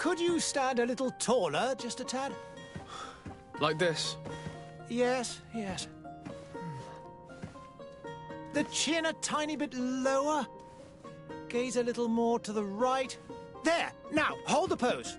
Could you stand a little taller, just a tad? Like this? Yes, yes. The chin a tiny bit lower. Gaze a little more to the right. There! Now, hold the pose.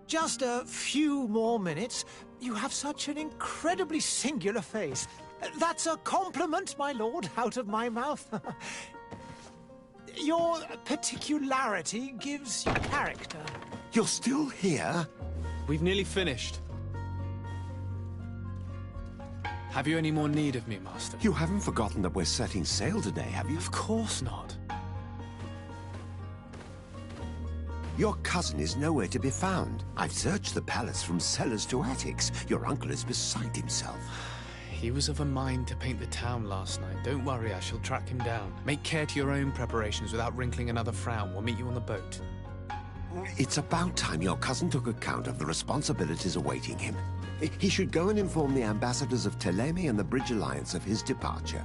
Just a few more minutes. You have such an incredibly singular face. That's a compliment, my lord, out of my mouth. Your particularity gives you character. You're still here? We've nearly finished. Have you any more need of me, Master? You haven't forgotten that we're setting sail today, have you? Of course not. Your cousin is nowhere to be found. I've searched the palace from cellars to attics. Your uncle is beside himself. He was of a mind to paint the town last night. Don't worry, I shall track him down. Make care to your own preparations without wrinkling another frown. We'll meet you on the boat. It's about time your cousin took account of the responsibilities awaiting him. He should go and inform the ambassadors of Telemi and the Bridge Alliance of his departure.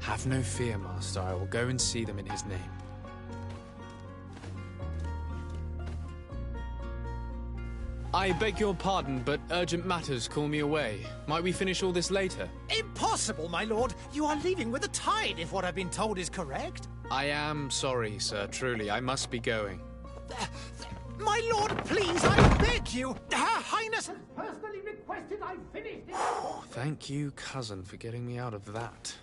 Have no fear, Master. I will go and see them in his name. I beg your pardon, but urgent matters call me away. Might we finish all this later? Impossible, my lord. You are leaving with the tide, if what I've been told is correct. I am sorry, sir. Truly, I must be going. My lord, please, I beg you. Her Highness has personally requested I finish this. Thank you, cousin, for getting me out of that.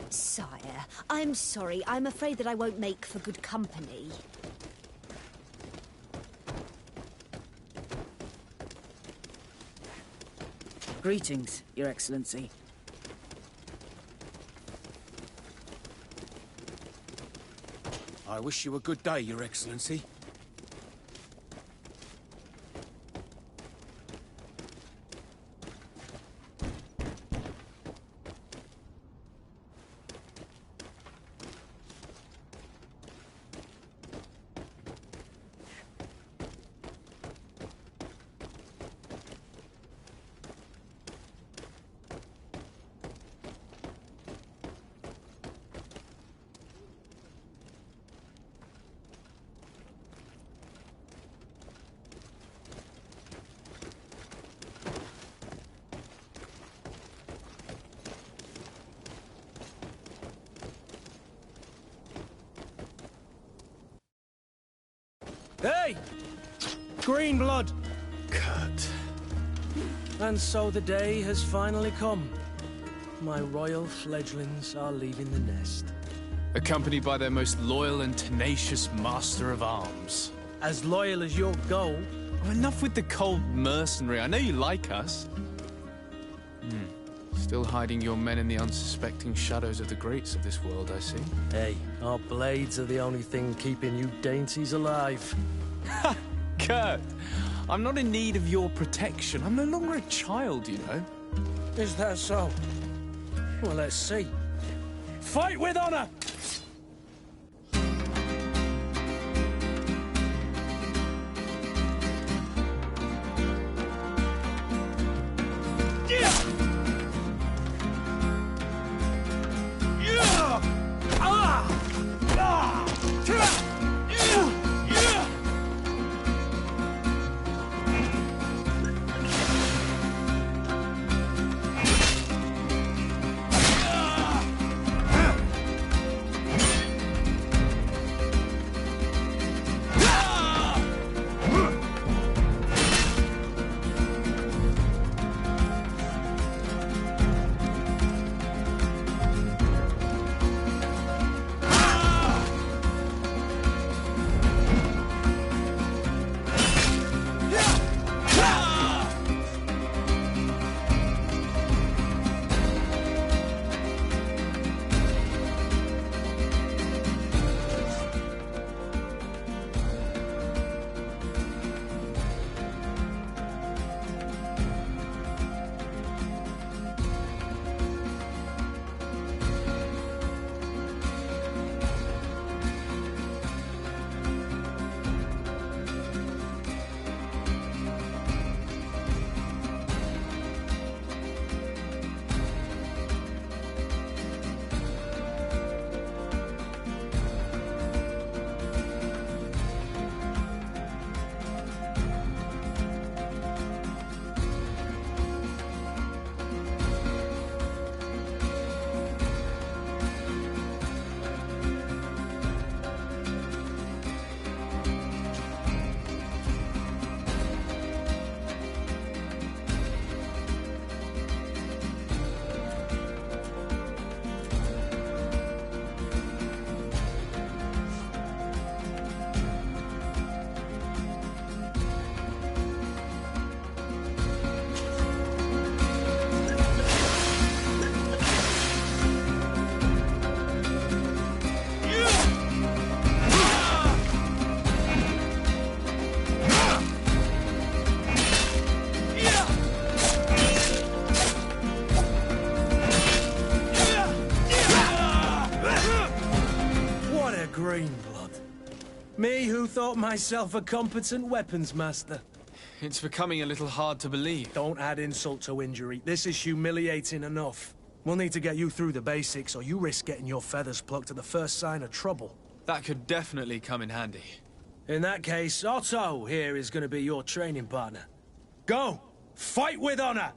Sire, I'm sorry. I'm afraid that I won't make for good company. Greetings, Your Excellency. I wish you a good day, Your Excellency. Hey! Green blood! Kurt. And so the day has finally come. My royal fledglings are leaving the nest. Accompanied by their most loyal and tenacious master of arms. As loyal as you'll go. Oh, enough with the cold mercenary. I know you like us. Still hiding your men in the unsuspecting shadows of the greats of this world, I see. Hey, our blades are the only thing keeping you dainties alive. Ha! Kurt! I'm not in need of your protection. I'm no longer a child, you know. Is that so? Well, let's see. Fight with honor! Me who thought myself a competent weapons master. It's becoming a little hard to believe. Don't add insult to injury. This is humiliating enough. We'll need to get you through the basics, or you risk getting your feathers plucked at the first sign of trouble. That could definitely come in handy. In that case, Otto here is going to be your training partner. Go! Fight with honor!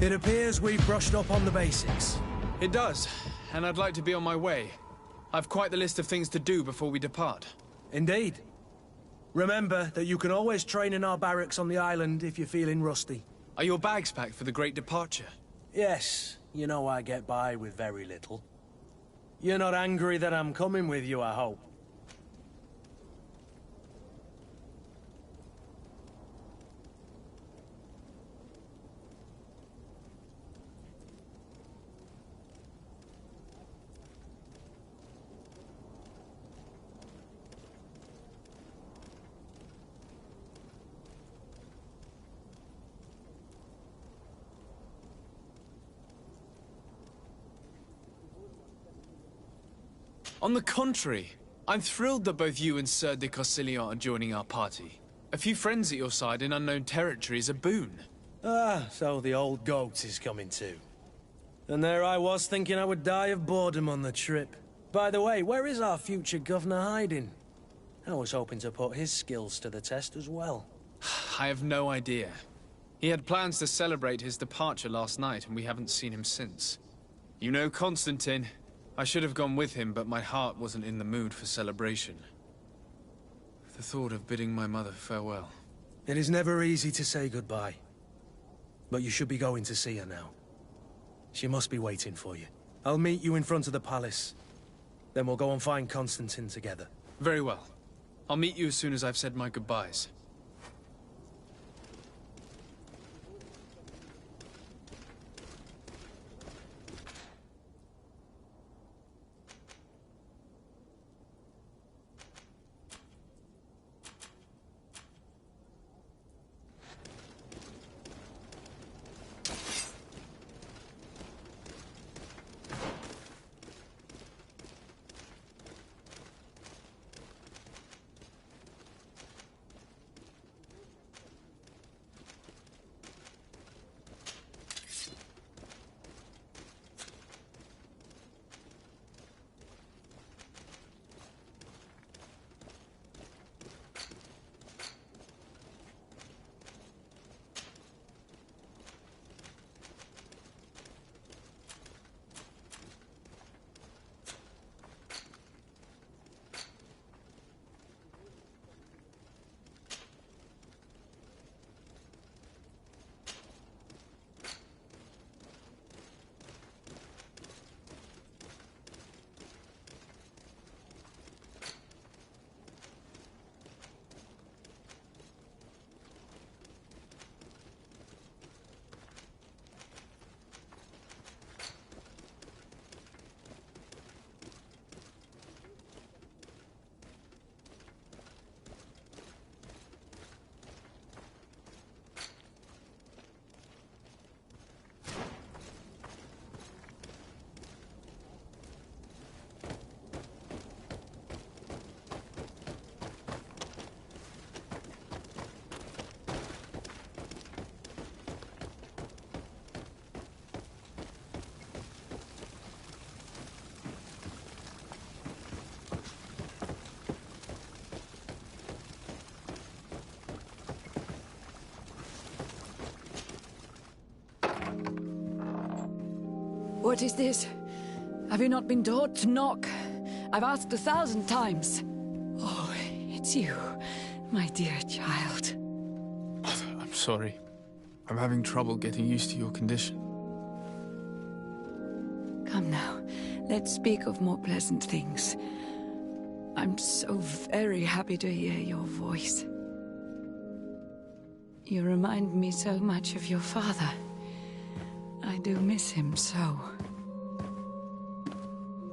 It appears we've brushed up on the basics. It does, and I'd like to be on my way. I've quite the list of things to do before we depart. Indeed. Remember that you can always train in our barracks on the island if you're feeling rusty. Are your bags packed for the great departure? Yes, you know I get by with very little. You're not angry that I'm coming with you, I hope. On the contrary, I'm thrilled that both you and Sir de Cossillon are joining our party. A few friends at your side in unknown territory is a boon. Ah, so the old goat is coming too. And there I was thinking I would die of boredom on the trip. By the way, where is our future governor hiding? I was hoping to put his skills to the test as well. I have no idea. He had plans to celebrate his departure last night, and we haven't seen him since. You know Constantine. I should have gone with him, but my heart wasn't in the mood for celebration. The thought of bidding my mother farewell. It is never easy to say goodbye. But you should be going to see her now. She must be waiting for you. I'll meet you in front of the palace. Then we'll go and find Constantine together. Very well. I'll meet you as soon as I've said my goodbyes. What is this? Have you not been taught to knock? I've asked 1,000 times. Oh, it's you, my dear child. I'm sorry. I'm having trouble getting used to your condition. Come now, let's speak of more pleasant things. I'm so very happy to hear your voice. You remind me so much of your father. I do miss him so.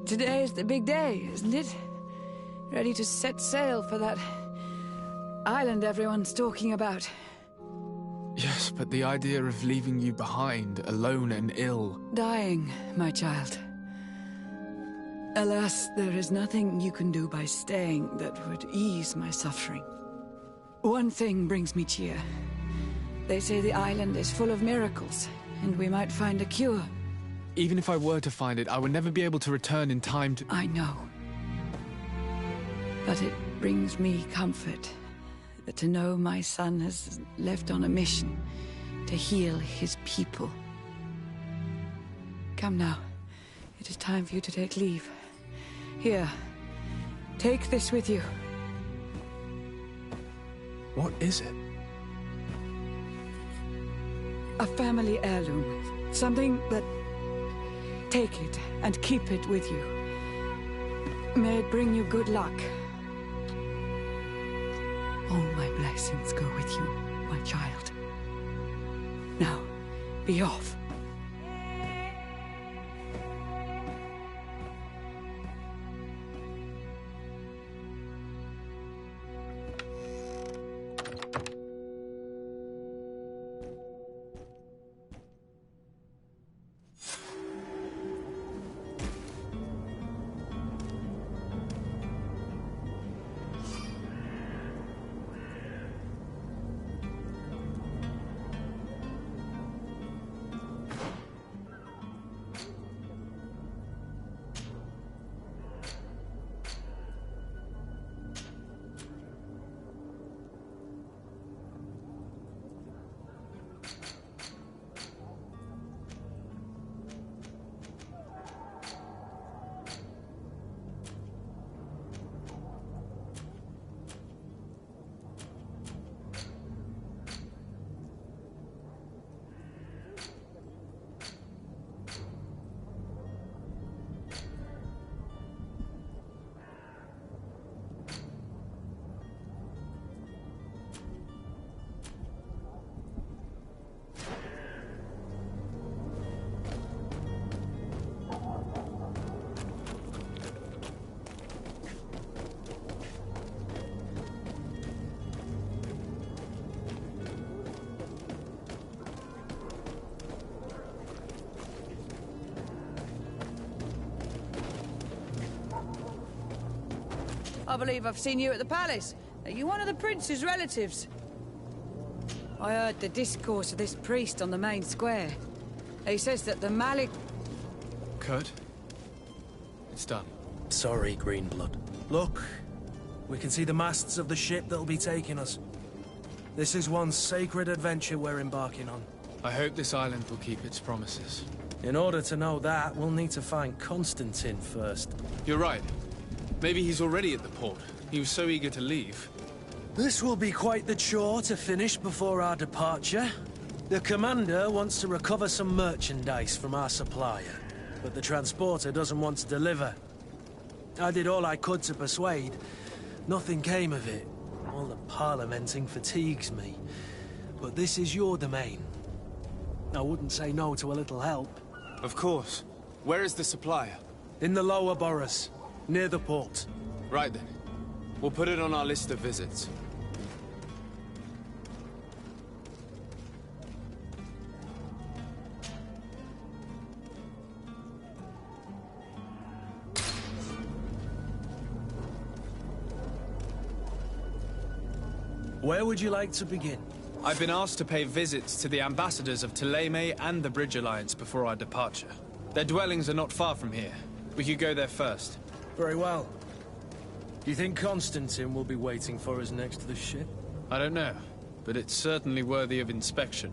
Today is the big day, isn't it? Ready to set sail for that island everyone's talking about. Yes, but the idea of leaving you behind, alone and ill... Dying, my child. Alas, there is nothing you can do by staying that would ease my suffering. One thing brings me cheer. They say the island is full of miracles, and we might find a cure. Even if I were to find it, I would never be able to return in time to... I know. But it brings me comfort to know my son has left on a mission to heal his people. Come now. It is time for you to take leave. Here, take this with you. What is it? A family heirloom. Something that... Take it and keep it with you. May it bring you good luck. All my blessings go with you, my child. Now, be off. I believe I've seen you at the palace. Are you one of the prince's relatives? I heard the discourse of this priest on the main square. He says that the Malik... Kurt? It's done. Sorry, Greenblood. Look, we can see the masts of the ship that'll be taking us. This is one sacred adventure we're embarking on. I hope this island will keep its promises. In order to know that, we'll need to find Constantine first. You're right. Maybe he's already at the port. He was so eager to leave. This will be quite the chore to finish before our departure. The commander wants to recover some merchandise from our supplier, but the transporter doesn't want to deliver. I did all I could to persuade. Nothing came of it. All the parliamenting fatigues me. But this is your domain. I wouldn't say no to a little help. Of course. Where is the supplier? In the lower boroughs, near the port. Right then. We'll put it on our list of visits. Where would you like to begin? I've been asked to pay visits to the ambassadors of Thélème and the Bridge Alliance before our departure. Their dwellings are not far from here. We could go there first. Very well. Do you think Constantine will be waiting for us next to the ship? I don't know, but it's certainly worthy of inspection.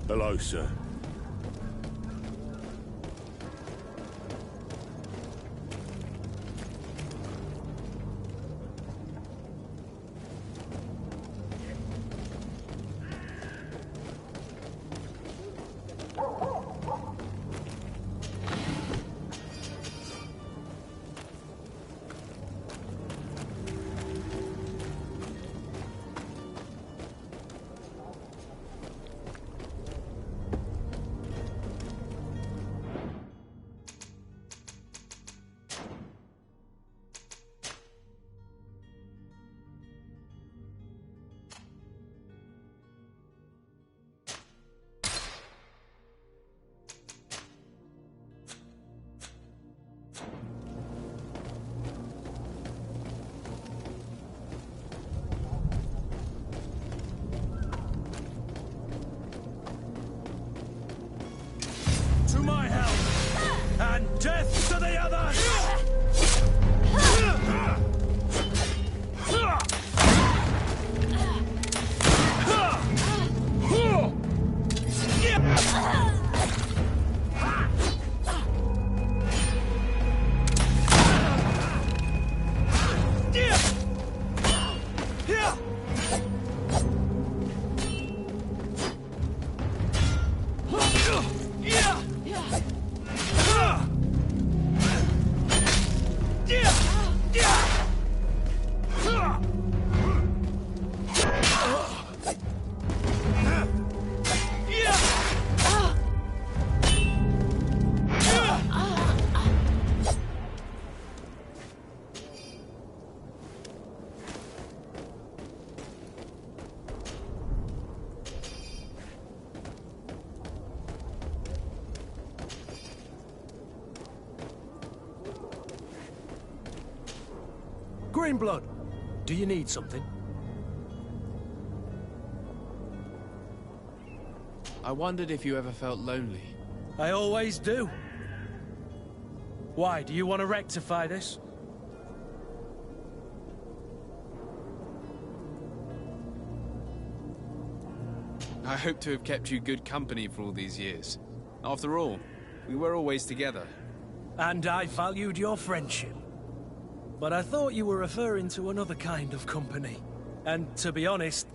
Hello, sir. Greenblood, do you need something? I wondered if you ever felt lonely. I always do. Why, do you want to rectify this? I hope to have kept you good company for all these years. After all, we were always together. And I valued your friendship. But I thought you were referring to another kind of company. And to be honest,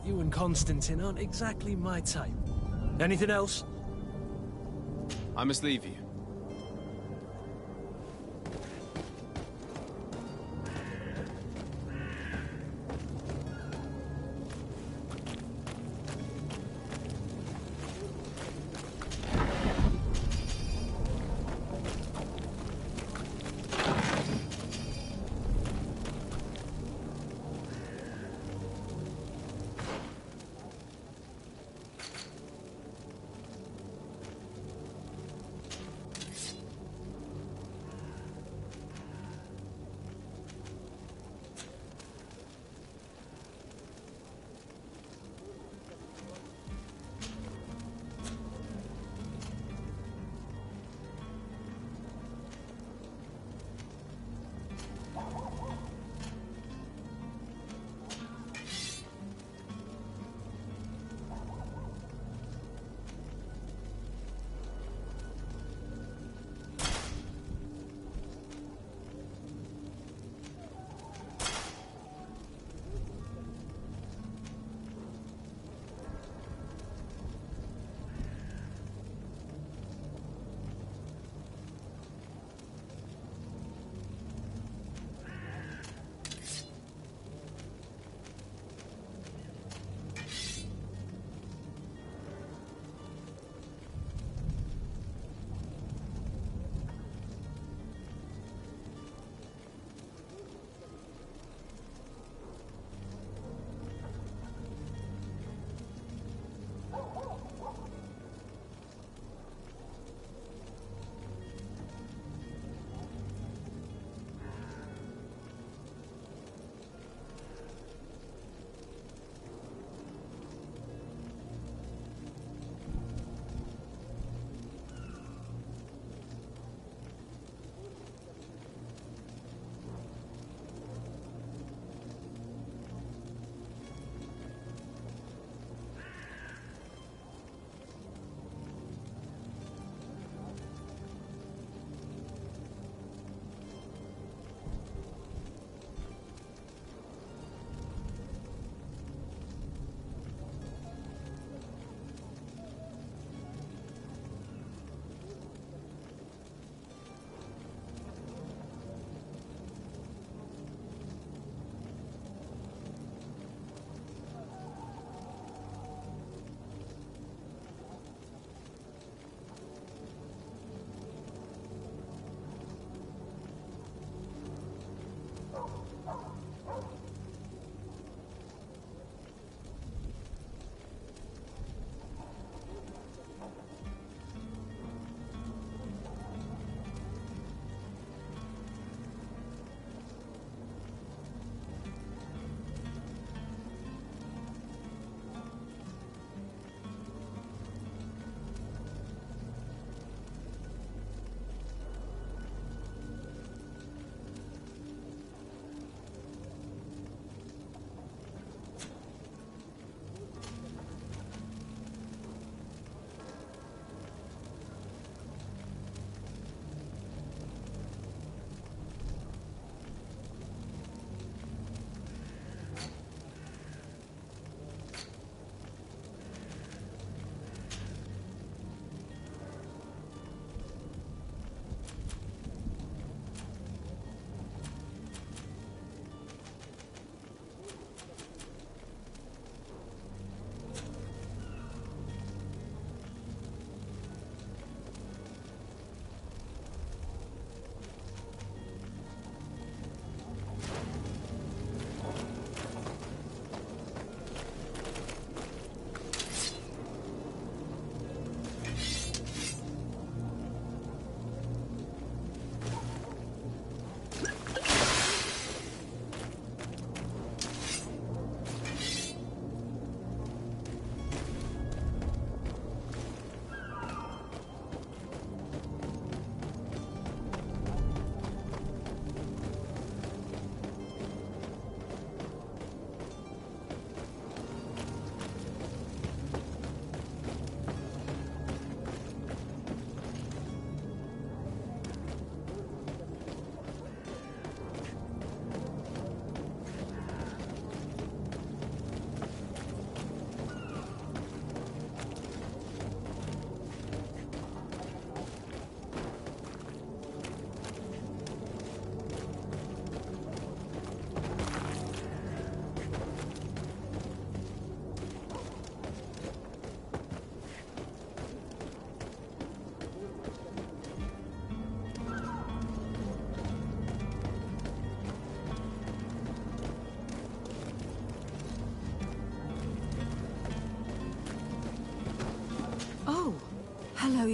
you and Constantine aren't exactly my type. Anything else? I must leave you.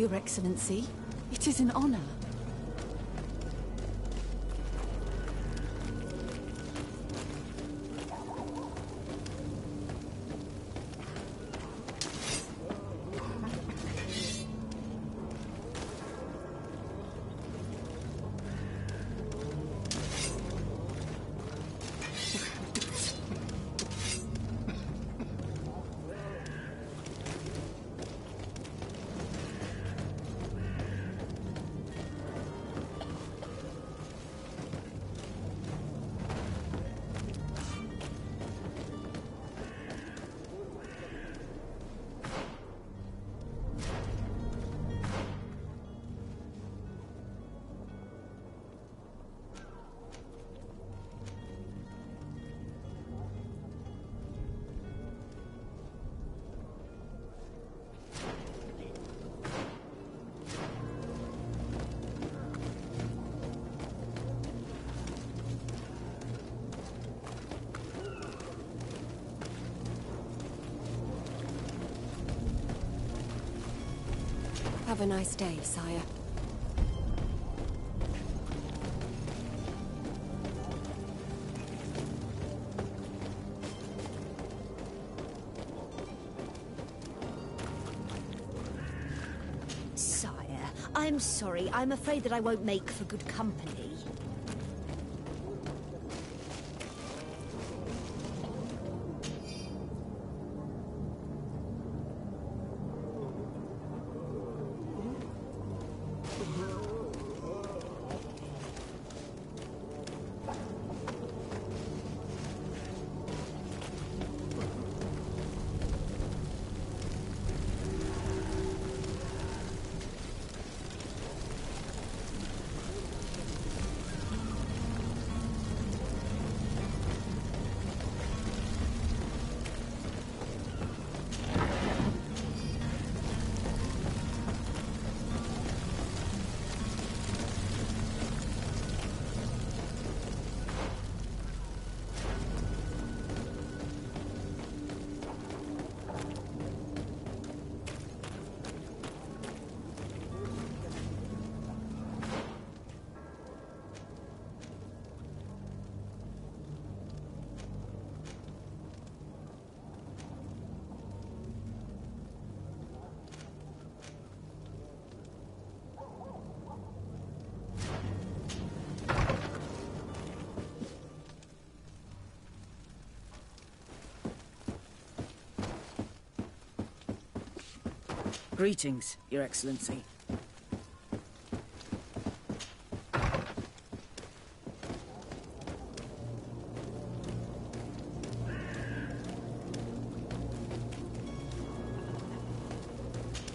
Your Excellency. It is an honor. Have a nice day, sire. Sire, I'm sorry. I'm afraid that I won't make for good company. Greetings, Your Excellency.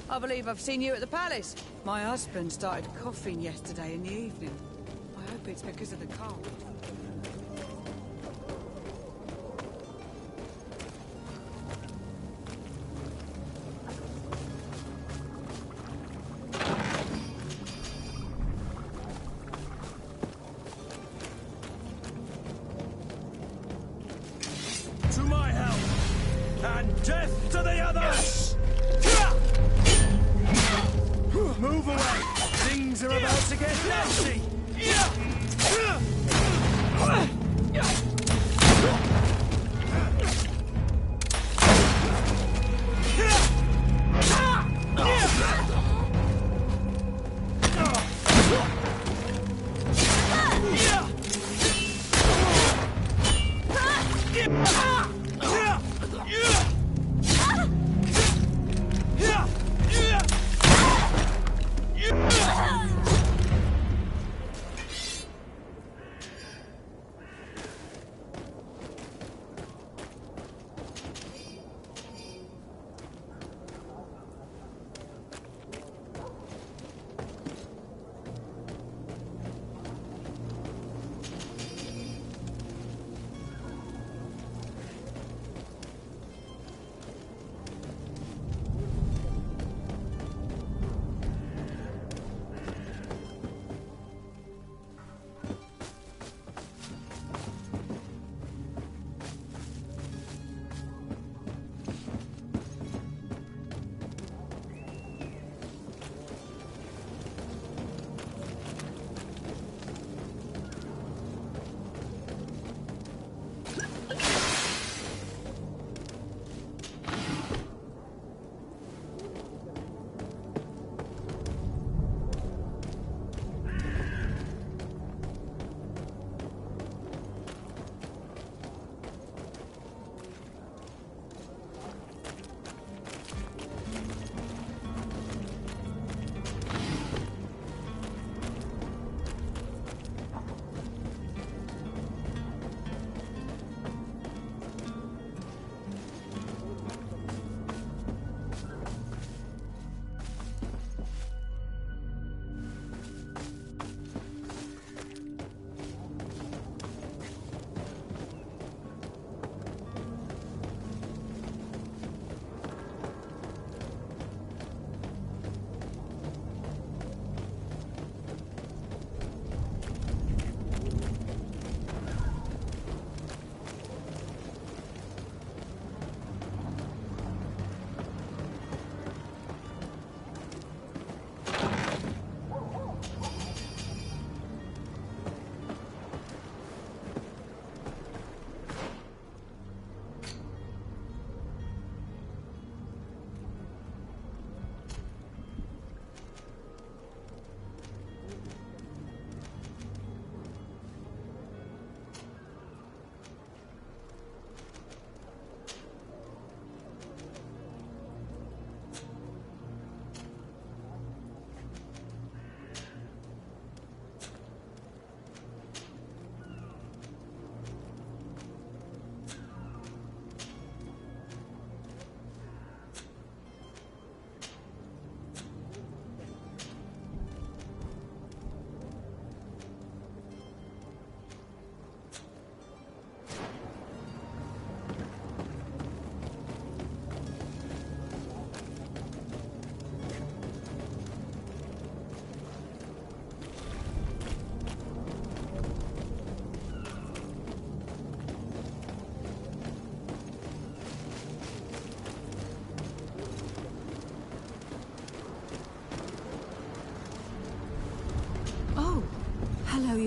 I believe I've seen you at the palace. My husband started coughing yesterday in the evening. I hope it's because of the cold. To my help! And death to the others! Move away! Things are about to get nasty!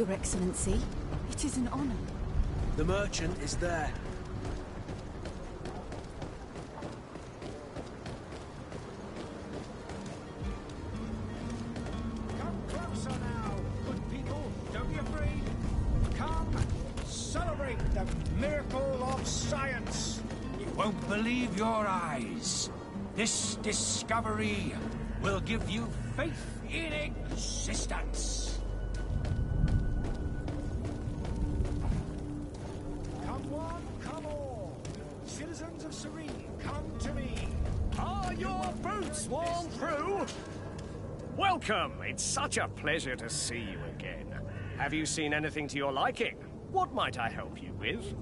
Your Excellency. It is an honor. The merchant is there. Come closer now, good people. Don't be afraid. Come, celebrate the miracle of science. You won't believe your eyes. This discovery will give you faith in existence. Come one, come all. Citizens of Serene, come to me. Are your boots warm through? Welcome! It's such a pleasure to see you again. Have you seen anything to your liking? What might I help you with?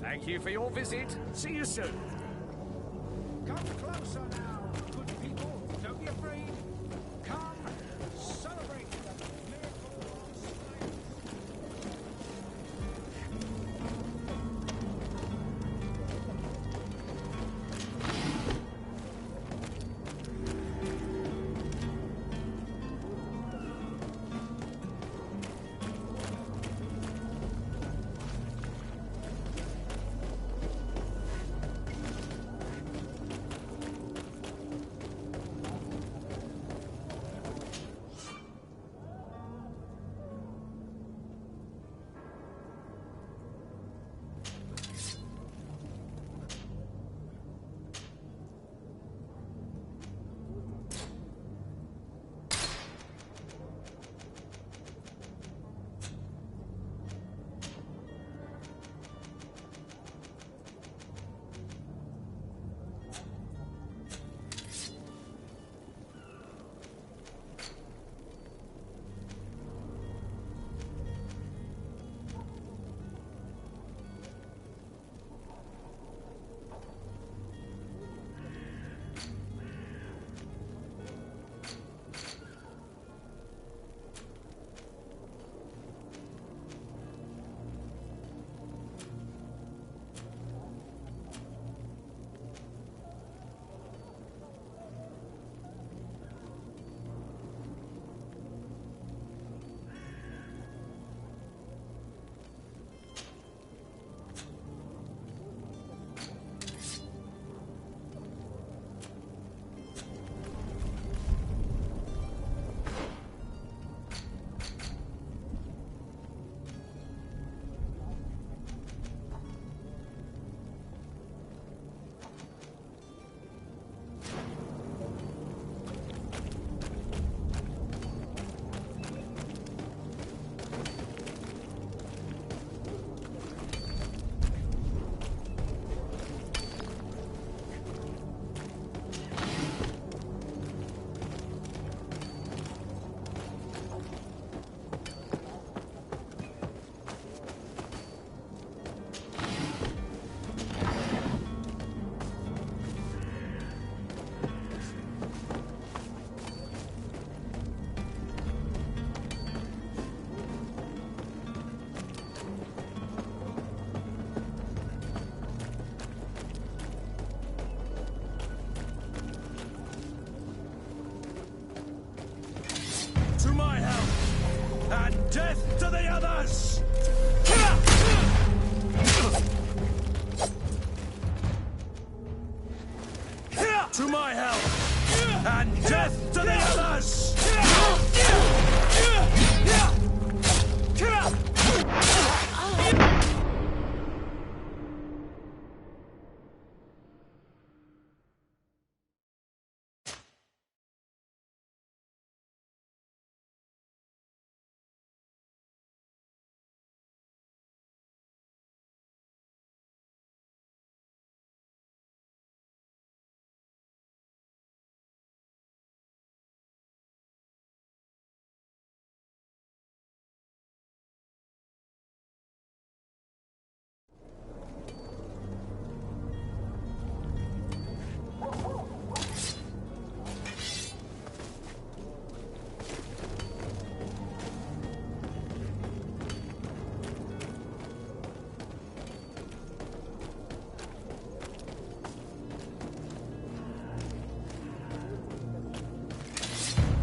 Thank you for your visit. See you soon. Come closer now, good people. Don't be afraid. Come, celebrate the miracle of science. To my help! And death to the others!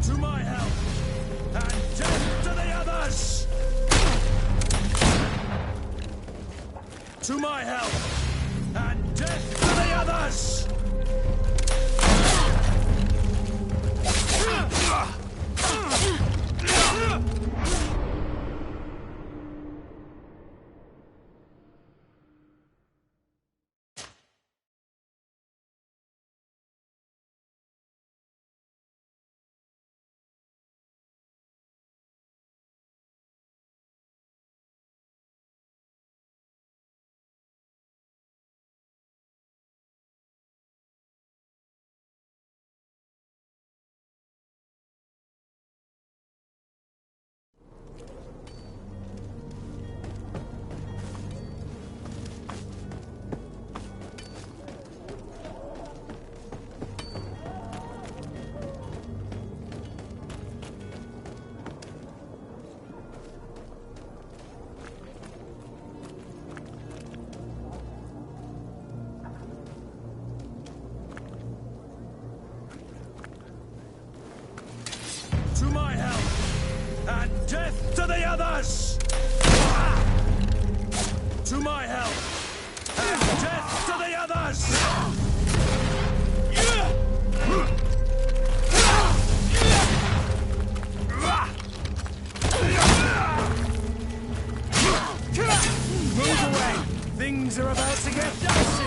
To my help! And death to the others! To my help! And death to the others! To my help! And death to the others! To my help! And death to the others! Move away! Things are about to get dicey!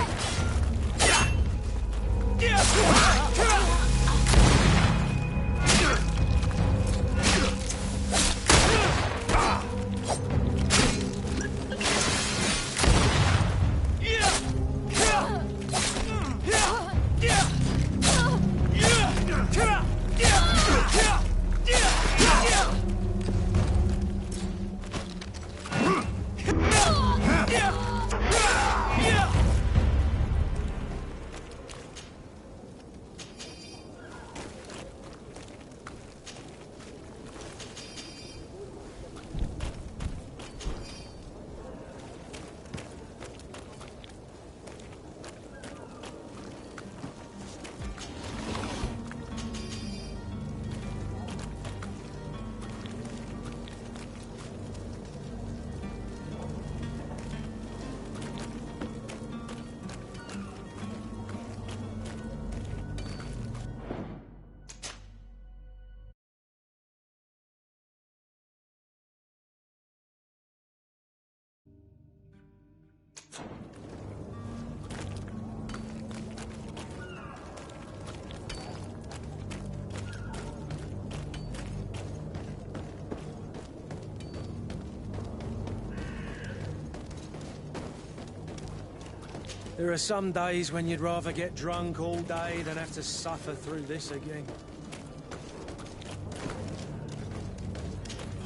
There are some days when you'd rather get drunk all day than have to suffer through this again.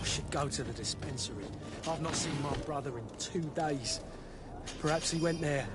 I should go to the dispensary. I've not seen my brother in 2 days. Perhaps he went there.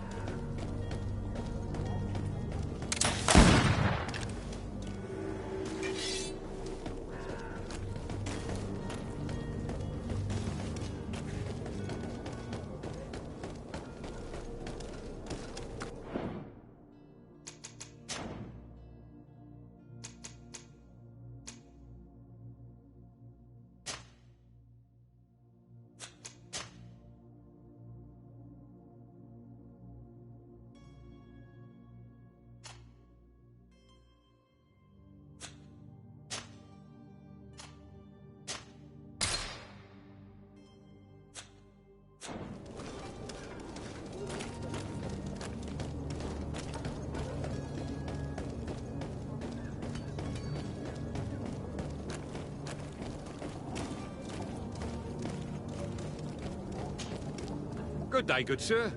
Good day, good sir.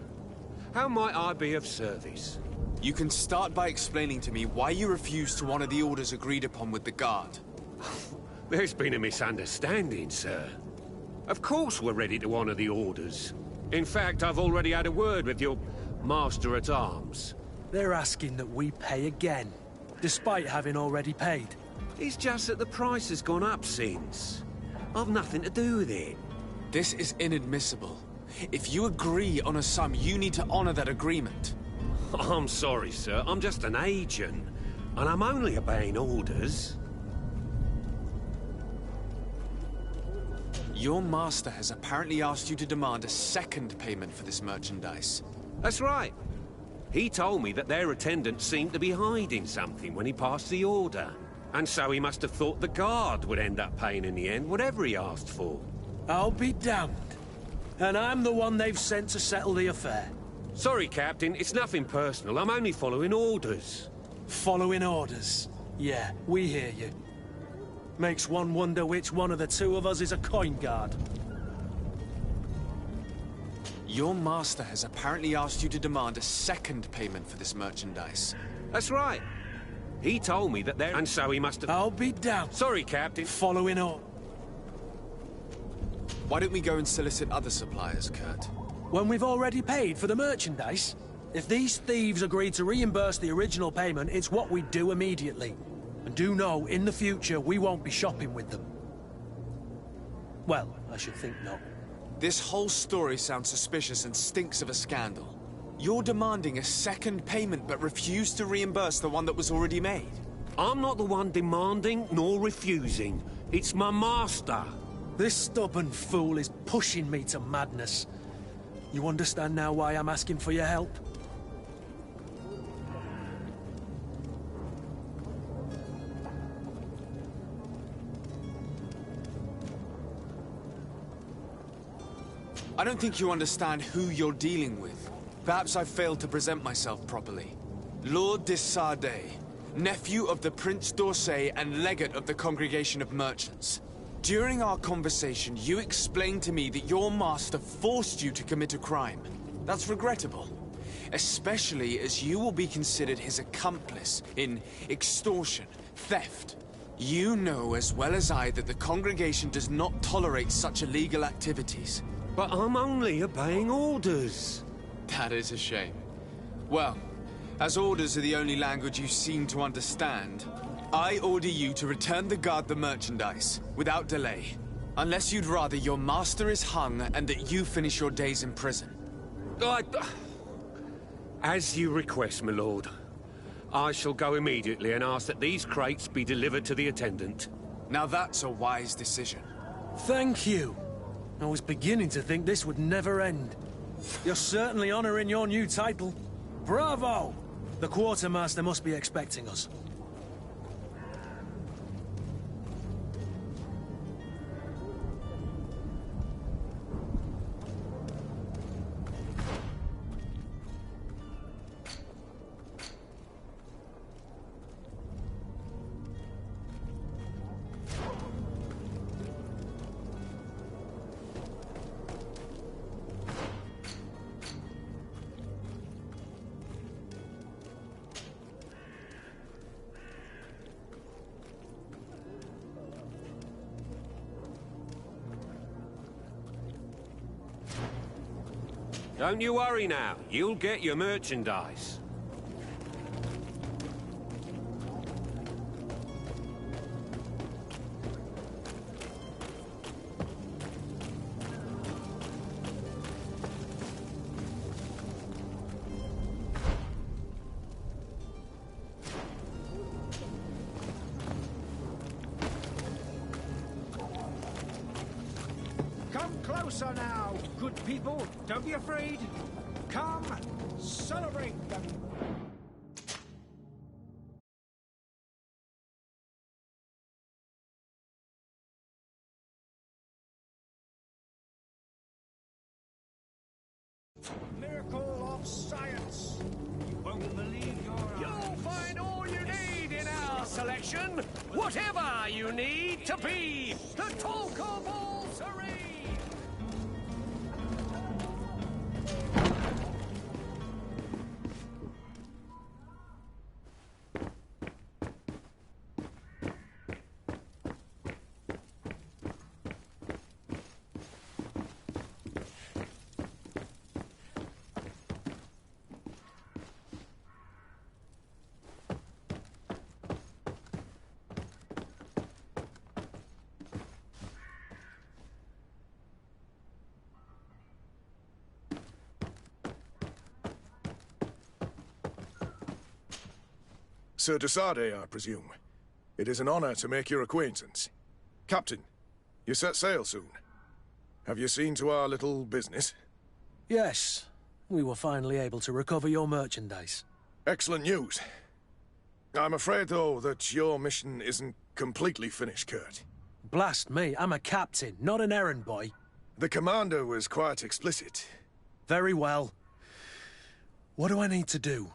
How might I be of service? You can start by explaining to me why you refuse to honor the orders agreed upon with the guard. There's been a misunderstanding, sir. Of course we're ready to honor the orders. In fact, I've already had a word with your master-at-arms. They're asking that we pay again, despite having already paid. It's just that the price has gone up since. I've nothing to do with it. This is inadmissible. If you agree on a sum, you need to honor that agreement. I'm sorry, sir. I'm just an agent. And I'm only obeying orders. Your master has apparently asked you to demand a second payment for this merchandise. That's right. He told me that their attendants seemed to be hiding something when he passed the order. And so he must have thought the guard would end up paying in the end, whatever he asked for. I'll be damned. And I'm the one they've sent to settle the affair. Sorry, Captain. It's nothing personal. I'm only following orders. Following orders? Yeah, we hear you. Makes one wonder which one of the two of us is a coin guard. Your master has apparently asked you to demand a second payment for this merchandise. That's right. He told me that there... And so he must have... I'll be damned. Sorry, Captain. Following orders. Why don't we go and solicit other suppliers, Kurt? When we've already paid for the merchandise? If these thieves agreed to reimburse the original payment, it's what we do immediately. And do know, in the future, we won't be shopping with them. Well, I should think not. This whole story sounds suspicious and stinks of a scandal. You're demanding a second payment but refuse to reimburse the one that was already made. I'm not the one demanding nor refusing. It's my master. This stubborn fool is pushing me to madness. You understand now why I'm asking for your help? I don't think you understand who you're dealing with. Perhaps I failed to present myself properly. Lord de Sardet, nephew of the Prince d'Orsay and legate of the Congregation of Merchants. During our conversation, you explained to me that your master forced you to commit a crime. That's regrettable. Especially as you will be considered his accomplice in extortion, theft. You know as well as I that the Congregation does not tolerate such illegal activities. But I'm only obeying orders. That is a shame. Well, as orders are the only language you seem to understand, I order you to return the guard the merchandise, without delay. Unless you'd rather your master is hung and that you finish your days in prison. As you request, my lord. I shall go immediately and ask that these crates be delivered to the attendant. Now that's a wise decision. Thank you. I was beginning to think this would never end. You're certainly honoring your new title. Bravo! The quartermaster must be expecting us. Don't you worry now. You'll get your merchandise. Come closer now, good people. Don't be afraid. Come, celebrate them. Miracle of science. You won't believe your eyes. You'll find all you need in our selection. Whatever you need to be the talk of all serene. Sir Desade, I presume. It is an honor to make your acquaintance. Captain, you set sail soon. Have you seen to our little business? Yes. We were finally able to recover your merchandise. Excellent news. I'm afraid, though, that your mission isn't completely finished, Kurt. Blast me, I'm a captain, not an errand boy. The commander was quite explicit. Very well. What do I need to do?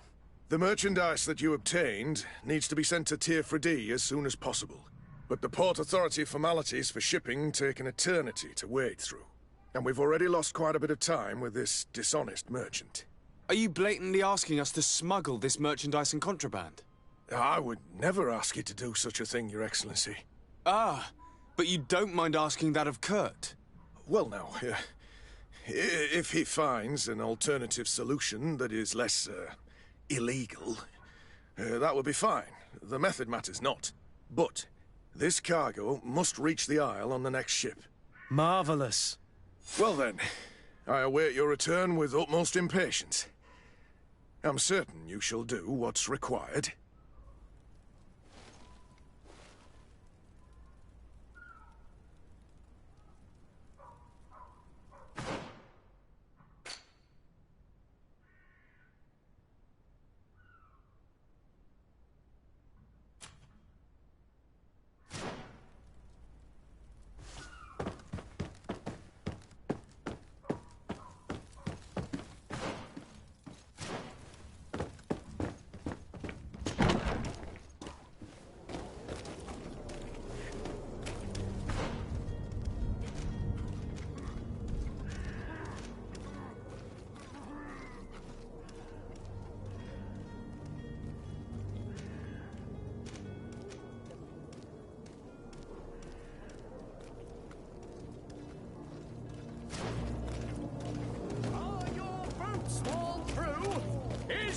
The merchandise that you obtained needs to be sent to Tier 4D as soon as possible. But the Port Authority formalities for shipping take an eternity to wade through. And we've already lost quite a bit of time with this dishonest merchant. Are you blatantly asking us to smuggle this merchandise and contraband? I would never ask you to do such a thing, Your Excellency. Ah, but you don't mind asking that of Kurt? Well, now, if he finds an alternative solution that is less, illegal, that would be fine. The method matters not. But this cargo must reach the Isle on the next ship. Marvelous. Well then, I await your return with utmost impatience. I'm certain you shall do what's required.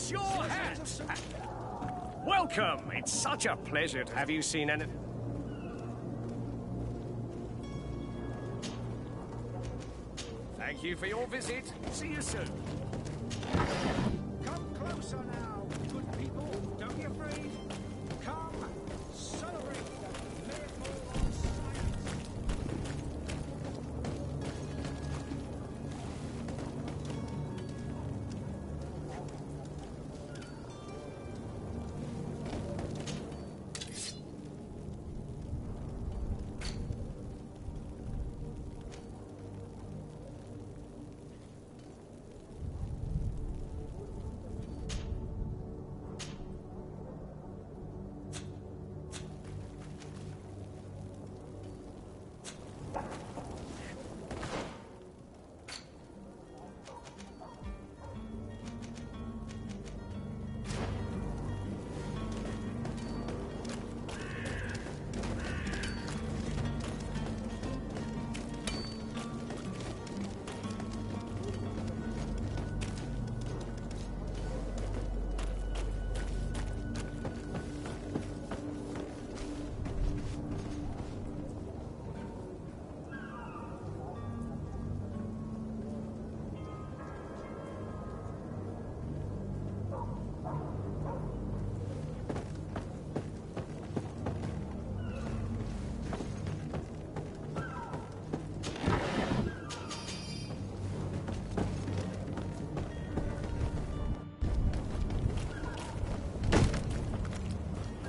Your hat! Welcome! It's such a pleasure to have you seen any... Thank you for your visit. See you soon. Come closer now, good people. Don't be afraid. Come, celebrate the miracle of science.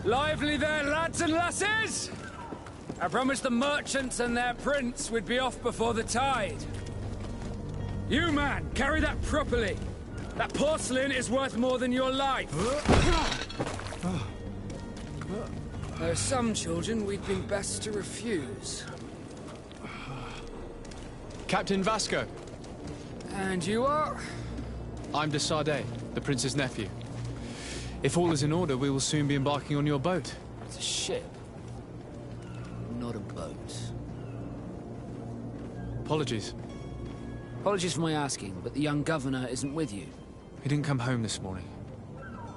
Lively there, lads and lasses! I promised the merchants and their prince we'd be off before the tide. You, man, carry that properly. That porcelain is worth more than your life. There are some children we'd be best to refuse. Captain Vasco. And you are? I'm Desade, the prince's nephew. If all is in order, we will soon be embarking on your boat. It's a ship, not a boat. Apologies. Apologies for my asking, but the young governor isn't with you. He didn't come home this morning.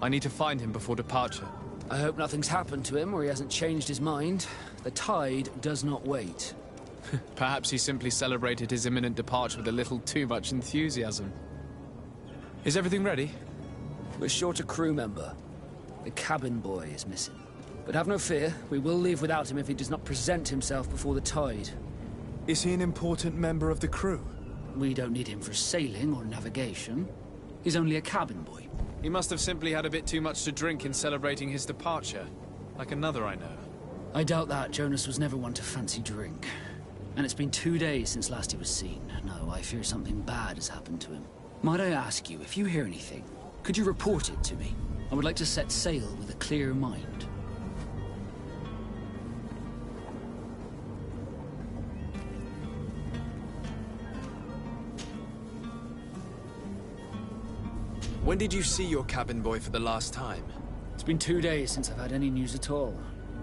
I need to find him before departure. I hope nothing's happened to him or he hasn't changed his mind. The tide does not wait. Perhaps he simply celebrated his imminent departure with a little too much enthusiasm. Is everything ready? We're short a crew member. The cabin boy is missing. But have no fear, we will leave without him if he does not present himself before the tide. Is he an important member of the crew? We don't need him for sailing or navigation. He's only a cabin boy. He must have simply had a bit too much to drink in celebrating his departure. Like another I know. I doubt that. Jonas was never one to fancy drink. And it's been 2 days since last he was seen. No, I fear something bad has happened to him. Might I ask you, if you hear anything, could you report it to me? I would like to set sail with a clear mind. When did you see your cabin boy for the last time? It's been 2 days since I've had any news at all.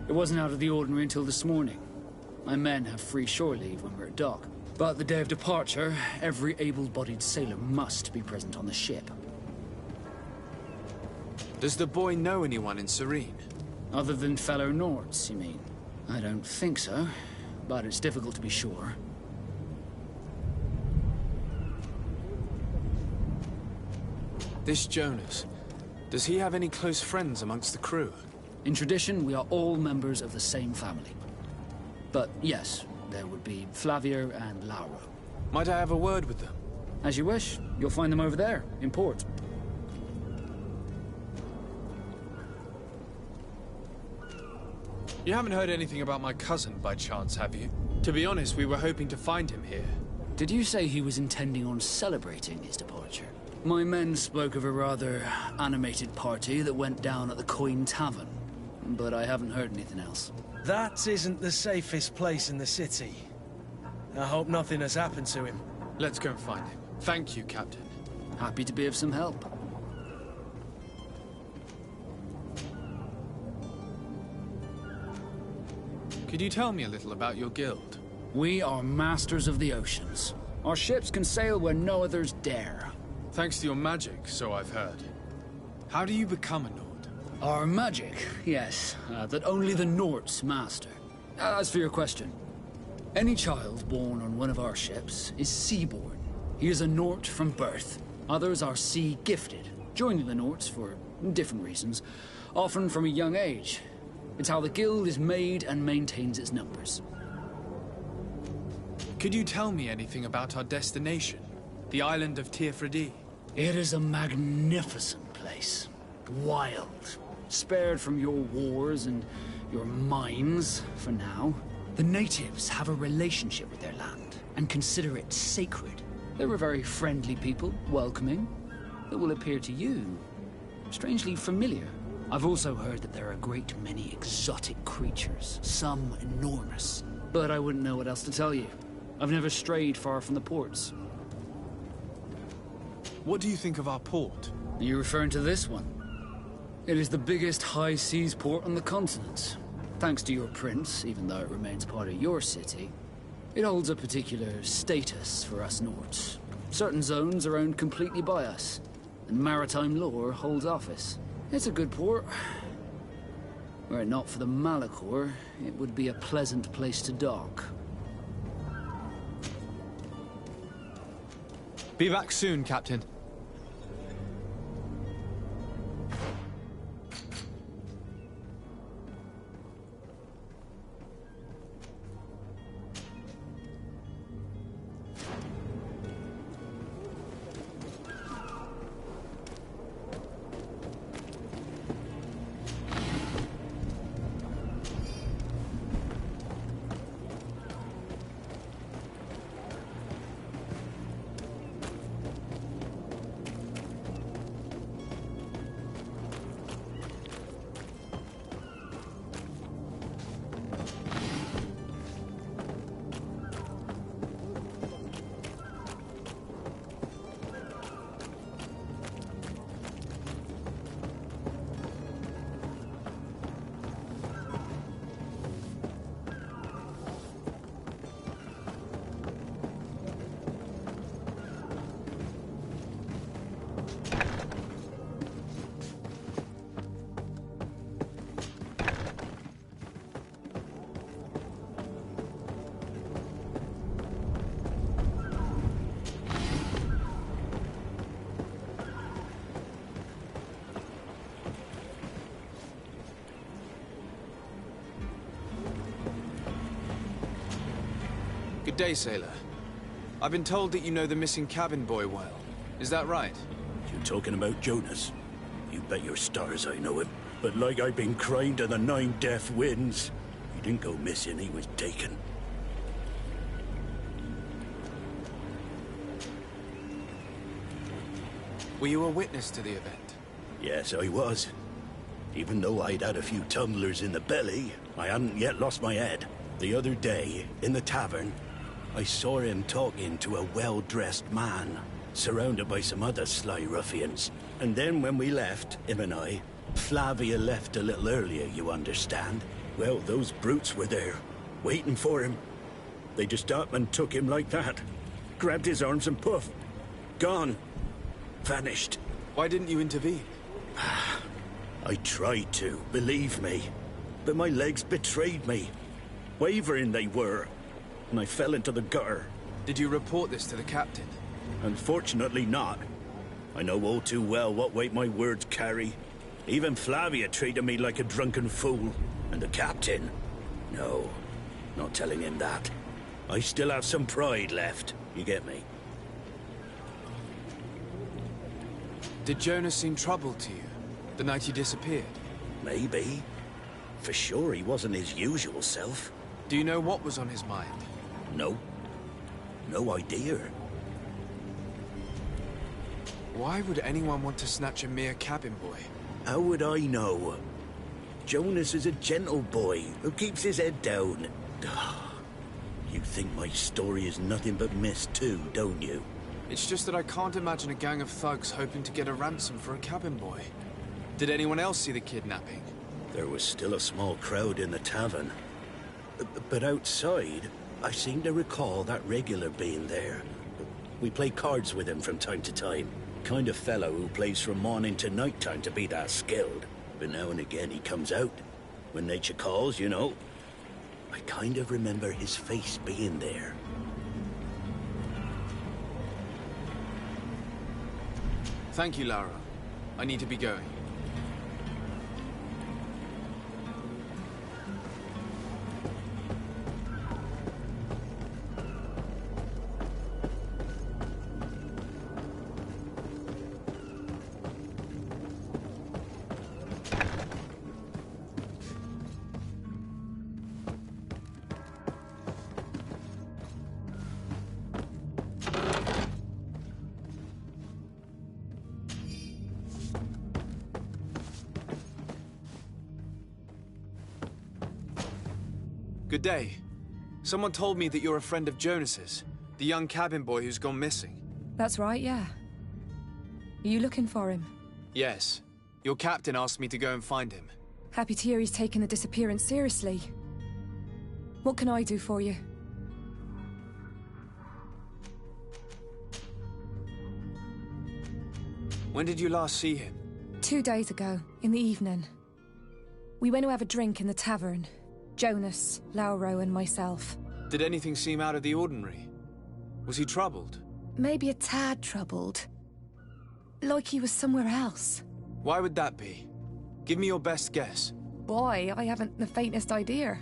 It wasn't out of the ordinary until this morning. My men have free shore leave when we're at dock. But the day of departure, every able-bodied sailor must be present on the ship. Does the boy know anyone in Serene? Other than fellow Nords, you mean? I don't think so, but it's difficult to be sure. This Jonas, does he have any close friends amongst the crew? In tradition, we are all members of the same family. But yes, there would be Flavia and Lauro. Might I have a word with them? As you wish. You'll find them over there, in port. You haven't heard anything about my cousin, by chance, have you? To be honest, we were hoping to find him here. Did you say he was intending on celebrating his departure? My men spoke of a rather animated party that went down at the Coin Tavern, but I haven't heard anything else. That isn't the safest place in the city. I hope nothing has happened to him. Let's go and find him. Thank you, Captain. Happy to be of some help. Could you tell me a little about your guild? We are masters of the oceans. Our ships can sail where no others dare. Thanks to your magic, so I've heard. How do you become a Nord? Our magic, yes, that only the Nords master. As for your question, any child born on one of our ships is sea-born. He is a Nord from birth. Others are sea-gifted, joining the Nords for different reasons, often from a young age. It's how the guild is made and maintains its numbers. Could you tell me anything about our destination? The island of Teofredi? It is a magnificent place. Wild. Spared from your wars and your mines, for now. The natives have a relationship with their land, and consider it sacred. They're a very friendly people, welcoming, that will appear to you strangely familiar. I've also heard that there are a great many exotic creatures, some enormous. But I wouldn't know what else to tell you. I've never strayed far from the ports. What do you think of our port? Are you referring to this one? It is the biggest high seas port on the continent. Thanks to your prince, even though it remains part of your city, it holds a particular status for us Nords. Certain zones are owned completely by us, and maritime law holds office. It's a good port. Were it not for the Malachor, it would be a pleasant place to dock. Be back soon, Captain. day, sailor. I've been told that you know the missing cabin boy well. Is that right? You talking about Jonas? You bet your stars I know him. But like I've been crying to the 9 deaf winds, he didn't go missing, he was taken. Were you a witness to the event? Yes, I was. Even though I'd had a few tumblers in the belly, I hadn't yet lost my head. The other day, in the tavern, I saw him talking to a well-dressed man, surrounded by some other sly ruffians. And then when we left, him and I, Flavia left a little earlier, you understand? Well, those brutes were there, waiting for him. They just up and took him like that. Grabbed his arms and poof. Gone. Vanished. Why didn't you intervene? I tried to, believe me. But my legs betrayed me. Wavering they were. And I fell into the gutter. Did you report this to the captain? Unfortunately not. I know all too well what weight my words carry. Even Flavia treated me like a drunken fool. And the captain? No, not telling him that. I still have some pride left. You get me? Did Jonas seem troubled to you, the night he disappeared? Maybe. For sure he wasn't his usual self. Do you know what was on his mind? No. No idea. Why would anyone want to snatch a mere cabin boy? How would I know? Jonas is a gentle boy who keeps his head down. You think my story is nothing but mist too, don't you? It's just that I can't imagine a gang of thugs hoping to get a ransom for a cabin boy. Did anyone else see the kidnapping? There was still a small crowd in the tavern. But outside, I seem to recall that regular being there. We play cards with him from time to time. Kind of fellow who plays from morning to night time to be that skilled. But now and again he comes out. When nature calls, you know. I kind of remember his face being there. Thank you, Laura. I need to be going. Good day. Someone told me that you're a friend of Jonas's, the young cabin boy who's gone missing. That's right, yeah. Are you looking for him? Yes. Your captain asked me to go and find him. Happy to hear he's taken the disappearance seriously. What can I do for you? When did you last see him? 2 days ago, in the evening. We went to have a drink in the tavern. Jonas, Lauro, and myself. Did anything seem out of the ordinary? Was he troubled? Maybe a tad troubled. Like he was somewhere else. Why would that be? Give me your best guess. Boy, I haven't the faintest idea.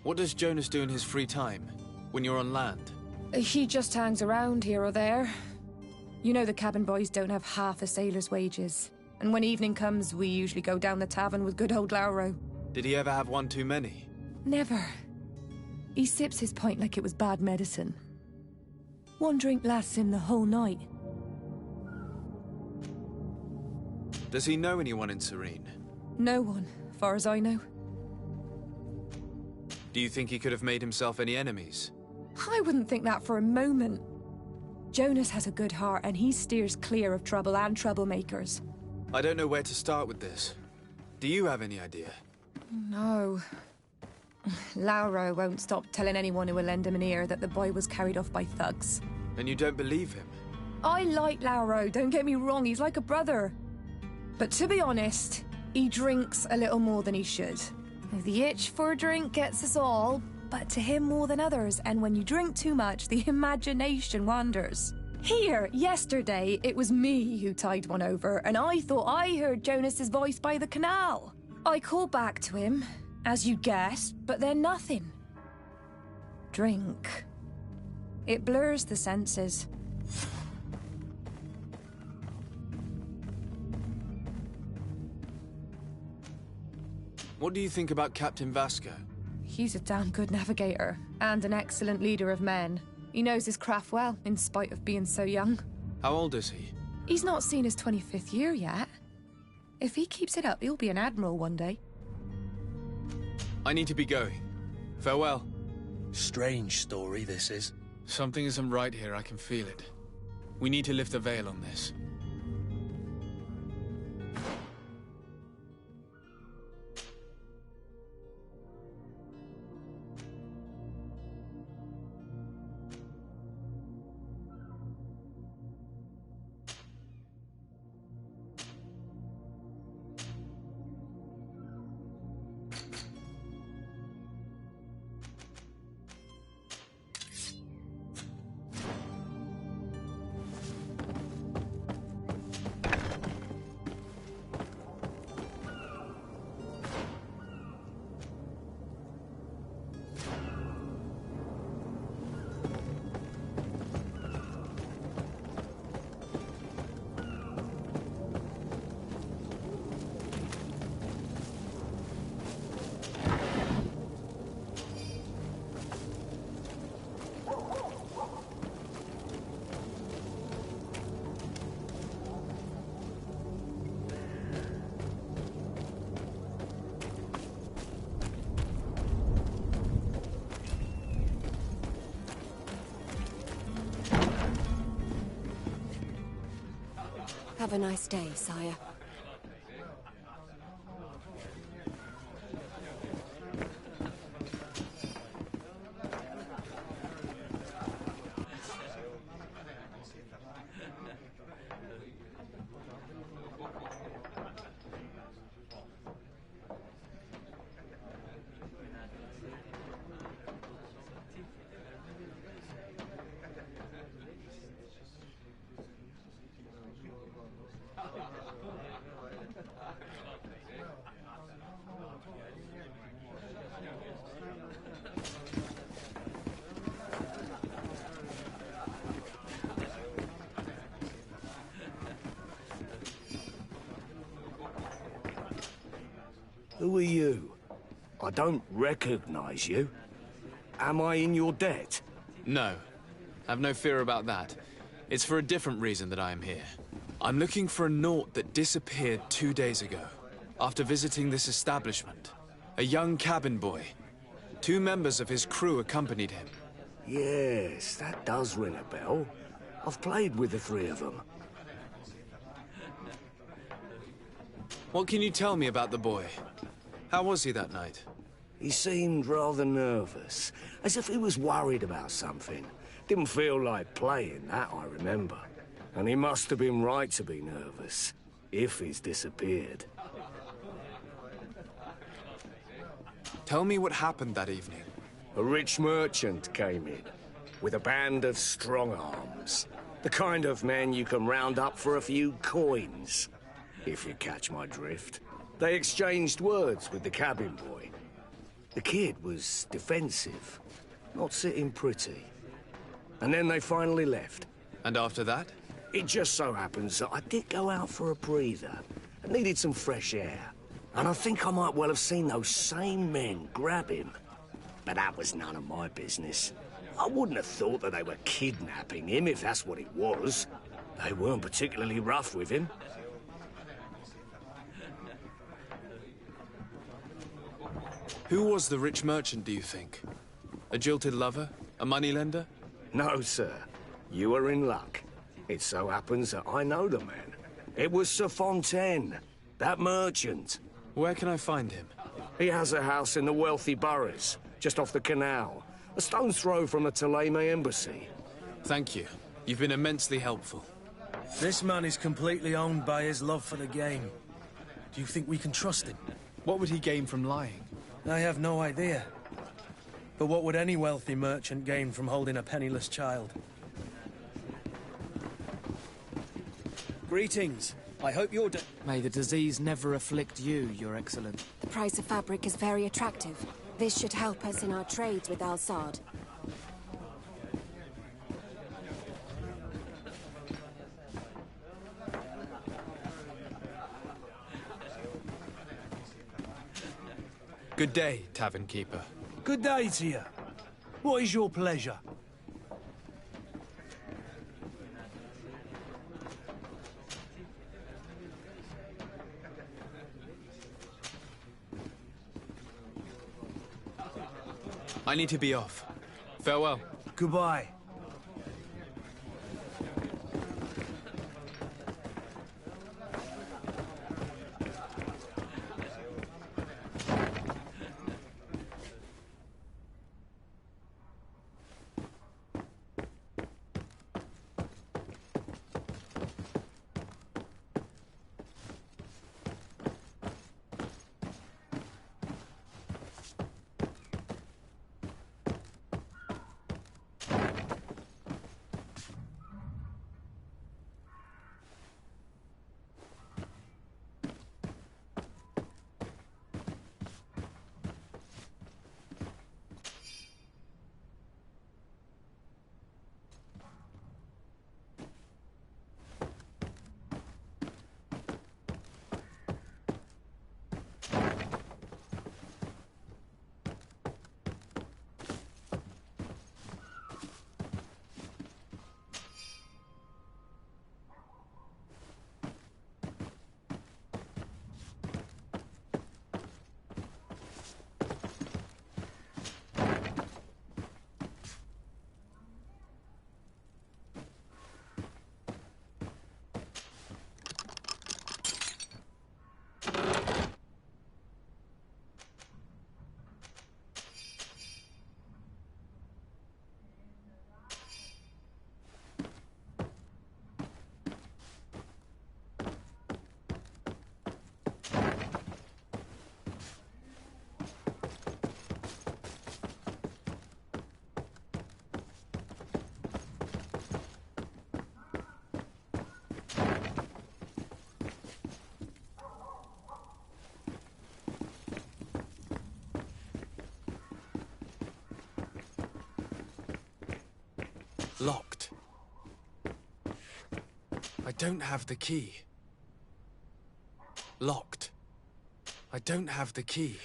What does Jonas do in his free time, when you're on land? He just hangs around here or there. You know the cabin boys don't have half a sailor's wages. And when evening comes, we usually go down the tavern with good old Lauro. Did he ever have one too many? Never. He sips his pint like it was bad medicine. One drink lasts him the whole night. Does he know anyone in Serene? No one, far as I know. Do you think he could have made himself any enemies? I wouldn't think that for a moment. Jonas has a good heart and he steers clear of trouble and troublemakers. I don't know where to start with this. Do you have any idea? No. Lauro won't stop telling anyone who will lend him an ear that the boy was carried off by thugs. And you don't believe him? I like Lauro, don't get me wrong, he's like a brother. But to be honest, he drinks a little more than he should. The itch for a drink gets us all, but to him more than others, and when you drink too much, the imagination wanders. Here, yesterday, it was me who tied one over, and I thought I heard Jonas's voice by the canal. I called back to him, as you guessed, but then nothing. drink. It blurs the senses. What do you think about Captain Vasco? He's a damn good navigator, and an excellent leader of men. He knows his craft well, in spite of being so young. How old is he? He's not seen his 25th year yet. If he keeps it up, he'll be an admiral one day. I need to be going. Farewell. Strange story, this is. Something isn't right here, I can feel it. We need to lift the veil on this. Have a nice day, sire. Who are you? I don't recognize you. Am I in your debt? No. Have no fear about that. It's for a different reason that I am here. I'm looking for a Naut that disappeared 2 days ago, after visiting this establishment. A young cabin boy. 2 members of his crew accompanied him. Yes, that does ring a bell. I've played with the 3 of them. What can you tell me about the boy? How was he that night? He seemed rather nervous, as if he was worried about something. Didn't feel like playing, that I remember. And he must have been right to be nervous, if he's disappeared. Tell me what happened that evening. A rich merchant came in, with a band of strong arms. The kind of men you can round up for a few coins, if you catch my drift. They exchanged words with the cabin boy. The kid was defensive, not sitting pretty. And then they finally left. And after that? It just so happens that I did go out for a breather. I needed some fresh air. And I think I might well have seen those same men grab him. But that was none of my business. I wouldn't have thought that they were kidnapping him, if that's what it was. They weren't particularly rough with him. Who was the rich merchant, do you think? A jilted lover? A moneylender? No, sir. You are in luck. It so happens that I know the man. It was Sir Fontaine, that merchant. Where can I find him? He has a house in the wealthy boroughs, just off the canal. A stone's throw from the Thélème embassy. Thank you. You've been immensely helpful. This man is completely owned by his love for the game. Do you think we can trust him? What would he gain from lying? I have no idea. But what would any wealthy merchant gain from holding a penniless child? Greetings. I hope your May the disease never afflict you, Your Excellence. The price of fabric is very attractive. This should help us in our trades with Al-Sad. Good day, tavern keeper. Good day to you. What is your pleasure? I need to be off. Farewell. Goodbye. Locked. I don't have the key. Locked. I don't have the key.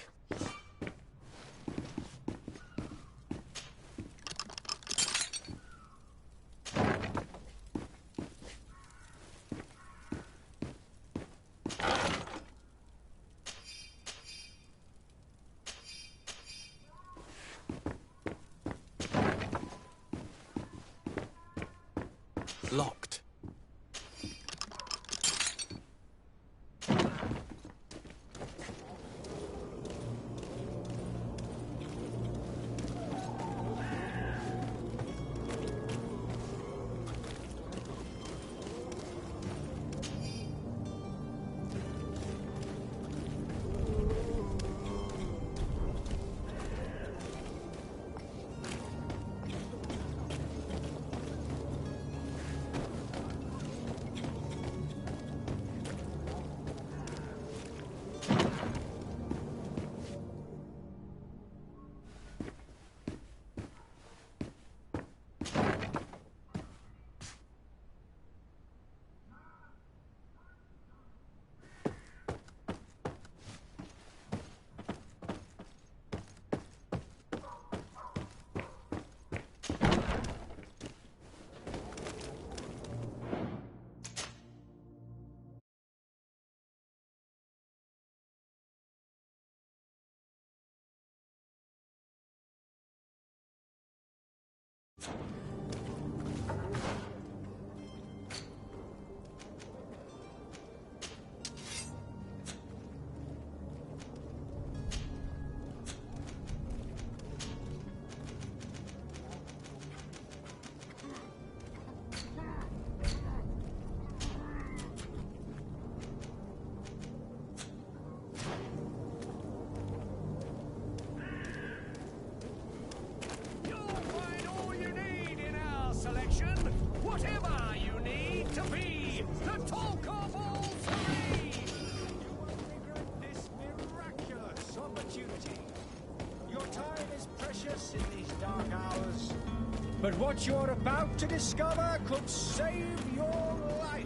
Locked. Whatever you need to be the talk of all three. This miraculous opportunity. Your time is precious in these dark hours, but what you're about to discover could save your life.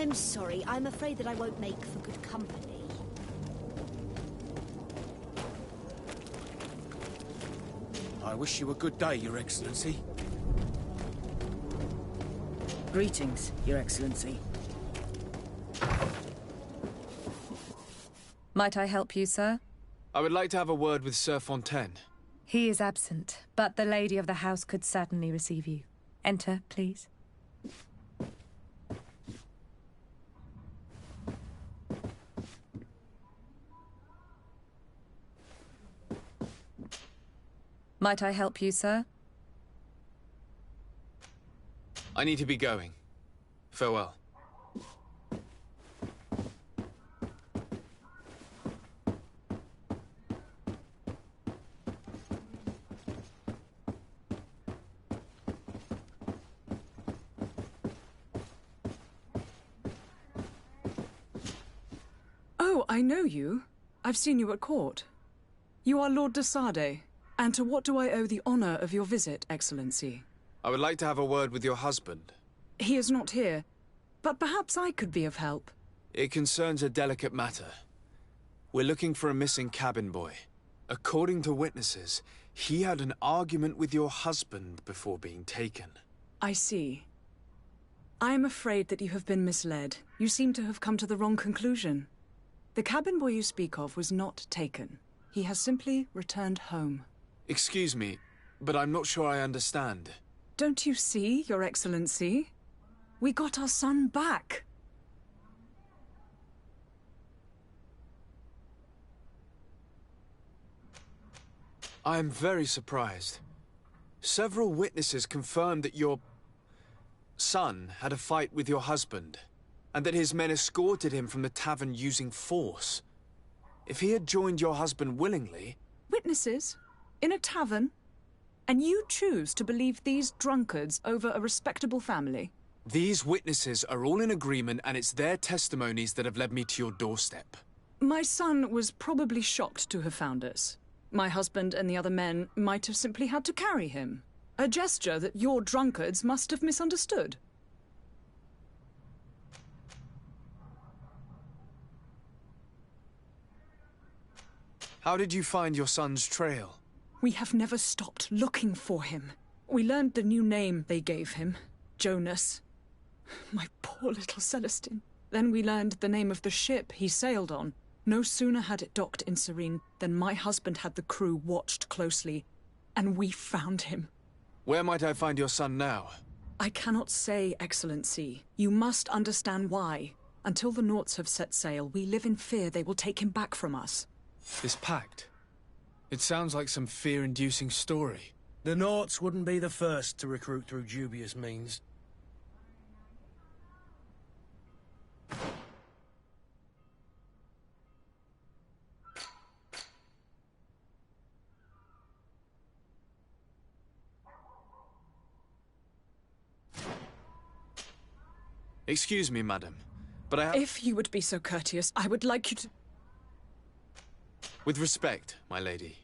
I'm sorry. I'm afraid that I won't make for good company. I wish you a good day, Your Excellency. Greetings, Your Excellency. Might I help you, sir? I would like to have a word with Sir Fontaine. He is absent, but the lady of the house could certainly receive you. Enter, please. Might I help you, sir? I need to be going. Farewell. Oh, I know you. I've seen you at court. You are Lord de Sade. And to what do I owe the honor of your visit, Excellency? I would like to have a word with your husband. He is not here, but perhaps I could be of help. It concerns a delicate matter. We're looking for a missing cabin boy. According to witnesses, he had an argument with your husband before being taken. I see. I am afraid that you have been misled. You seem to have come to the wrong conclusion. The cabin boy you speak of was not taken. He has simply returned home. Excuse me, but I'm not sure I understand. Don't you see, Your Excellency? We got our son back. I am very surprised. Several witnesses confirmed that your son had a fight with your husband, and that his men escorted him from the tavern using force. If he had joined your husband willingly... Witnesses? In a tavern? And you choose to believe these drunkards over a respectable family? These witnesses are all in agreement, and it's their testimonies that have led me to your doorstep. My son was probably shocked to have found us. My husband and the other men might have simply had to carry him. A gesture that your drunkards must have misunderstood. How did you find your son's trail? We have never stopped looking for him. We learned the new name they gave him, Jonas. My poor little Celestine. Then we learned the name of the ship he sailed on. No sooner had it docked in Serene than my husband had the crew watched closely, and we found him. Where might I find your son now? I cannot say, Excellency. You must understand why. Until the Naughts have set sail, we live in fear they will take him back from us. This pact? It sounds like some fear-inducing story. The Naughts wouldn't be the first to recruit through dubious means. Excuse me, madam, but I have... If you would be so courteous, I would like you to... With respect, my lady.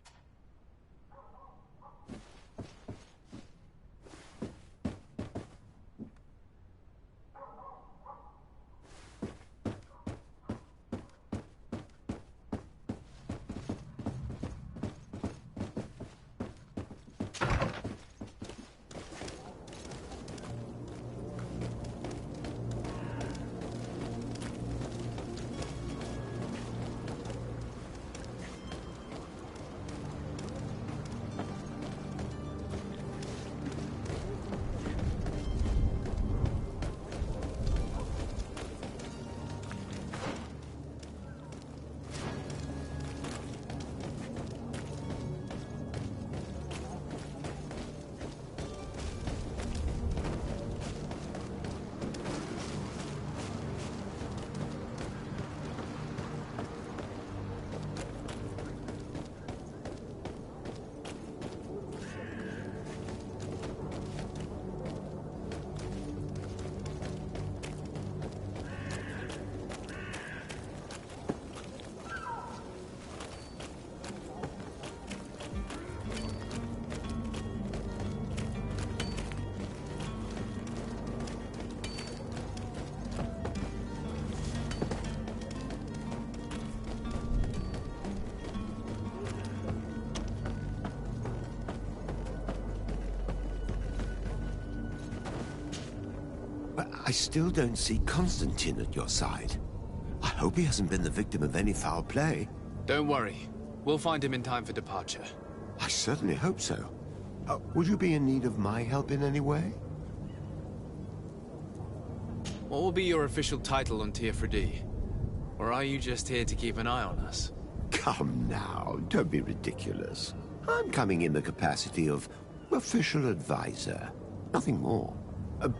But I still don't see Constantine at your side. I hope he hasn't been the victim of any foul play. Don't worry. We'll find him in time for departure. I certainly hope so. Would you be in need of my help in any way? What will be your official title on Teofredi? Or are you just here to keep an eye on us? Come now, don't be ridiculous. I'm coming in the capacity of official advisor, nothing more.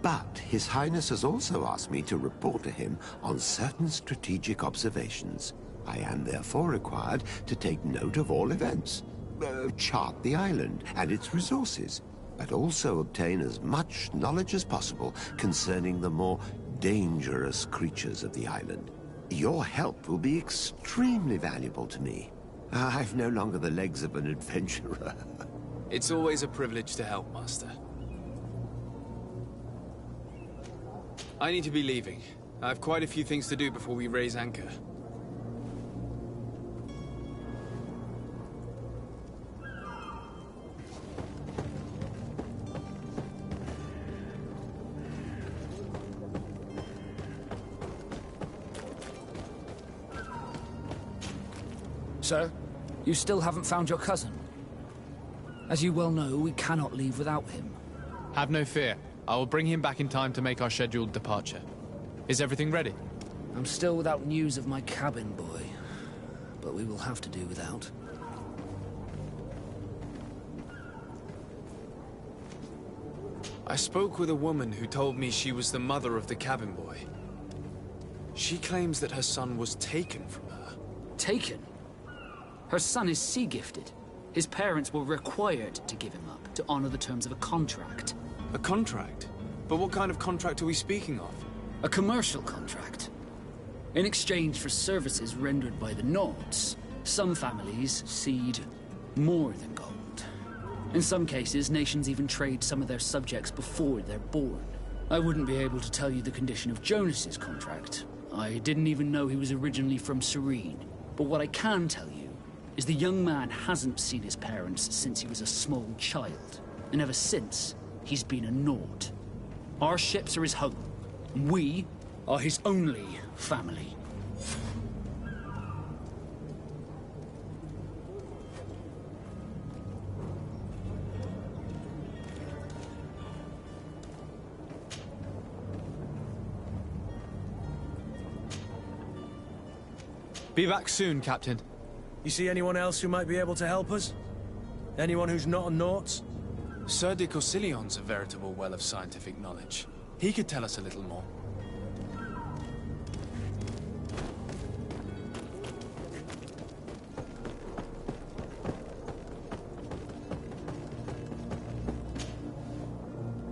But His Highness has also asked me to report to him on certain strategic observations. I am therefore required to take note of all events, chart the island and its resources, but also obtain as much knowledge as possible concerning the more dangerous creatures of the island. Your help will be extremely valuable to me. I've no longer the legs of an adventurer. It's always a privilege to help, Master. I need to be leaving. I have quite a few things to do before we raise anchor. Sir, you still haven't found your cousin. As you well know, we cannot leave without him. Have no fear. I will bring him back in time to make our scheduled departure. Is everything ready? I'm still without news of my cabin boy, but we will have to do without. I spoke with a woman who told me she was the mother of the cabin boy. She claims that her son was taken from her. Taken? Her son is sea-gifted. His parents were required to give him up to honor the terms of a contract. A contract? But what kind of contract are we speaking of? A commercial contract. In exchange for services rendered by the Nords, some families cede more than gold. In some cases, nations even trade some of their subjects before they're born. I wouldn't be able to tell you the condition of Jonas's contract. I didn't even know he was originally from Serene. But what I can tell you is the young man hasn't seen his parents since he was a small child. And ever since, he's been a Nord. Our ships are his home. We are his only family. Be back soon, Captain. You see anyone else who might be able to help us? Anyone who's not a Naut? Sir de Corsillion's a veritable well of scientific knowledge. He could tell us a little more.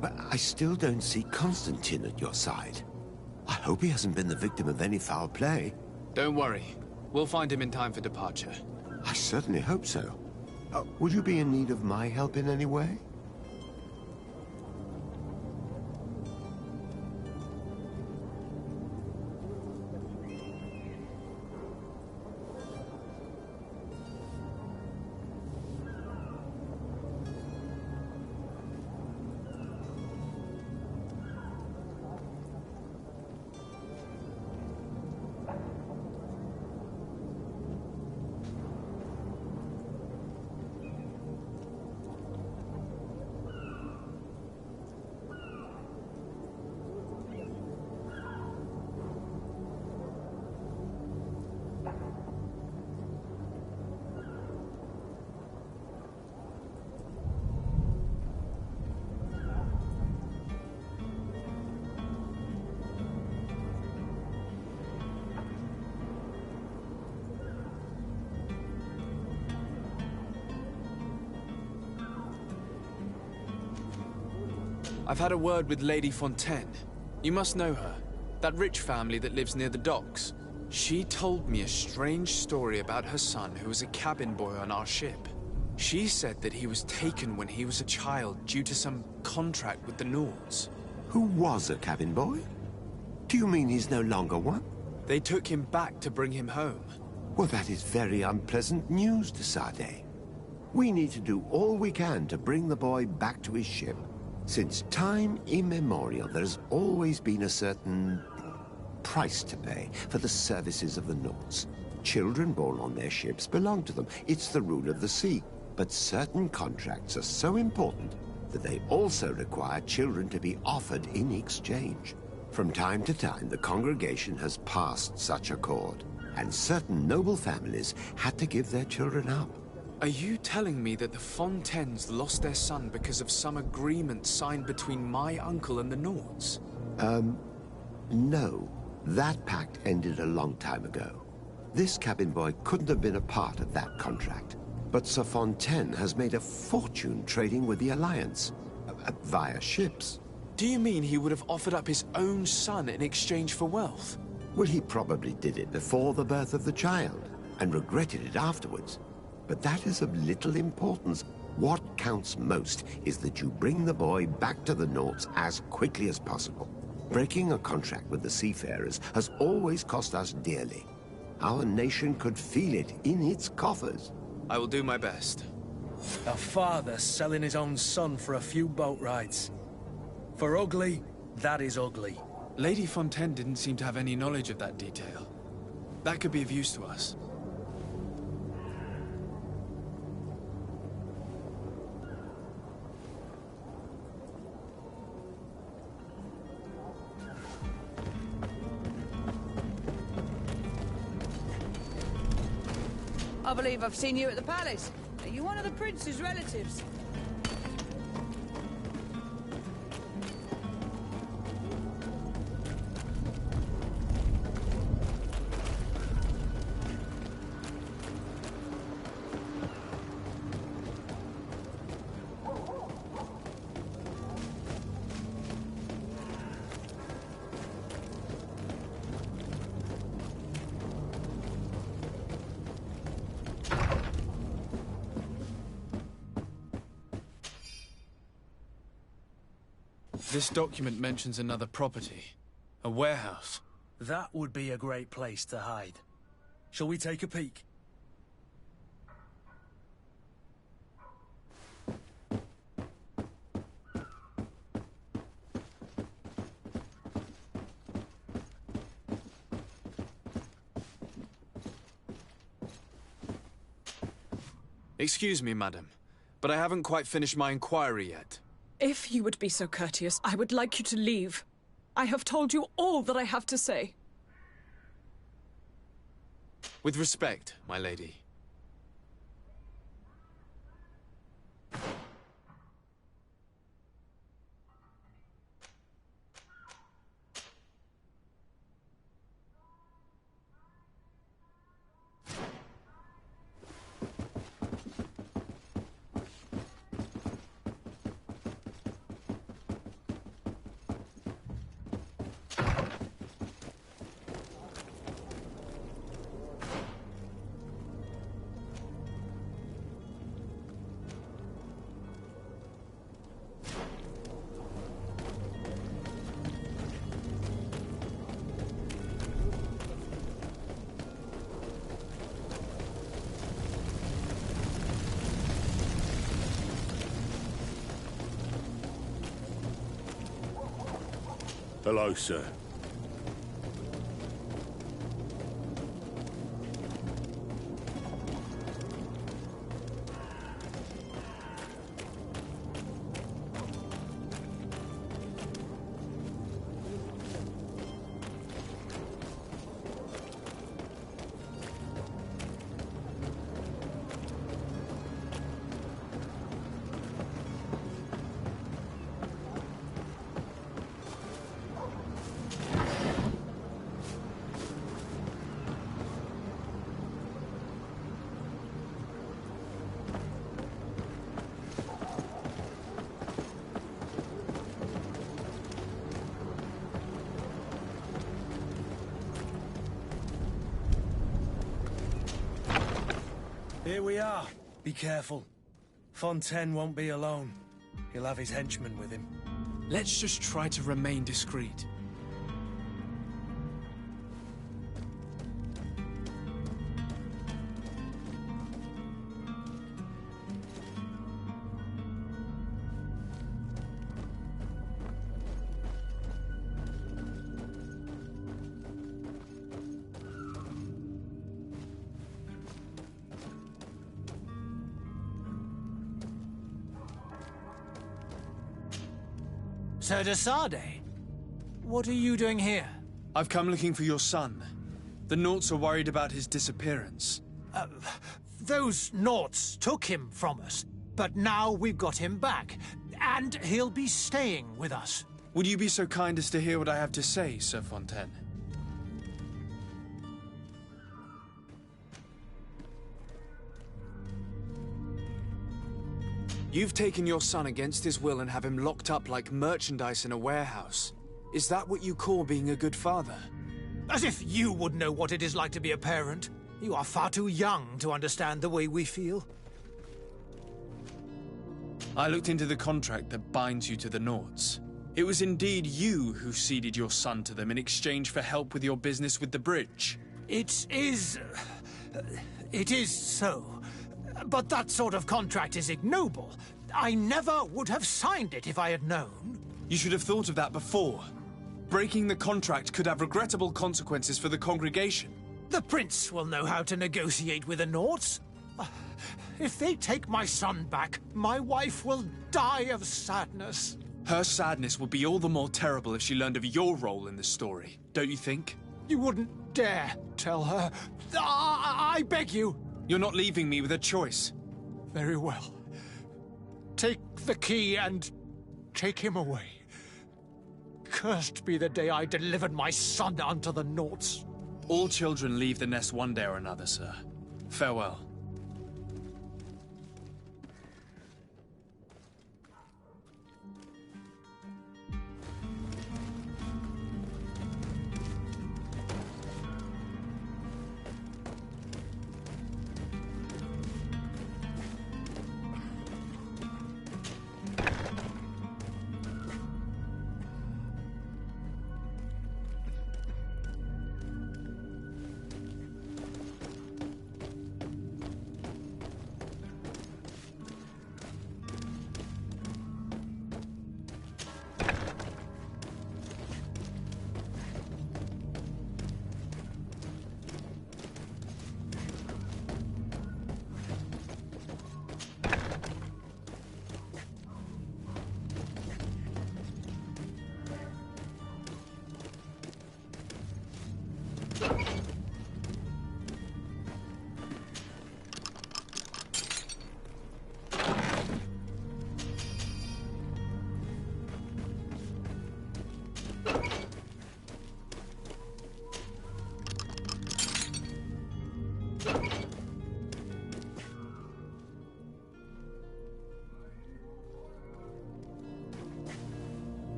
But I still don't see Constantine at your side. I hope he hasn't been the victim of any foul play. Don't worry. We'll find him in time for departure. I certainly hope so. Would you be in need of my help in any way? I've had a word with Lady Fontaine. You must know her. That rich family that lives near the docks. She told me a strange story about her son who was a cabin boy on our ship. She said that he was taken when he was a child due to some contract with the Nords. Who was a cabin boy? Do you mean he's no longer one? They took him back to bring him home. Well, that is very unpleasant news, de Sade. We need to do all we can to bring the boy back to his ship. Since time immemorial, there's always been a certain price to pay for the services of the Nauts. Children born on their ships belong to them. It's the rule of the sea. But certain contracts are so important that they also require children to be offered in exchange. From time to time, the congregation has passed such accord, and certain noble families had to give their children up. Are you telling me that the Fontaines lost their son because of some agreement signed between my uncle and the Nauts? No. That pact ended a long time ago. This cabin boy couldn't have been a part of that contract. But Sir Fontaine has made a fortune trading with the Alliance, via ships. Do you mean he would have offered up his own son in exchange for wealth? Well, he probably did it before the birth of the child, and regretted it afterwards. But that is of little importance. What counts most is that you bring the boy back to the Nauts as quickly as possible. Breaking a contract with the seafarers has always cost us dearly. Our nation could feel it in its coffers. I will do my best. A father selling his own son for a few boat rides. For ugly, that is ugly. Lady Fontaine didn't seem to have any knowledge of that detail. That could be of use to us. I believe I've seen you at the palace. Are you one of the prince's relatives? This document mentions another property. A warehouse. That would be a great place to hide. Shall we take a peek? Excuse me, madam, but I haven't quite finished my inquiry yet. If you would be so courteous, I would like you to leave. I have told you all that I have to say. With respect, my lady. Hello, sir. Here we are. Be careful. Fontaine won't be alone. He'll have his henchmen with him. Let's just try to remain discreet. Sir de Sade, what are you doing here? I've come looking for your son. The Naughts are worried about his disappearance. Those Naughts took him from us, but now we've got him back, and he'll be staying with us. Would you be so kind as to hear what I have to say, Sir Fontaine? You've taken your son against his will and have him locked up like merchandise in a warehouse. Is that what you call being a good father? As if you would know what it is like to be a parent. You are far too young to understand the way we feel. I looked into the contract that binds you to the Naughts. It was indeed you who ceded your son to them in exchange for help with your business with the bridge. It is so. But that sort of contract is ignoble. I never would have signed it if I had known. You should have thought of that before. Breaking the contract could have regrettable consequences for the congregation. The prince will know how to negotiate with the Naughts. If they take my son back, my wife will die of sadness. Her sadness would be all the more terrible if she learned of your role in the story, don't you think? You wouldn't dare tell her. I beg you. You're not leaving me with a choice. Very well. Take the key and take him away. Cursed be the day I delivered my son unto the Naughts. All children leave the nest one day or another, sir. Farewell.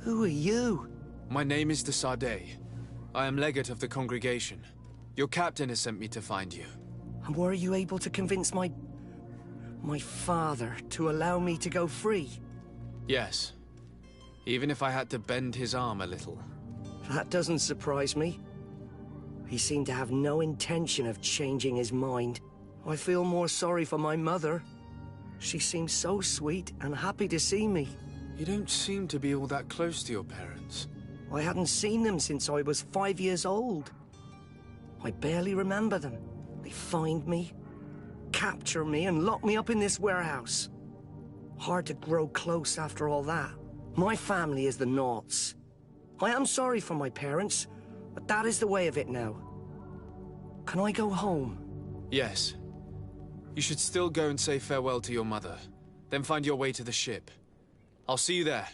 Who are you? My name is de Sade. I am legate of the congregation. Your captain has sent me to find you. And were you able to convince my father to allow me to go free? Yes. Even if I had to bend his arm a little. That doesn't surprise me. He seemed to have no intention of changing his mind. I feel more sorry for my mother. She seemed so sweet and happy to see me. You don't seem to be all that close to your parents. I hadn't seen them since I was 5 years old. I barely remember them. They find me, capture me, and lock me up in this warehouse. Hard to grow close after all that. My family is the Naughts. I am sorry for my parents, but that is the way of it now. Can I go home? Yes. You should still go and say farewell to your mother. Then find your way to the ship. I'll see you there.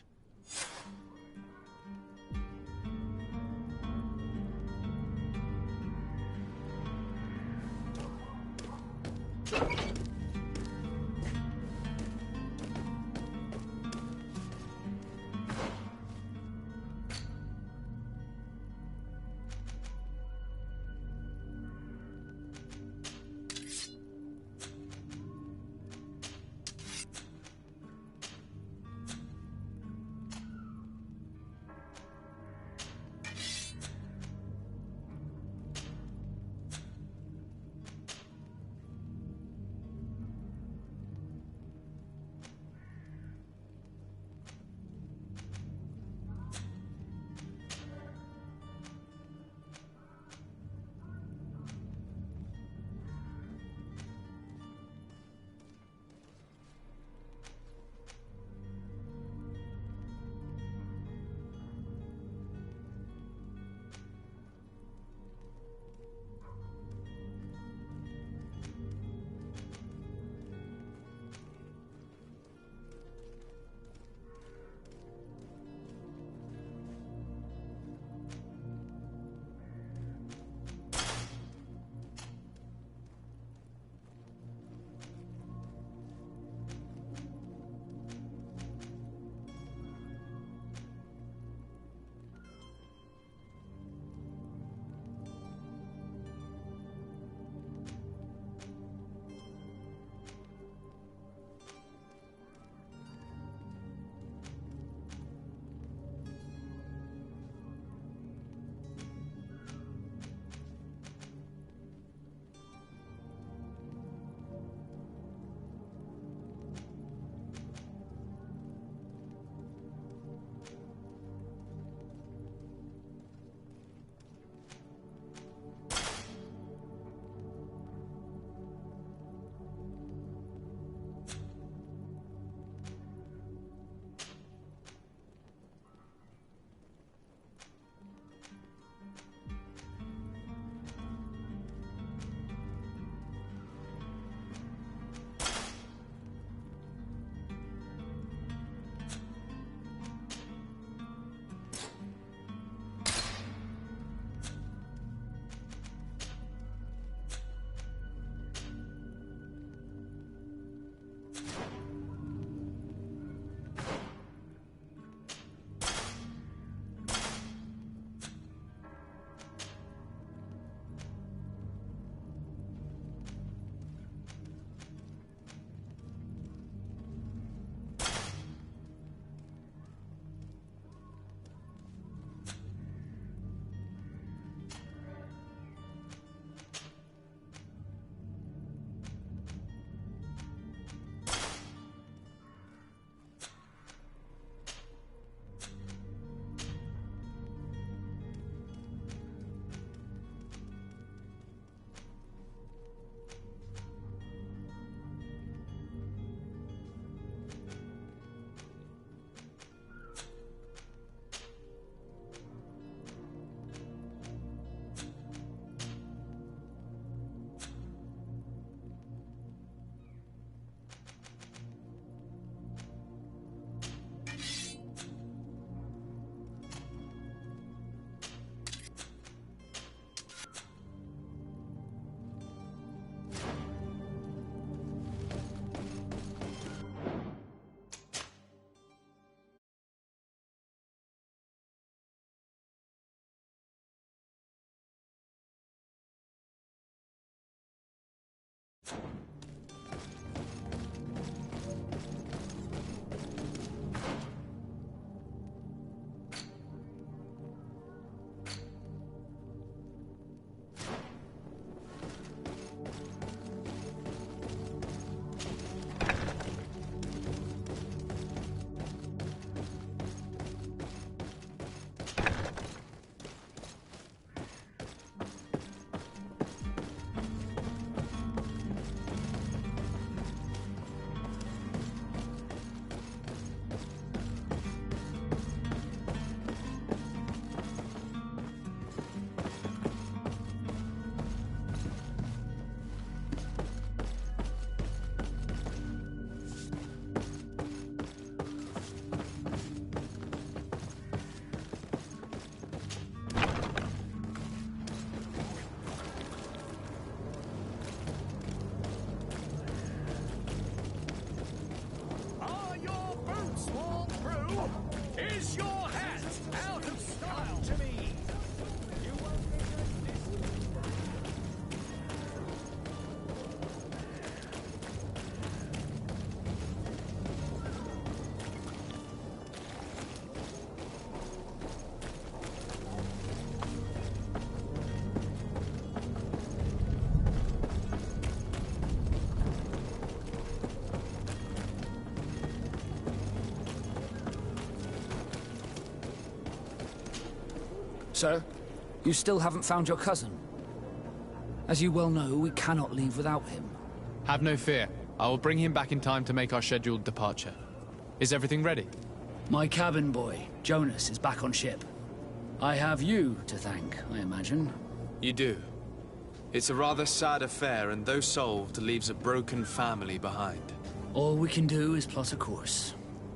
Sir, you still haven't found your cousin. As you well know, we cannot leave without him. Have no fear. I will bring him back in time to make our scheduled departure. Is everything ready? My cabin boy, Jonas, is back on ship. I have you to thank, I imagine. You do. It's a rather sad affair, and though solved, leaves a broken family behind. All we can do is plot a course.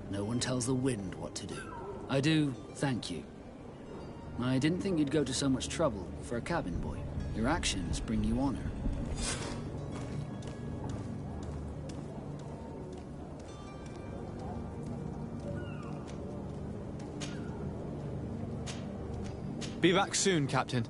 No one tells the wind what to do. I do thank you. I didn't think you'd go to so much trouble for a cabin boy. Your actions bring you honor. Be back soon, Captain.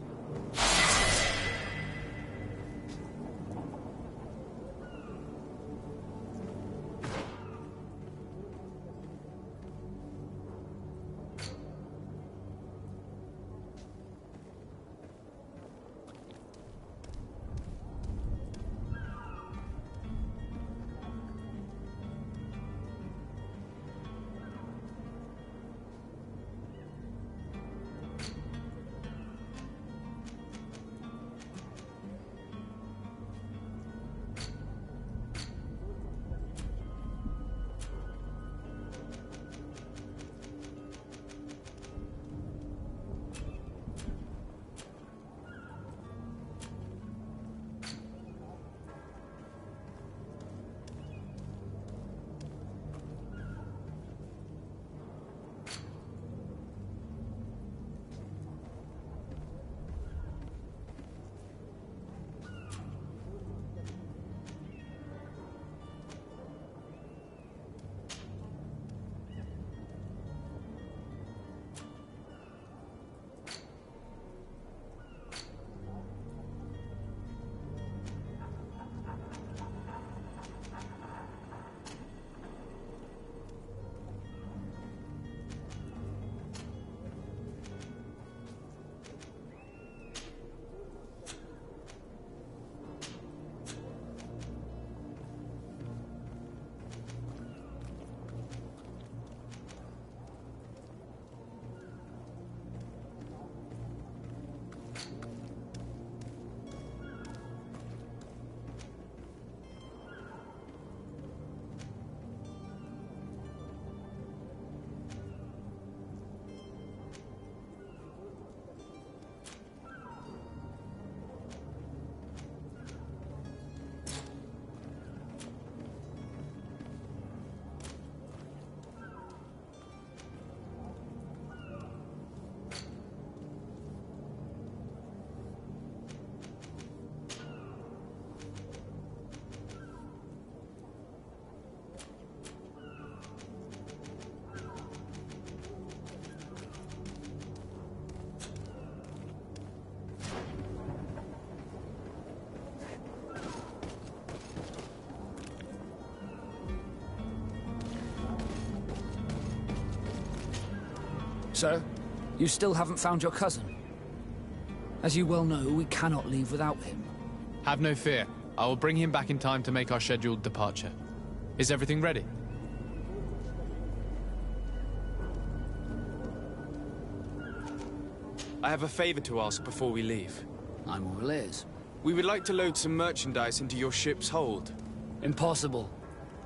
Sir, you still haven't found your cousin. As you well know, we cannot leave without him. Have no fear. I will bring him back in time to make our scheduled departure. Is everything ready? I have a favor to ask before we leave. I'm all ears. We would like to load some merchandise into your ship's hold. Impossible.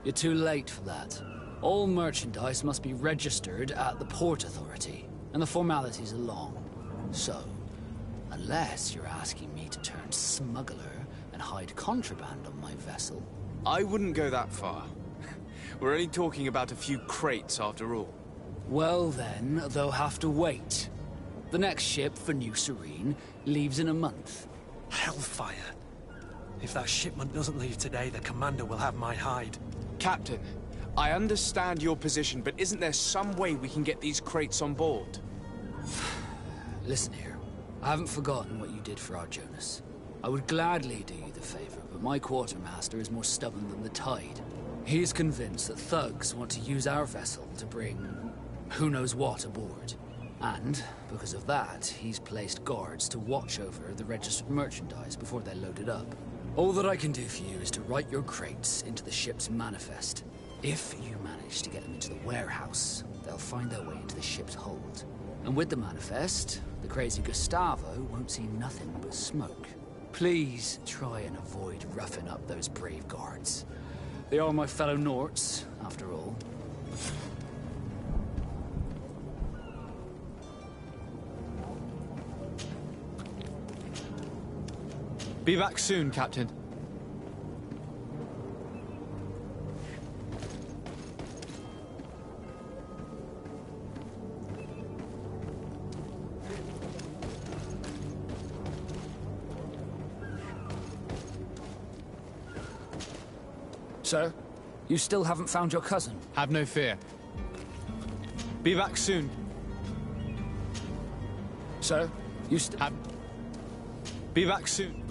You're too late for that. All merchandise must be registered at the Port Authority, and the formalities are long. So, unless you're asking me to turn smuggler and hide contraband on my vessel... I wouldn't go that far. We're only talking about a few crates after all. Well then, they'll have to wait. The next ship for New Serene leaves in a month. Hellfire. If that shipment doesn't leave today, the commander will have my hide. Captain, I understand your position, but isn't there some way we can get these crates on board? Listen here. I haven't forgotten what you did for our Jonas. I would gladly do you the favor, but my quartermaster is more stubborn than the tide. He is convinced that thugs want to use our vessel to bring who knows what aboard. And, because of that, he's placed guards to watch over the registered merchandise before they're loaded up. All that I can do for you is to write your crates into the ship's manifest. If you manage to get them into the warehouse, they'll find their way into the ship's hold. And with the manifest, the crazy Gustavo won't see nothing but smoke. Please try and avoid roughing up those brave guards. They are my fellow Norts, after all. Be back soon, Captain. Sir, you still haven't found your cousin? Have no fear. Be back soon. Sir, you still... Be back soon.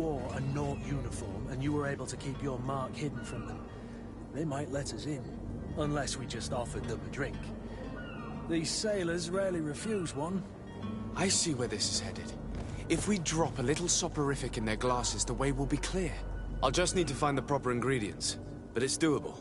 wore a Naught uniform and you were able to keep your mark hidden from them, they might let us in. Unless we just offered them a drink. These sailors rarely refuse one. I see where this is headed. If we drop a little soporific in their glasses, the way will be clear. I'll just need to find the proper ingredients, but it's doable.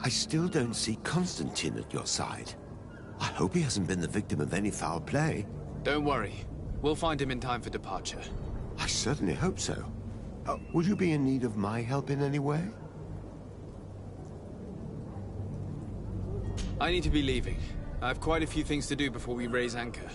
I still don't see Constantine at your side. I hope he hasn't been the victim of any foul play. Don't worry. We'll find him in time for departure. I certainly hope so. Would you be in need of my help in any way? I need to be leaving. I have quite a few things to do before we raise anchor.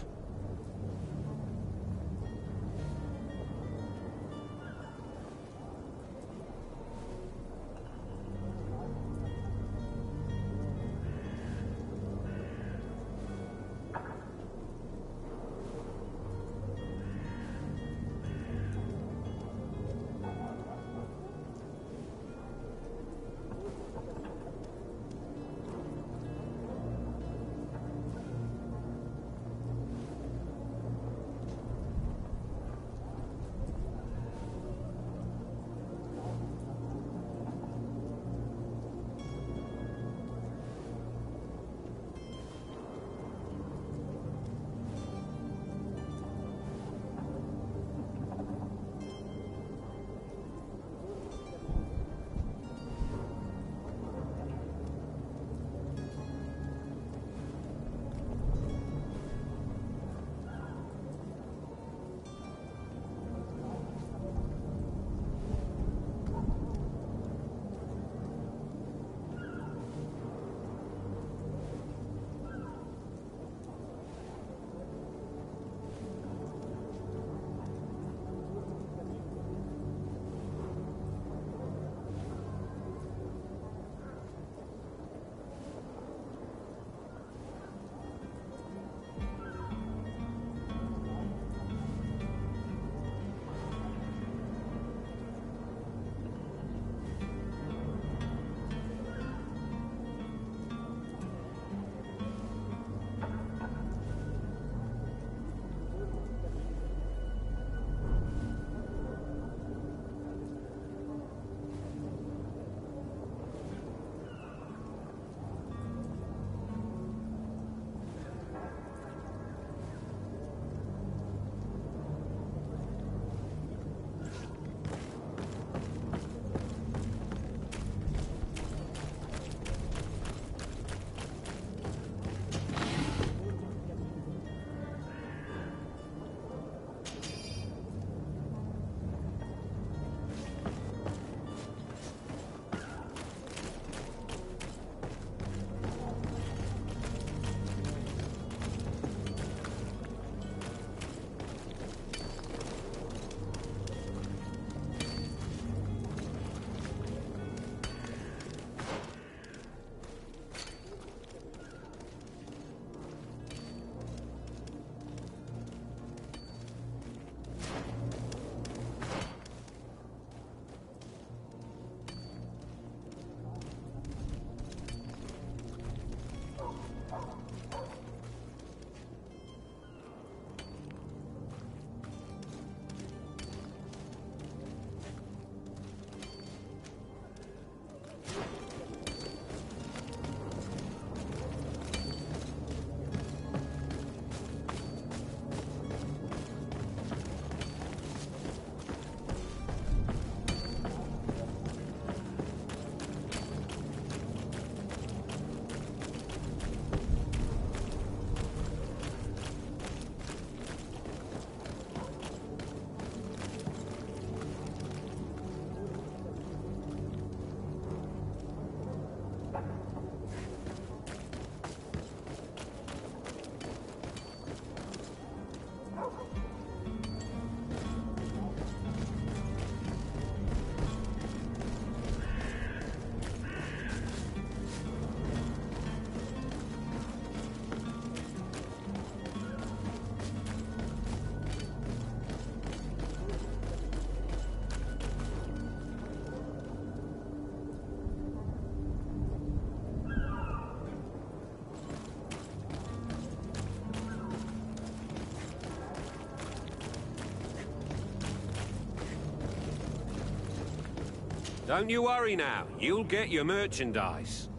Don't you worry now. You'll get your merchandise.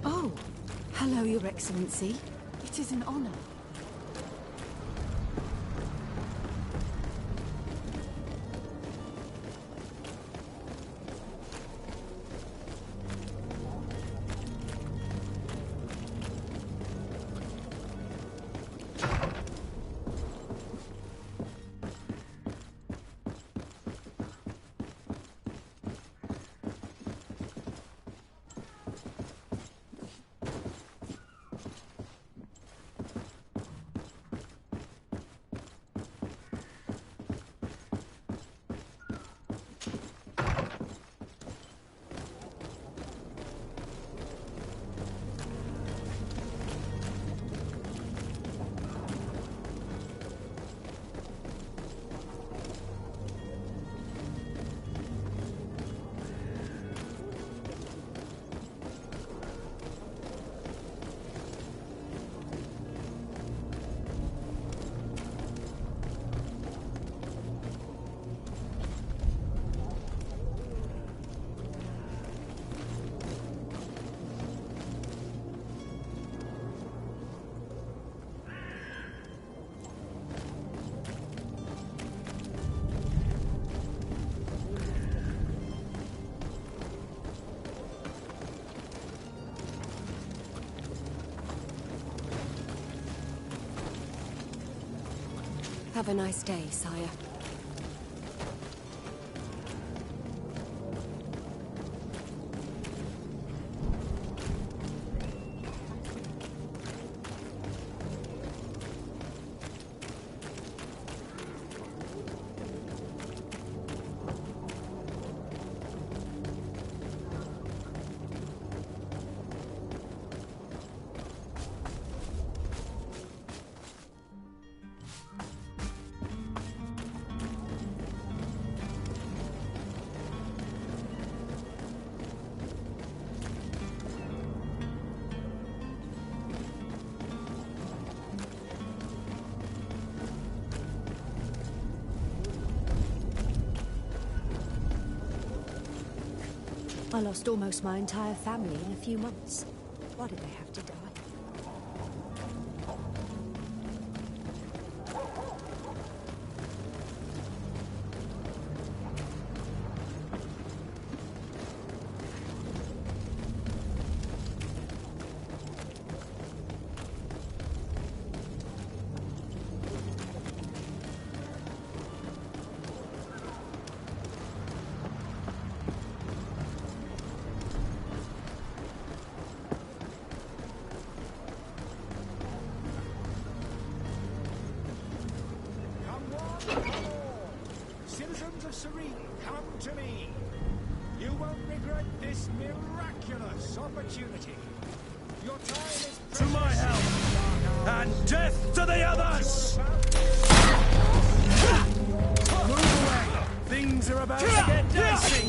Oh, hello, Your Excellency. It is an honor. Have a nice day, sire. I lost almost my entire family in a few months. Why did they have to die? Citizens of Serene, come to me. You won't regret this miraculous opportunity. Your time is to my help, and death to the others! Move away! Things are about to get dicey!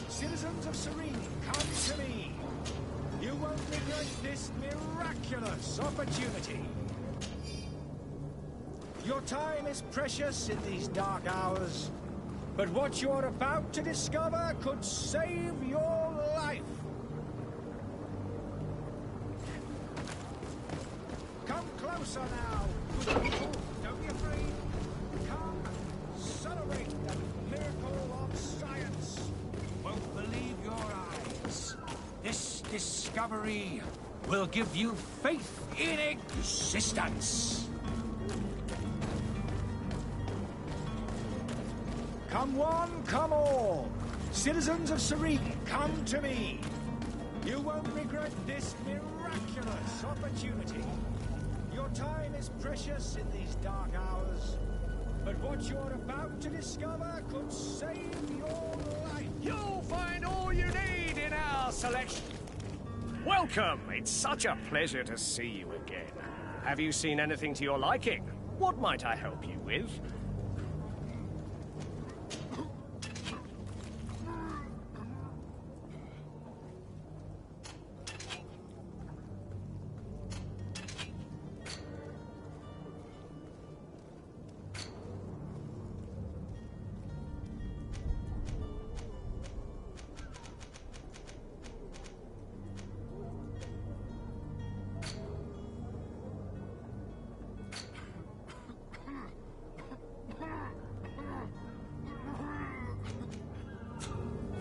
Citizens of Serene, come to me. You won't regret this miraculous opportunity. Your time is precious in these dark hours, but what you're about to discover could save your life. Come close. closer now. Good people, don't be afraid. Come, celebrate the miracle of science. Won't believe your eyes. This discovery will give you faith in existence. Come one, come all. Citizens of Sarek, come to me. You won't regret this miraculous opportunity. Your time is precious in these dark hours, but what you're about to discover could save your life. You'll find all you need in our selection. Welcome! It's such a pleasure to see you again. Have you seen anything to your liking? What might I help you with?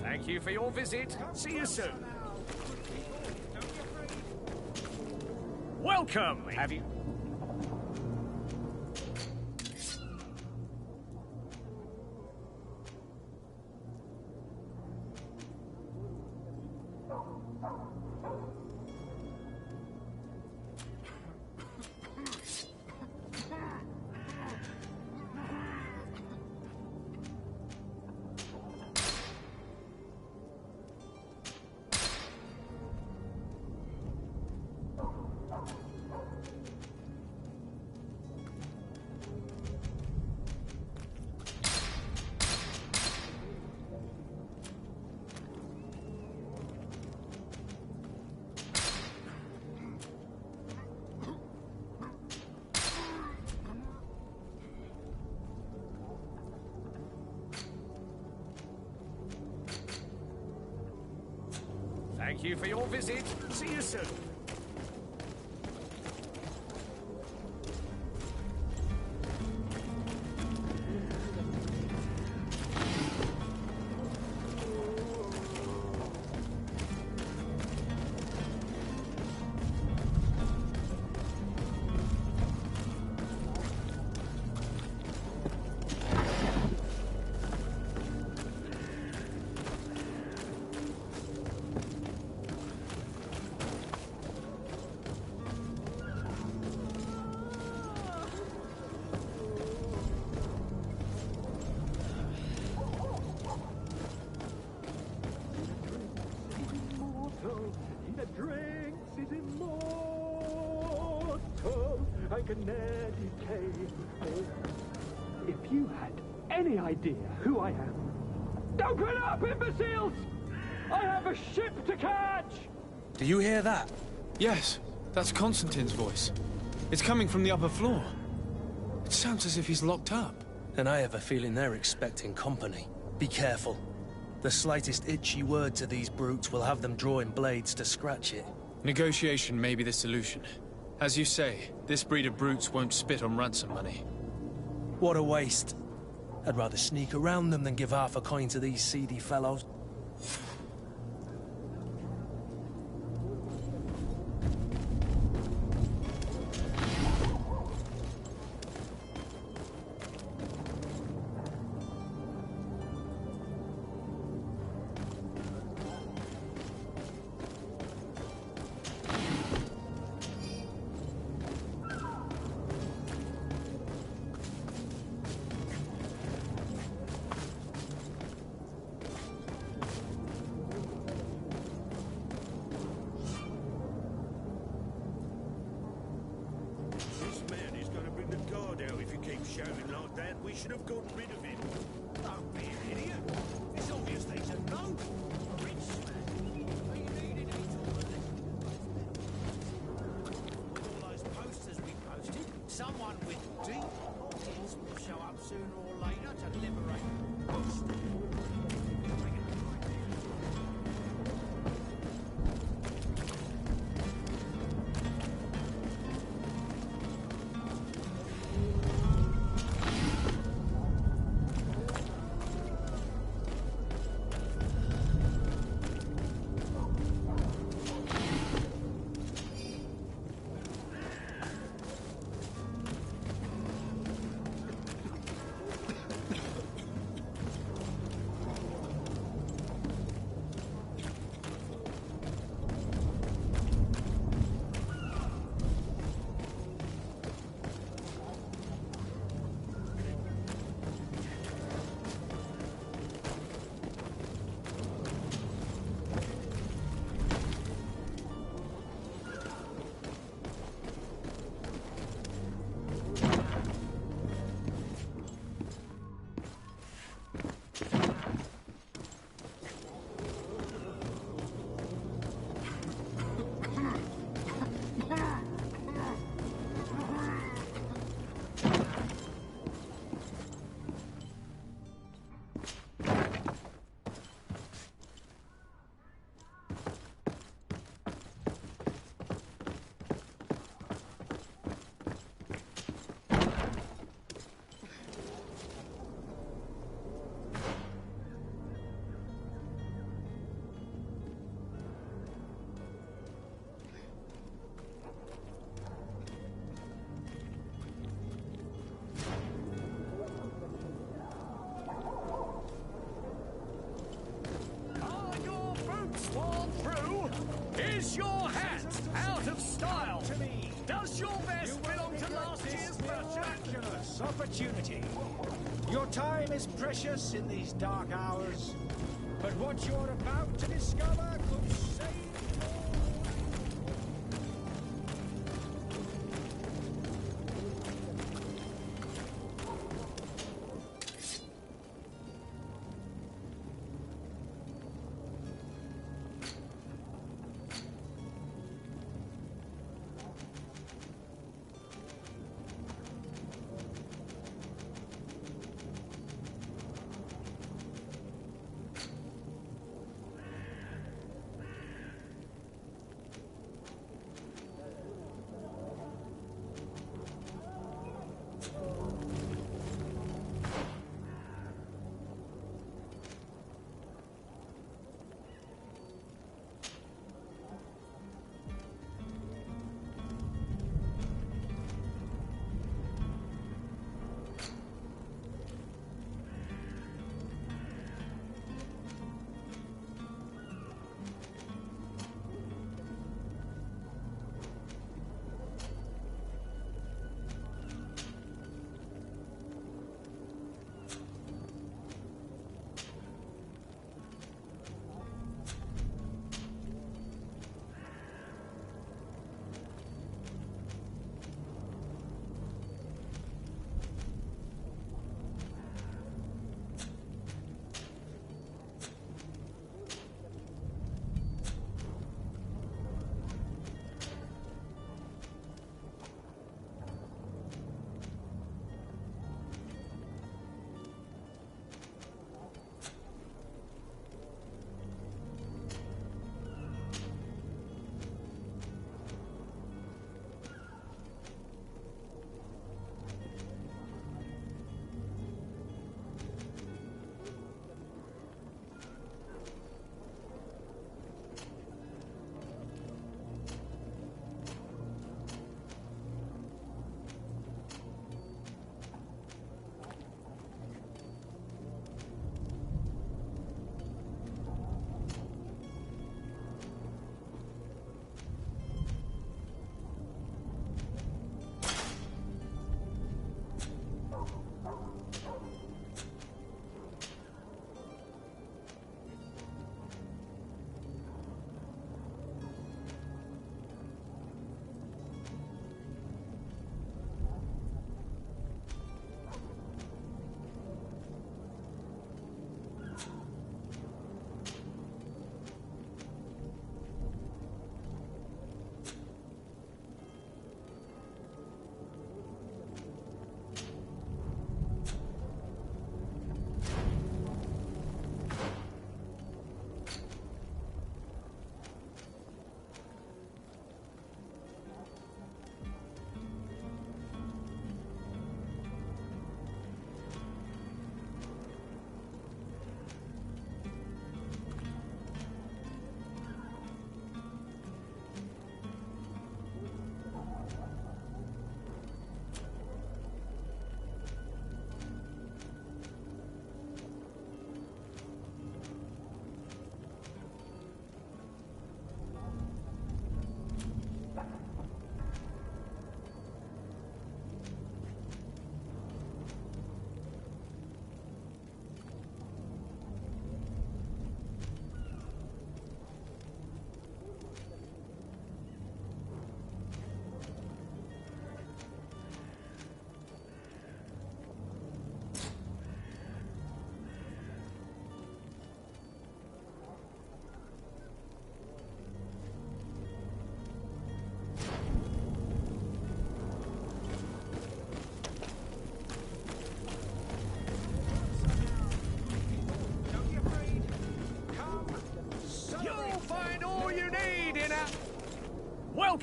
Thank you for your visit. See you soon. Welcome! Have you... Thank you for your visit. See you soon. If you had any idea who I am... Open up, imbeciles! I have a ship to catch! Do you hear that? Yes, that's Constantine's voice. It's coming from the upper floor. It sounds as if he's locked up. And I have a feeling they're expecting company. Be careful. The slightest itchy word to these brutes will have them drawing blades to scratch it. Negotiation may be the solution. As you say, this breed of brutes won't spit on ransom money. What a waste. I'd rather sneak around them than give half a coin to these seedy fellows. We should have gotten rid of him. Don't be an idiot. It's obvious they should know. Rich man. Are you needed any toilet? With all those posters we posted, someone with deep pockets will show up sooner or later to liberate Boston. your best belong to last year's purchase. Miraculous opportunity. Your time is precious in these dark hours, but what you're about to discover could save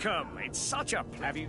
Welcome! It's such a have you.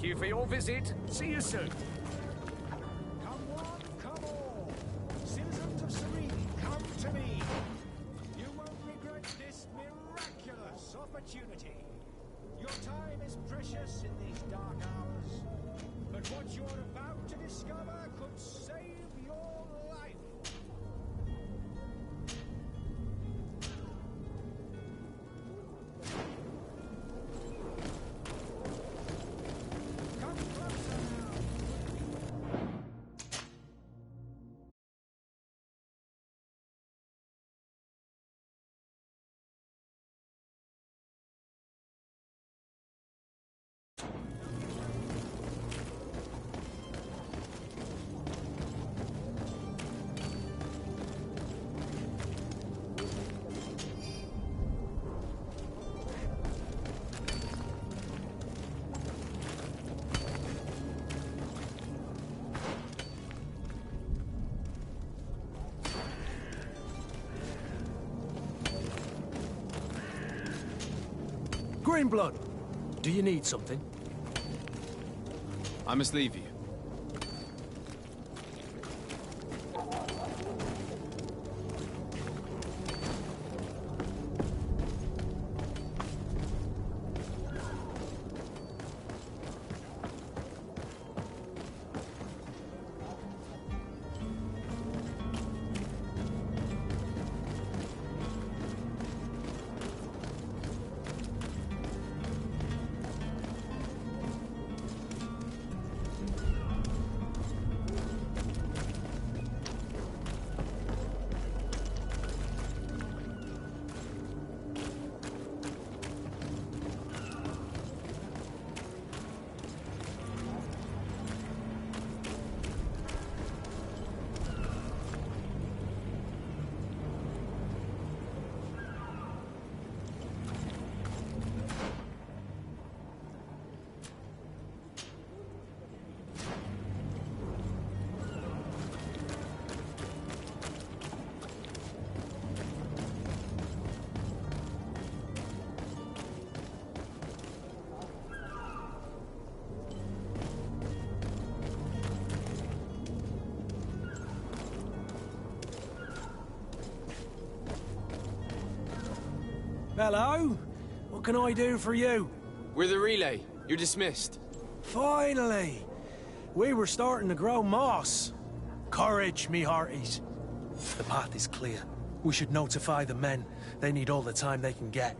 you for your visit. See you soon. Come one, come all. Citizens of Serene, come to me. You won't regret this miraculous opportunity. Your time is precious in these dark hours, but what you're about to discover could save your life. Come closer now. Greenblood, do you need something? I must leave you. Hello? What can I do for you? We're the relay. You're dismissed. Finally! We were starting to grow moss. Courage, me hearties. The path is clear. We should notify the men. They need all the time they can get.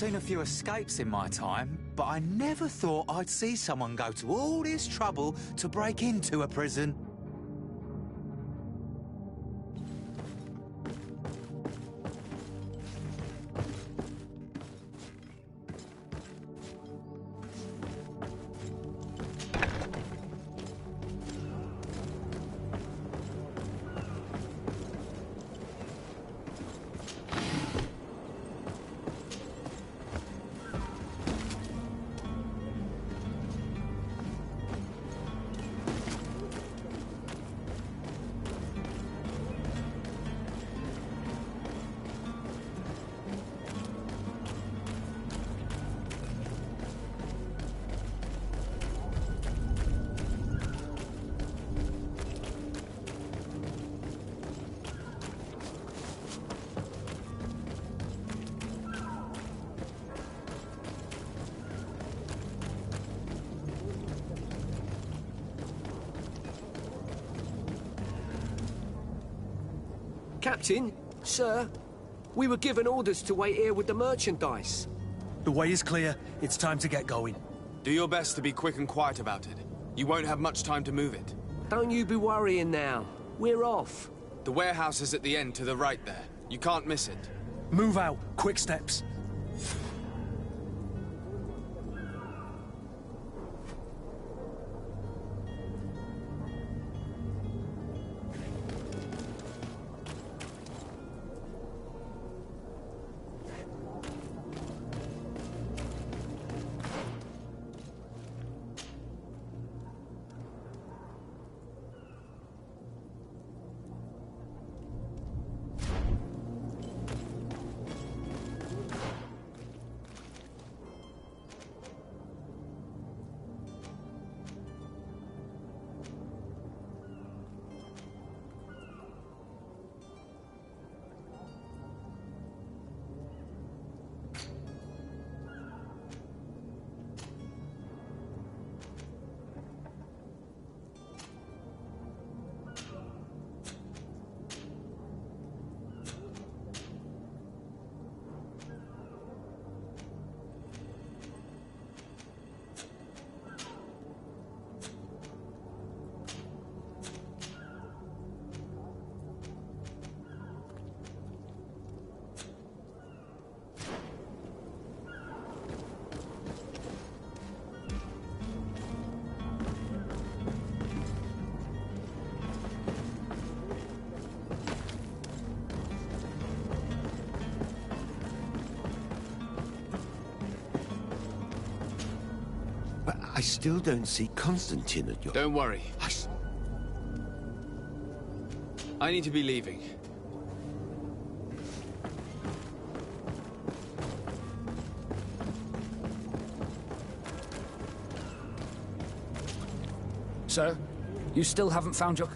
seen a few escapes in my time, but I never thought I'd see someone go to all this trouble to break into a prison. Captain, sir, we were given orders to wait here with the merchandise. The way is clear. It's time to get going. Do your best to be quick and quiet about it. You won't have much time to move it. Don't you be worrying now. We're off. The warehouse is at the end to the right there. You can't miss it. Move out. Quick steps. I still don't see Constantine at your... Don't worry. I need to be leaving. Sir, you still haven't found your...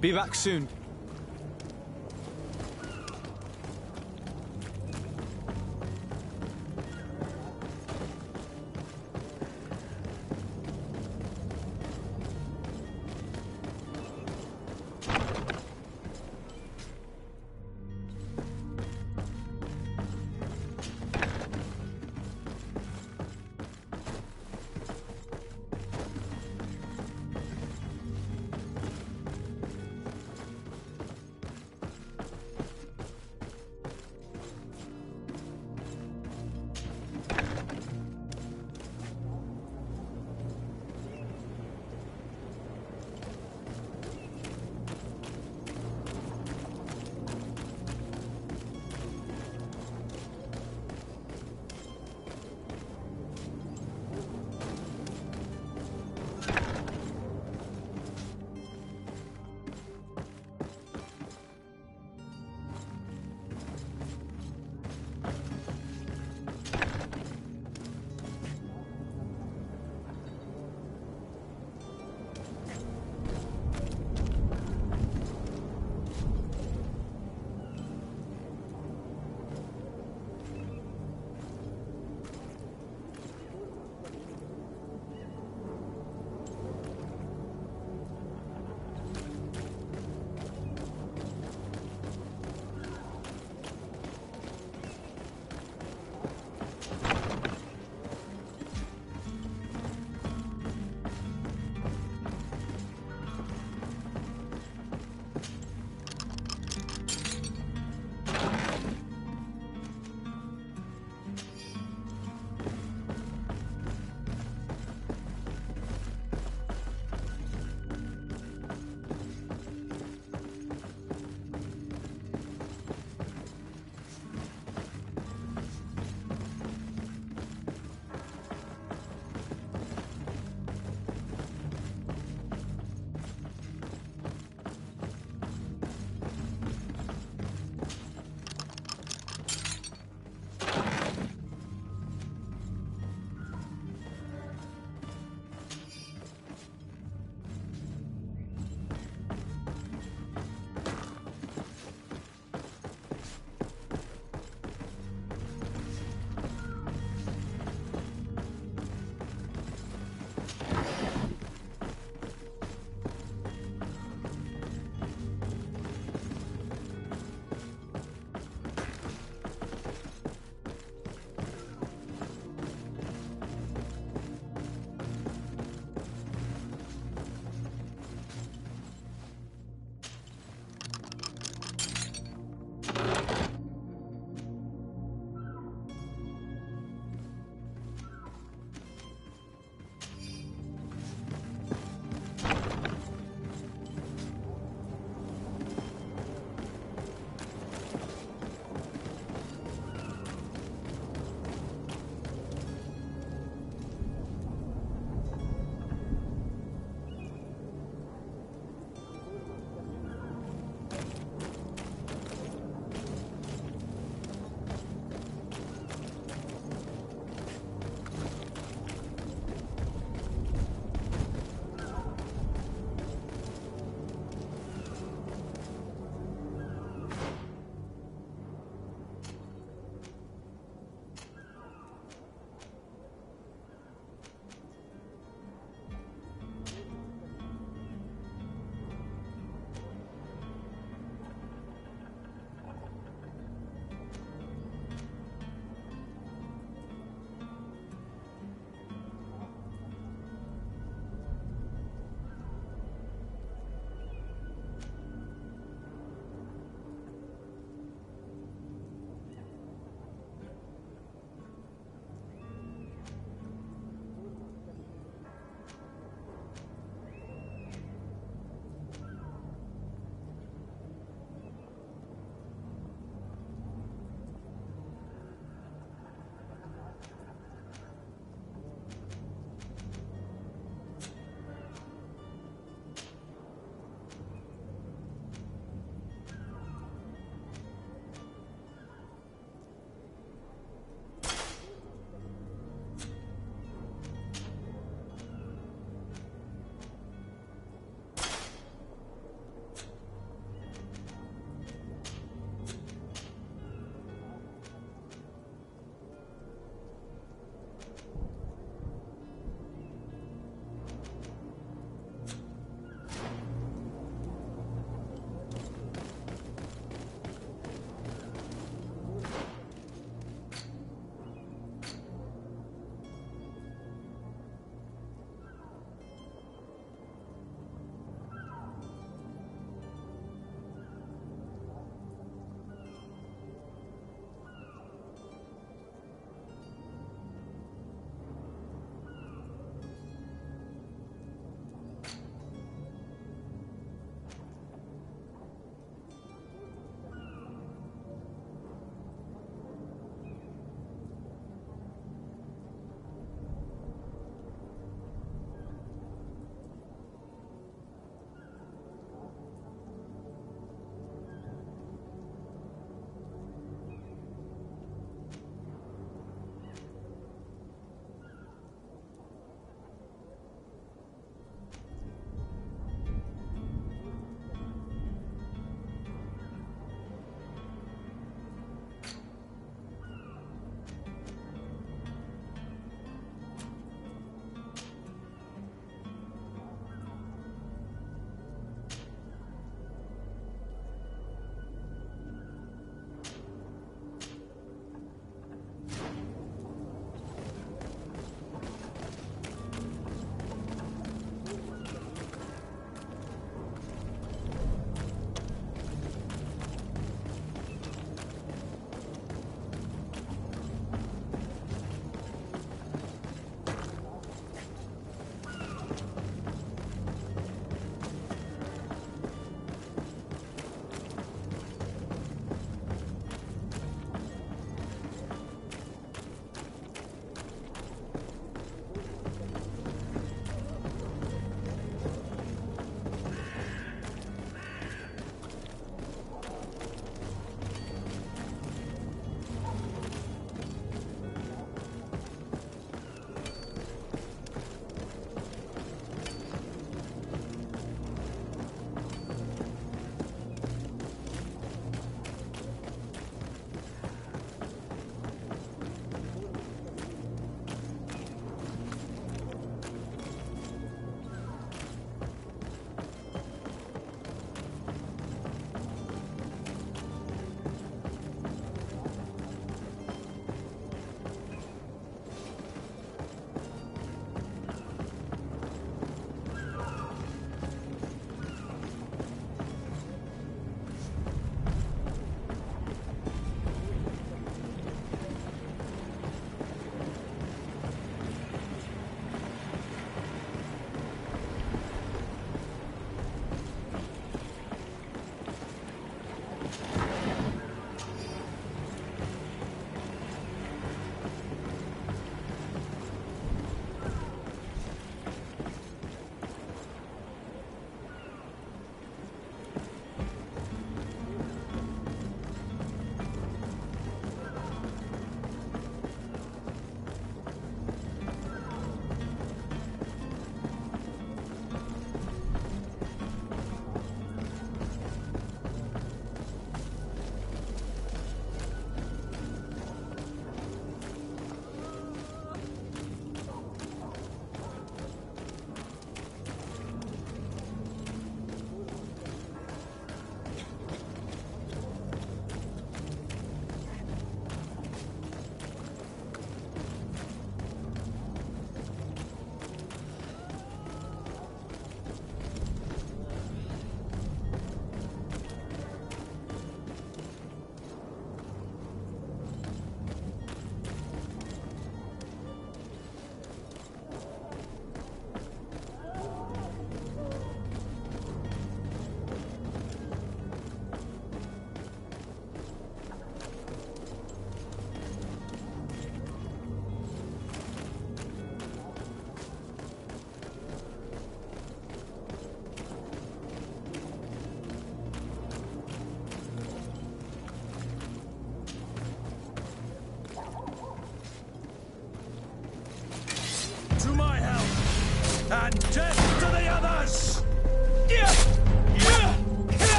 Be back soon.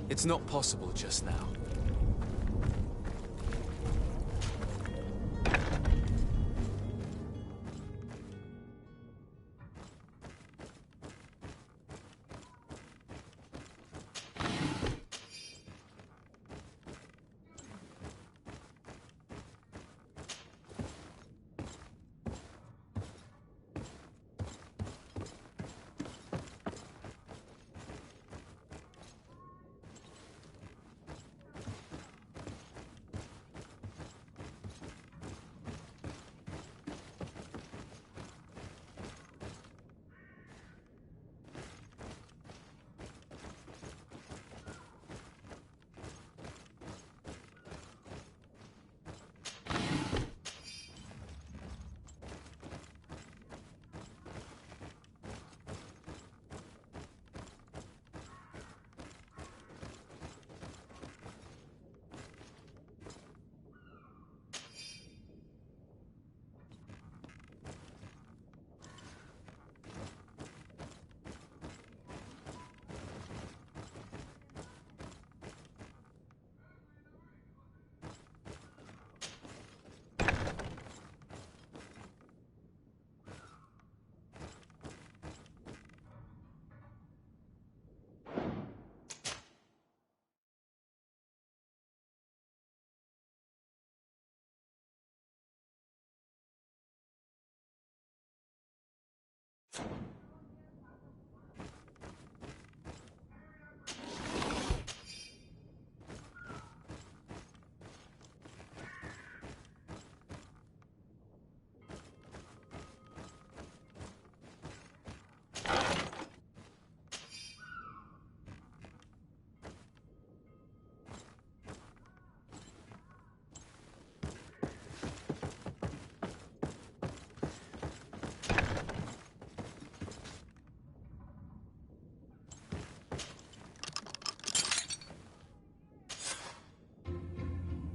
It's not possible just now.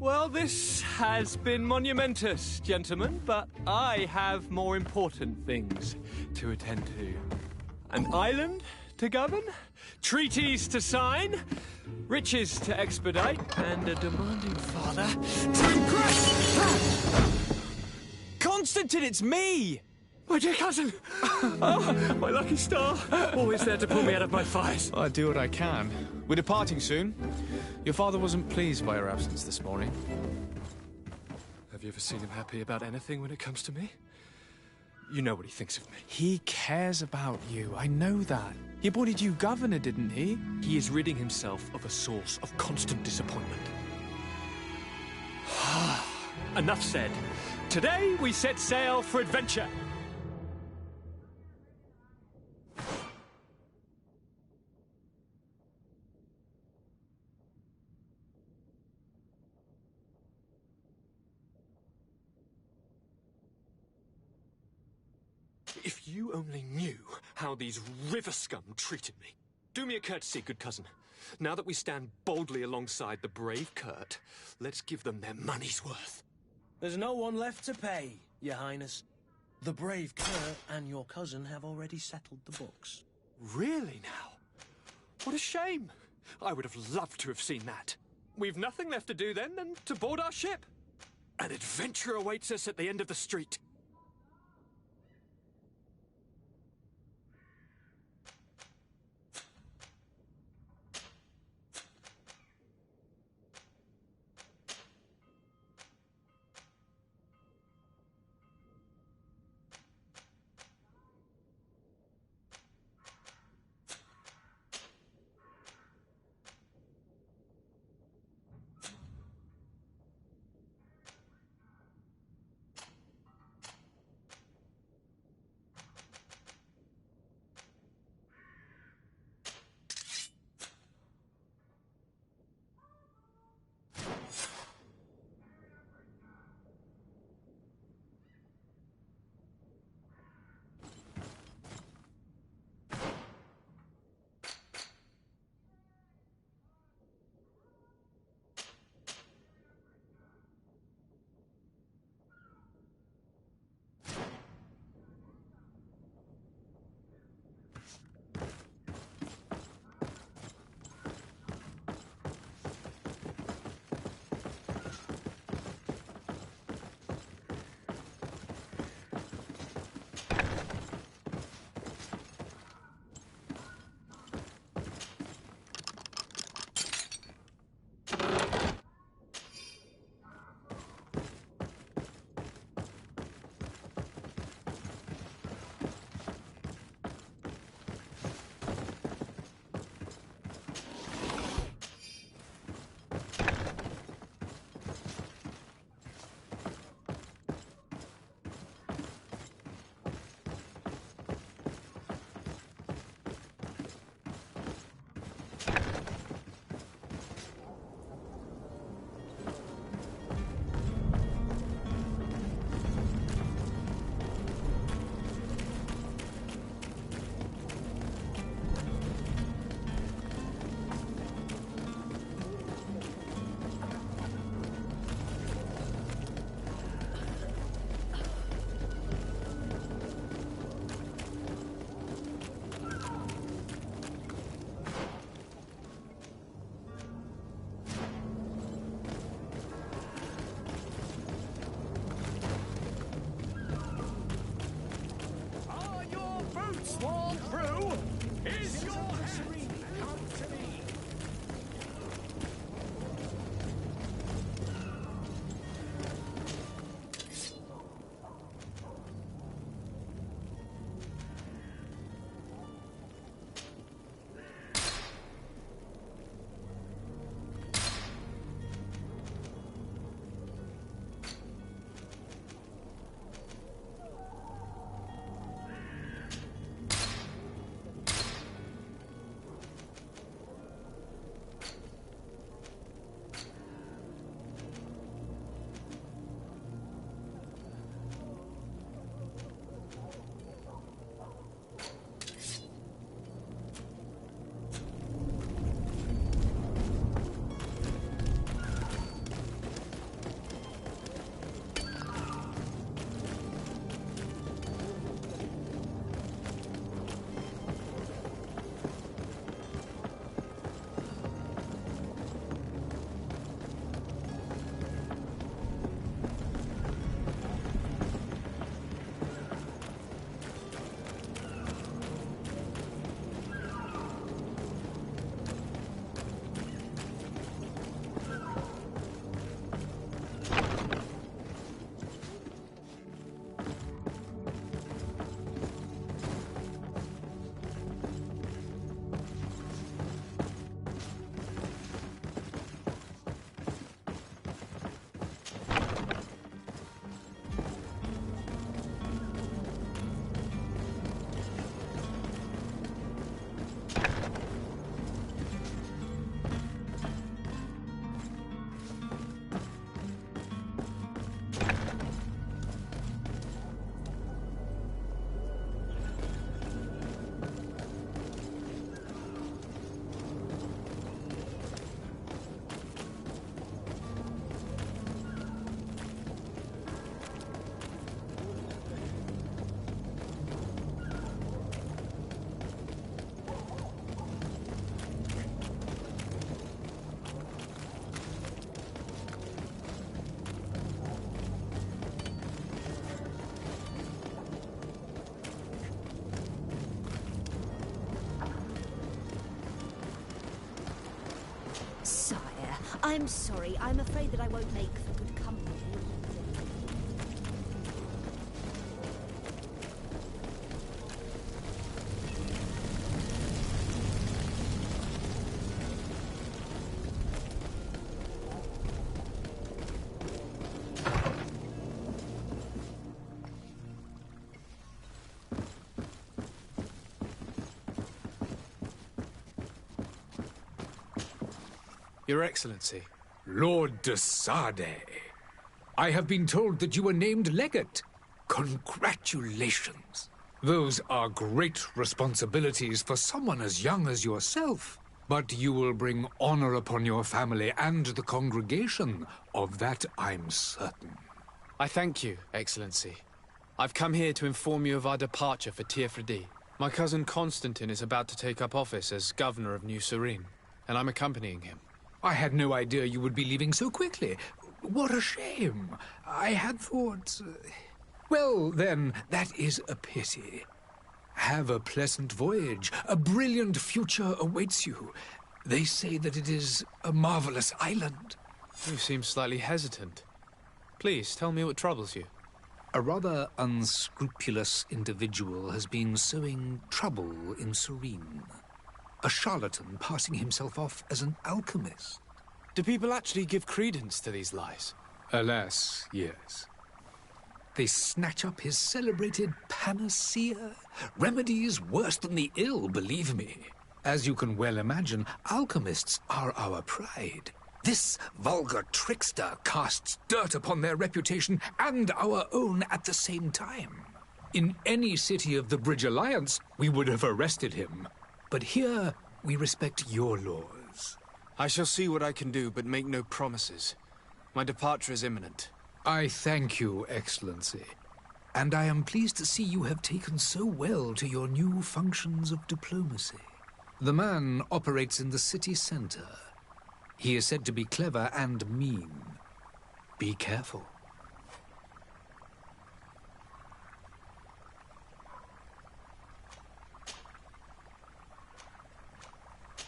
Well, this has been monumentous, gentlemen, but I have more important things to attend to. An island to govern, treaties to sign, riches to expedite, and a demanding father to impress. Constantine, it's me! My dear cousin! Oh, my lucky star! Always there to pull me out of my fires. I do what I can. We're departing soon. Your father wasn't pleased by your absence this morning. Have you ever seen him happy about anything when it comes to me? You know what he thinks of me. He cares about you, I know that. He appointed you governor, didn't he? He is ridding himself of a source of constant disappointment. Enough said. Today we set sail for adventure. If you only knew how these river scum treated me. Do me a courtesy, good cousin. Now that we stand boldly alongside the brave Kurt, let's give them their money's worth. There's no one left to pay, Your Highness. The brave Kurt and your cousin have already settled the books. Really now? What a shame. I would have loved to have seen that. We've nothing left to do then than to board our ship. An adventure awaits us at the end of the street. Sire, I'm sorry. I'm afraid that I won't make for good company. Your Excellency. Lord de Sade, I have been told that you were named legate. Congratulations. Those are great responsibilities for someone as young as yourself. But you will bring honor upon your family and the congregation. Of that I'm certain. I thank you, Excellency. I've come here to inform you of our departure for Teofredi. My cousin Constantine is about to take up office as governor of New Serene, and I'm accompanying him. I had no idea you would be leaving so quickly. What a shame. I had thought... Well, then, that is a pity. Have a pleasant voyage. A brilliant future awaits you. They say that it is a marvelous island. You seem slightly hesitant. Please, tell me what troubles you. A rather unscrupulous individual has been sowing trouble in Serene. A charlatan passing himself off as an alchemist. Do people actually give credence to these lies? Alas, yes. They snatch up his celebrated panacea. Remedies worse than the ill, believe me. As you can well imagine, alchemists are our pride. This vulgar trickster casts dirt upon their reputation and our own at the same time. In any city of the Bridge Alliance, we would have arrested him. But here, we respect your laws. I shall see what I can do, but make no promises. My departure is imminent. I thank you, Excellency. And I am pleased to see you have taken so well to your new functions of diplomacy. The man operates in the city center. He is said to be clever and mean. Be careful.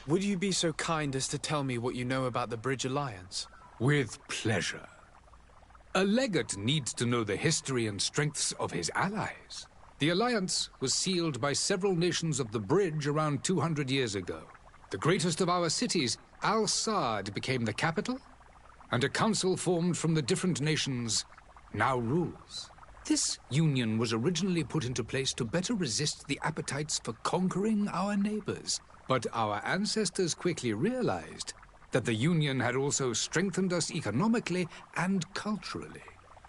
Would you be so kind as to tell me what you know about the Bridge Alliance? With pleasure. A legate needs to know the history and strengths of his allies. The alliance was sealed by several nations of the Bridge around 200 years ago. The greatest of our cities, Al-Saad, became the capital, and a council formed from the different nations now rules. This union was originally put into place to better resist the appetites for conquering our neighbors. But our ancestors quickly realized that the Union had also strengthened us economically and culturally.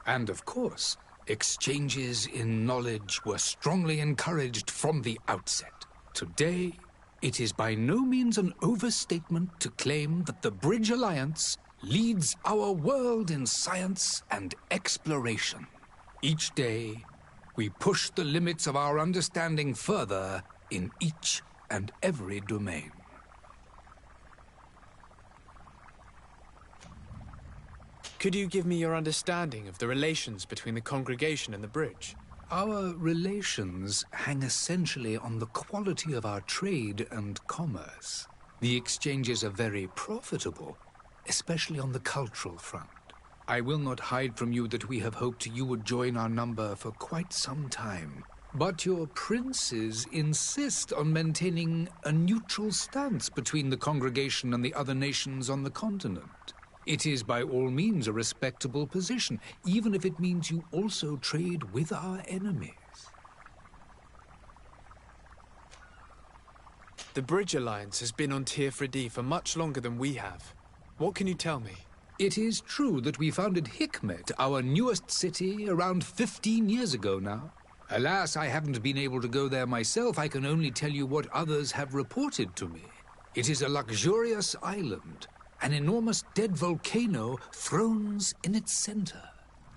And of course, exchanges in knowledge were strongly encouraged from the outset. Today, it is by no means an overstatement to claim that the Bridge Alliance leads our world in science and exploration. Each day, we push the limits of our understanding further in each and every domain. Could you give me your understanding of the relations between the congregation and the bridge? Our relations hang essentially on the quality of our trade and commerce. The exchanges are very profitable, especially on the cultural front. I will not hide from you that we have hoped you would join our number for quite some time. But your princes insist on maintaining a neutral stance between the congregation and the other nations on the continent. It is by all means a respectable position, even if it means you also trade with our enemies. The Bridge Alliance has been on Teofredi for much longer than we have. What can you tell me? It is true that we founded Hikmet, our newest city, around 15 years ago now. Alas, I haven't been able to go there myself. I can only tell you what others have reported to me. It is a luxurious island. An enormous dead volcano thrones in its center.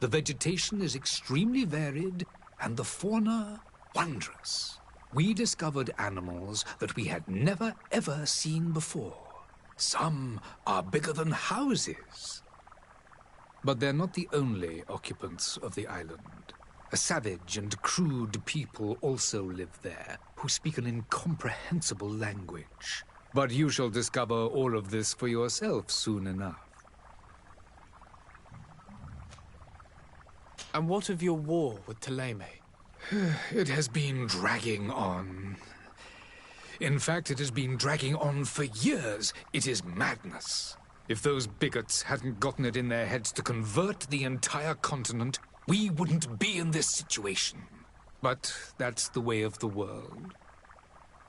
The vegetation is extremely varied, and the fauna wondrous. We discovered animals that we had never ever seen before. Some are bigger than houses. But they're not the only occupants of the island. A savage and crude people also live there, who speak an incomprehensible language. But you shall discover all of this for yourself soon enough. And what of your war with Thélème? It has been dragging on. In fact, it has been dragging on for years. It is madness. If those bigots hadn't gotten it in their heads to convert the entire continent, we wouldn't be in this situation. But that's the way of the world.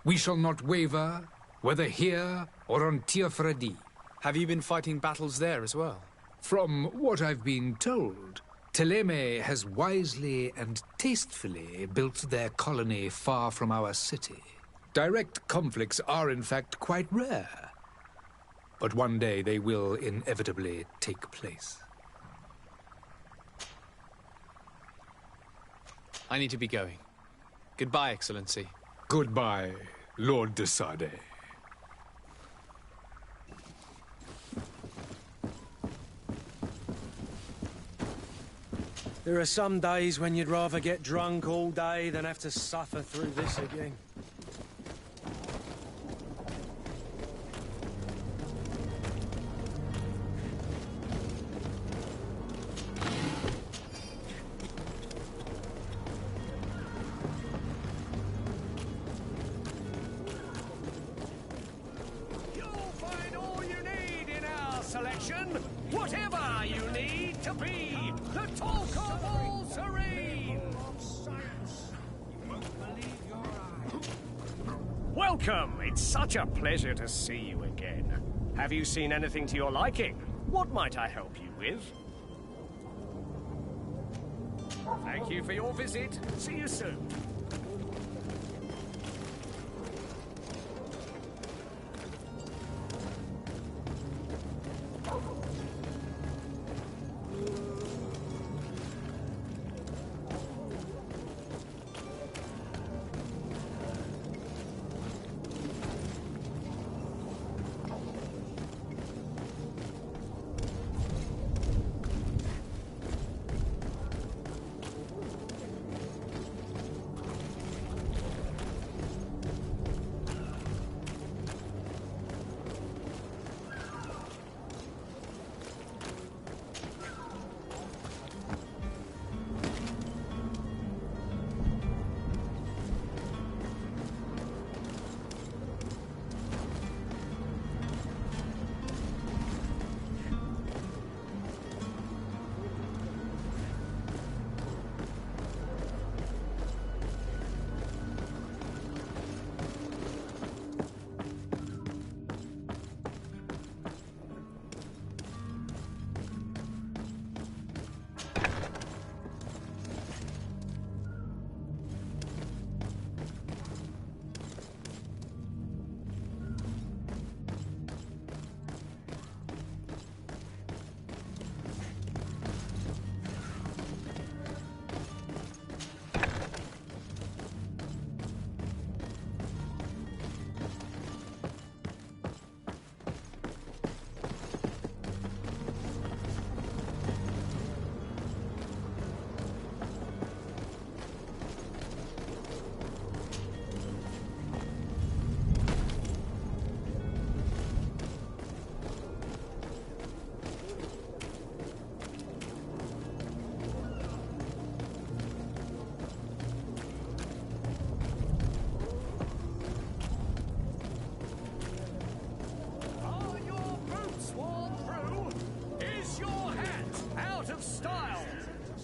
We shall not waver, whether here or on Tiafredi. Have you been fighting battles there as well? From what I've been told, Thélème has wisely and tastefully built their colony far from our city. Direct conflicts are, in fact, quite rare. But one day they will inevitably take place. I need to be going. Goodbye, Excellency. Goodbye, Lord de Sade. There are some days when you'd rather get drunk all day than have to suffer through this again. You'll find all you need in our selection. Whatever you need to be the talk of all serene. Welcome. It's such a pleasure to see you again. Have you seen anything to your liking? What might I help you with? Thank you for your visit. See you soon.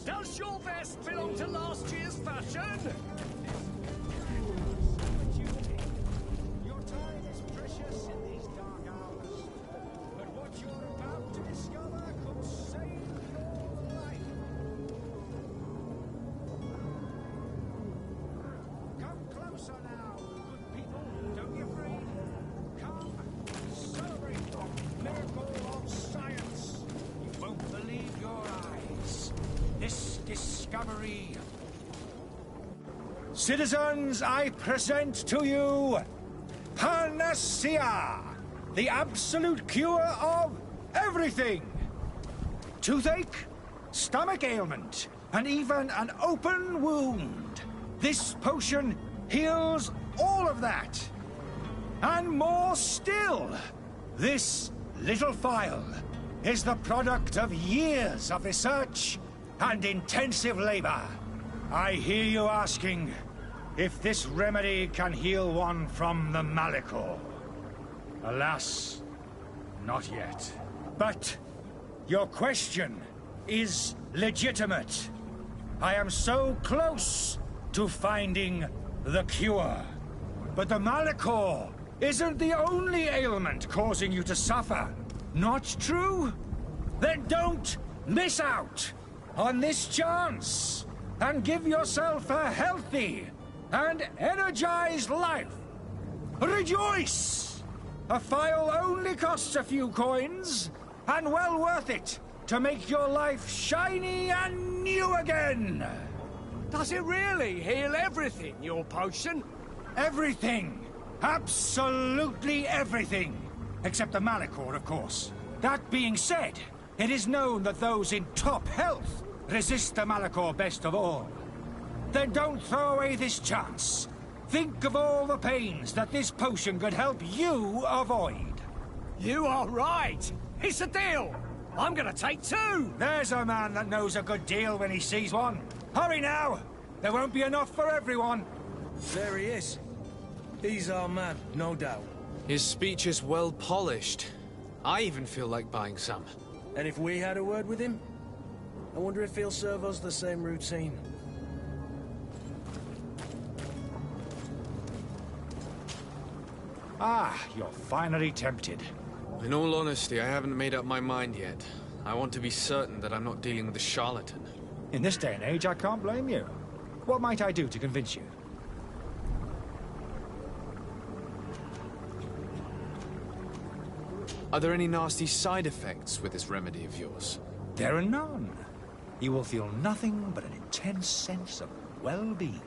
Does your vest belong to last year's fashion? Your time is precious in these dark hours, but what you're about to discover could save your life. Come closer now, good people. Don't be afraid. Come, celebrate the miracle of science. You won't believe your eyes. This discovery. Citizens, I present to you Panacea, the absolute cure of everything. Toothache, stomach ailment, and even an open wound. This potion heals all of that. And more still, this little phial is the product of years of research and intensive labor. I hear you asking if this remedy can heal one from the Malachor. Alas, not yet. But your question is legitimate. I am so close to finding the cure. But the Malachor isn't the only ailment causing you to suffer. Not true? Then don't miss out on this chance and give yourself a healthy and energized life. Rejoice! A phial only costs a few coins, and well worth it to make your life shiny and new again. Does it really heal everything, your potion? Everything. Absolutely everything. Except the Malachor, of course. That being said, it is known that those in top health resist the Malachor best of all. Then don't throw away this chance. Think of all the pains that this potion could help you avoid. You are right. It's a deal. I'm gonna take 2. There's a man that knows a good deal when he sees one. Hurry now. There won't be enough for everyone. There he is. He's our man, no doubt. His speech is well polished. I even feel like buying some. And if we had a word with him? I wonder if he'll serve us the same routine. Ah, you're finally tempted. In all honesty, I haven't made up my mind yet. I want to be certain that I'm not dealing with a charlatan. In this day and age, I can't blame you. What might I do to convince you? Are there any nasty side effects with this remedy of yours? There are none. You will feel nothing but an intense sense of well-being.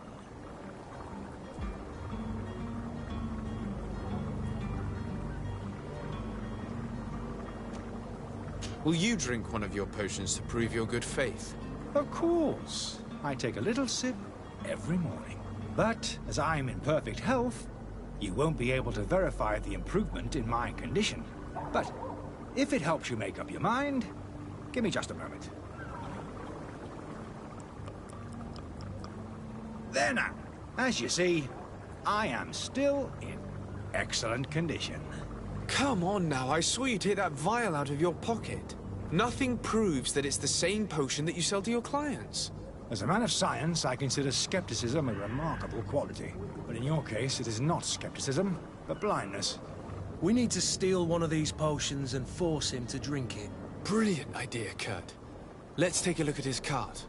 Will you drink one of your potions to prove your good faith? Of course. I take a little sip every morning. But as I'm in perfect health, you won't be able to verify the improvement in my condition. But if it helps you make up your mind, give me just a moment. There now. As you see, I am still in excellent condition. Come on now, I saw you take that vial out of your pocket. Nothing proves that it's the same potion that you sell to your clients. As a man of science, I consider skepticism a remarkable quality. But in your case, it is not skepticism, but blindness. We need to steal one of these potions and force him to drink it. Brilliant idea, Kurt. Let's take a look at his cart.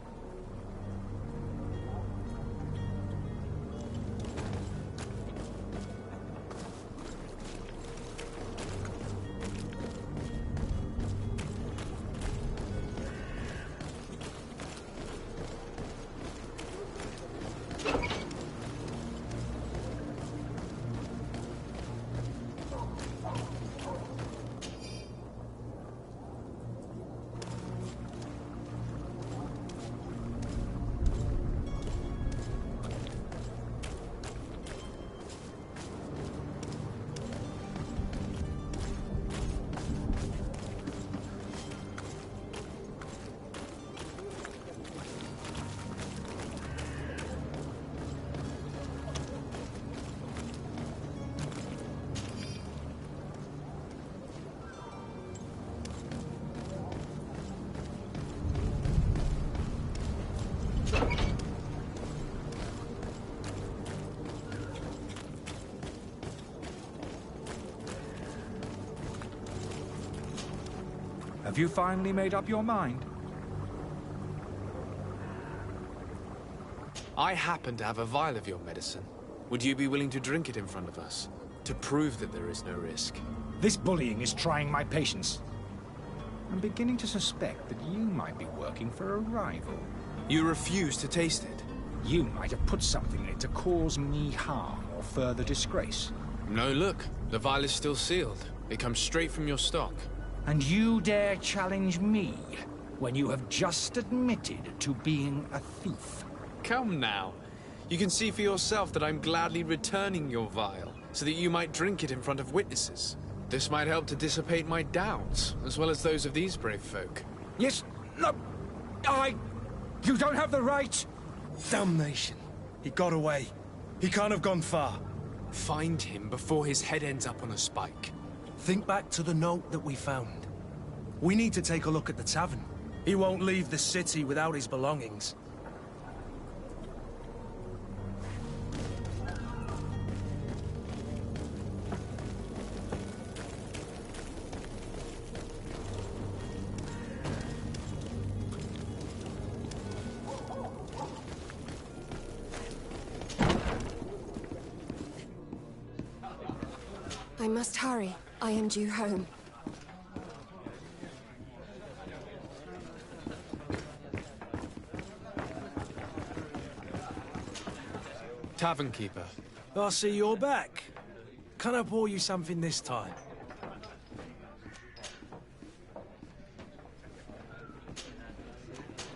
Have you finally made up your mind? I happen to have a vial of your medicine. Would you be willing to drink it in front of us? To prove that there is no risk? This bullying is trying my patience. I'm beginning to suspect that you might be working for a rival. You refuse to taste it? You might have put something in it to cause me harm or further disgrace. No, look. The vial is still sealed. It comes straight from your stock. And you dare challenge me when you have just admitted to being a thief? Come now. You can see for yourself that I'm gladly returning your vial. so that you might drink it in front of witnesses. This might help to dissipate my doubts, as well as those of these brave folk. Yes, no, you don't have the right! Damnation. He got away. He can't have gone far. Find him before his head ends up on a spike. Think back to the note that we found. We need to take a look at the tavern. He won't leave the city without his belongings. I must hurry. I am due home. Tavern keeper. I see you're back. Can I pour you something this time?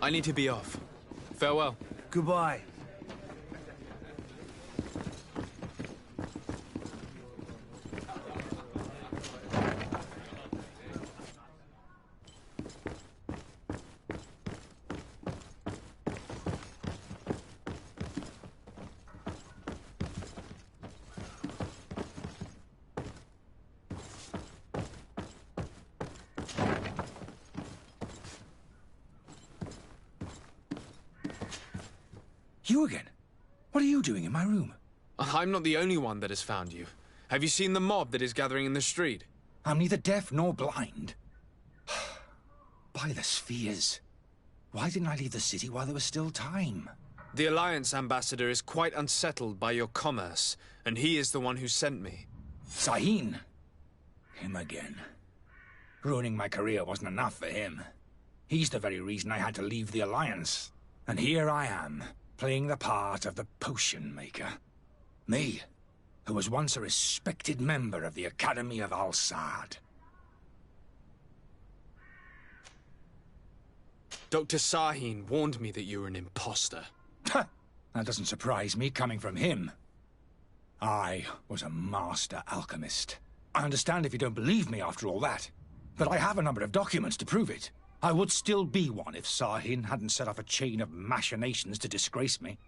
I need to be off. Farewell. Goodbye. You again? What are you doing in my room? I'm not the only one that has found you. Have you seen the mob that is gathering in the street? I'm neither deaf nor blind. By the spheres. Why didn't I leave the city while there was still time? The Alliance ambassador is quite unsettled by your commerce, and he is the one who sent me. Sahin? Him again. Ruining my career wasn't enough for him. He's the very reason I had to leave the Alliance. And here I am, playing the part of the potion maker. Me, who was once a respected member of the Academy of Al-Saad. Dr. Sahin warned me that you were an imposter. That doesn't surprise me, coming from him. I was a master alchemist. I understand if you don't believe me after all that, but I have a number of documents to prove it. I would still be one if Sahin hadn't set off a chain of machinations to disgrace me.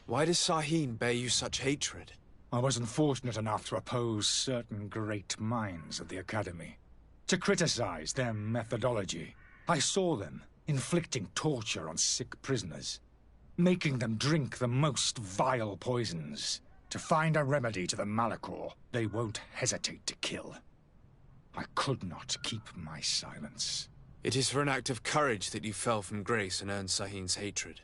Why does Sahin bear you such hatred? I wasn't fortunate enough to oppose certain great minds of the Academy. To criticize their methodology. I saw them inflicting torture on sick prisoners, making them drink the most vile poisons. To find a remedy to the Malachor, they won't hesitate to kill. I could not keep my silence. It is for an act of courage that you fell from grace and earned Sahin's hatred.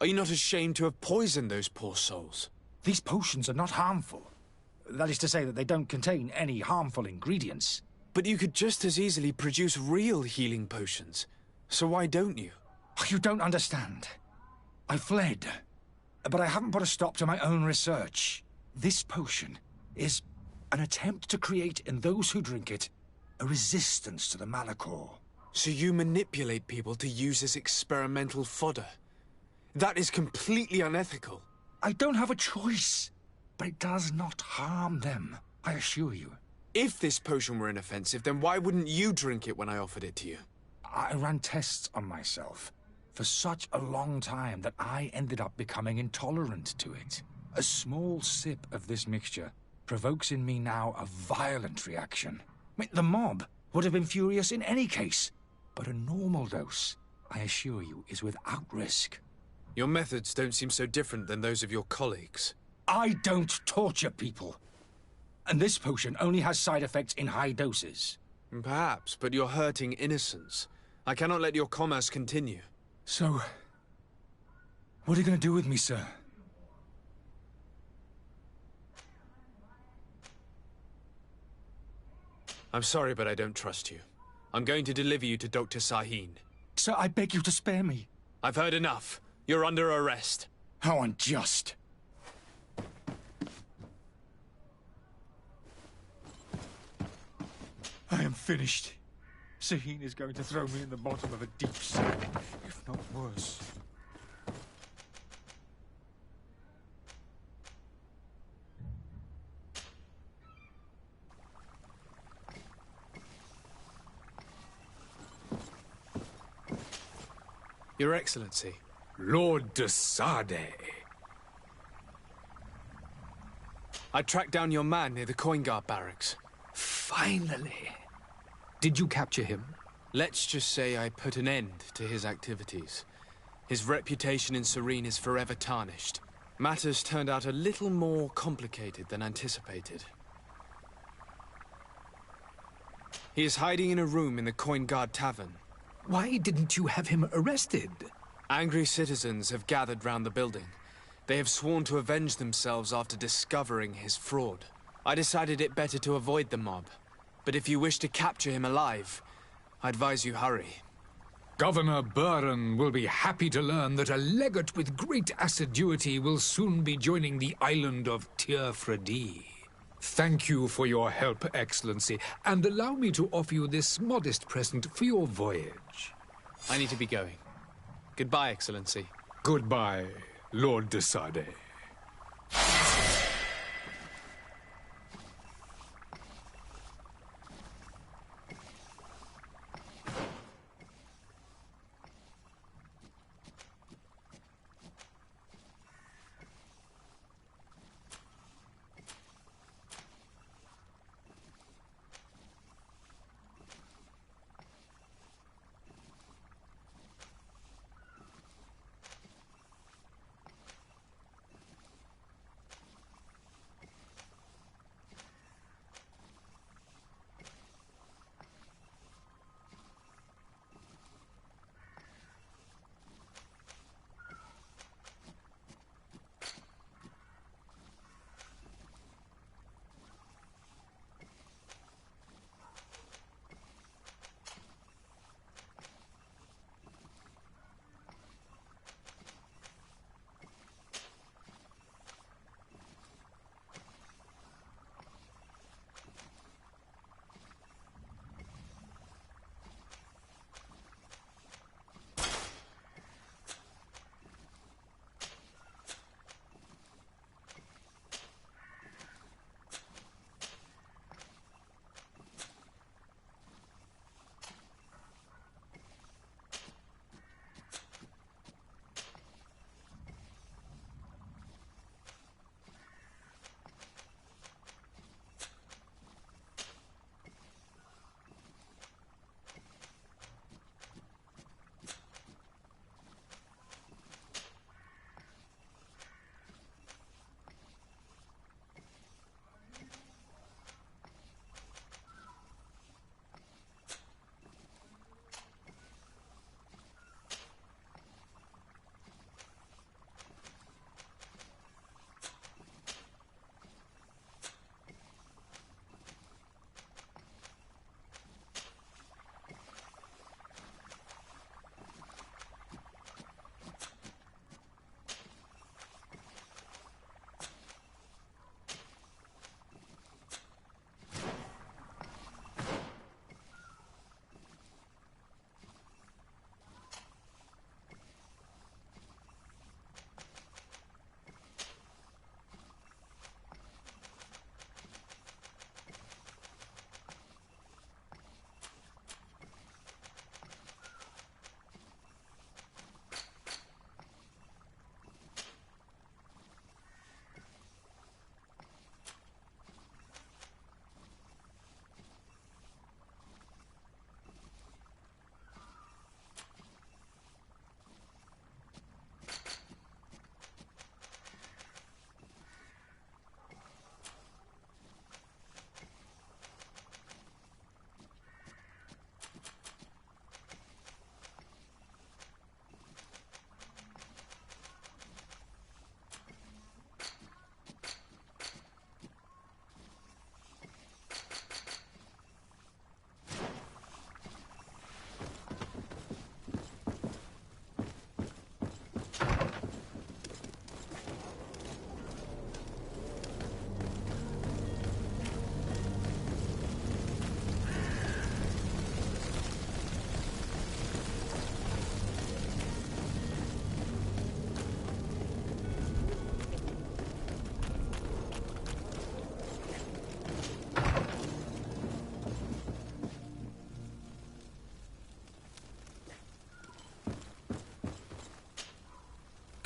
Are you not ashamed to have poisoned those poor souls? These potions are not harmful. That is to say that they don't contain any harmful ingredients. But you could just as easily produce real healing potions. So why don't you? You don't understand. I fled. But I haven't put a stop to my own research. This potion is an attempt to create in those who drink it a resistance to the Malachor. So you manipulate people to use as experimental fodder? That is completely unethical. I don't have a choice, but it does not harm them, I assure you. If this potion were inoffensive, then why wouldn't you drink it when I offered it to you? I ran tests on myself for such a long time that I ended up becoming intolerant to it. A small sip of this mixture provokes in me now a violent reaction. I mean, the mob would have been furious in any case, but a normal dose, I assure you, is without risk. Your methods don't seem so different than those of your colleagues. I don't torture people. And this potion only has side effects in high doses. Perhaps, but you're hurting innocents. I cannot let your commerce continue. So, what are you going to do with me, sir? I'm sorry, but I don't trust you. I'm going to deliver you to Dr. Sahin. Sir, I beg you to spare me. I've heard enough. You're under arrest. How unjust. I am finished. Sahin is going to throw me in the bottom of a deep cell, if not worse. Your Excellency. Lord de Sade. I tracked down your man near the Coin Guard barracks. Finally. Did you capture him? Let's just say I put an end to his activities. His reputation in Serene is forever tarnished. Matters turned out a little more complicated than anticipated. He is hiding in a room in the Coin Guard Tavern. Why didn't you have him arrested? Angry citizens have gathered round the building. They have sworn to avenge themselves after discovering his fraud. I decided it better to avoid the mob. But if you wish to capture him alive, I advise you hurry. Governor Buren will be happy to learn that a legate with great assiduity will soon be joining the island of Tir-Fredi. Thank you for your help, Excellency, and allow me to offer you this modest present for your voyage. I need to be going. Goodbye, Excellency. Goodbye, Lord de Sade.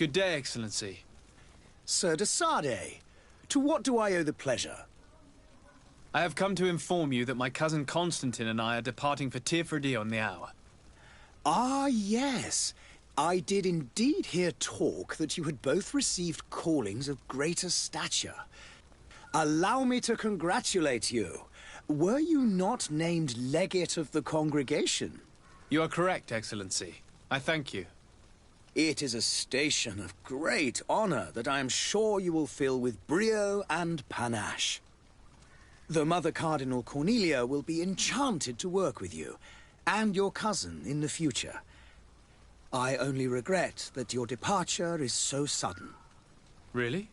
Good day, Excellency. Sir de Sardet, to what do I owe the pleasure? I have come to inform you that my cousin Constantine and I are departing for Tirfredi on the hour. Ah, yes. I did indeed hear talk that you had both received callings of greater stature. Allow me to congratulate you. Were you not named legate of the congregation? You are correct, Excellency. I thank you. It is a station of great honor that I am sure you will fill with brio and panache. The Mother Cardinal Cornelia will be enchanted to work with you, and your cousin in the future. I only regret that your departure is so sudden. Really?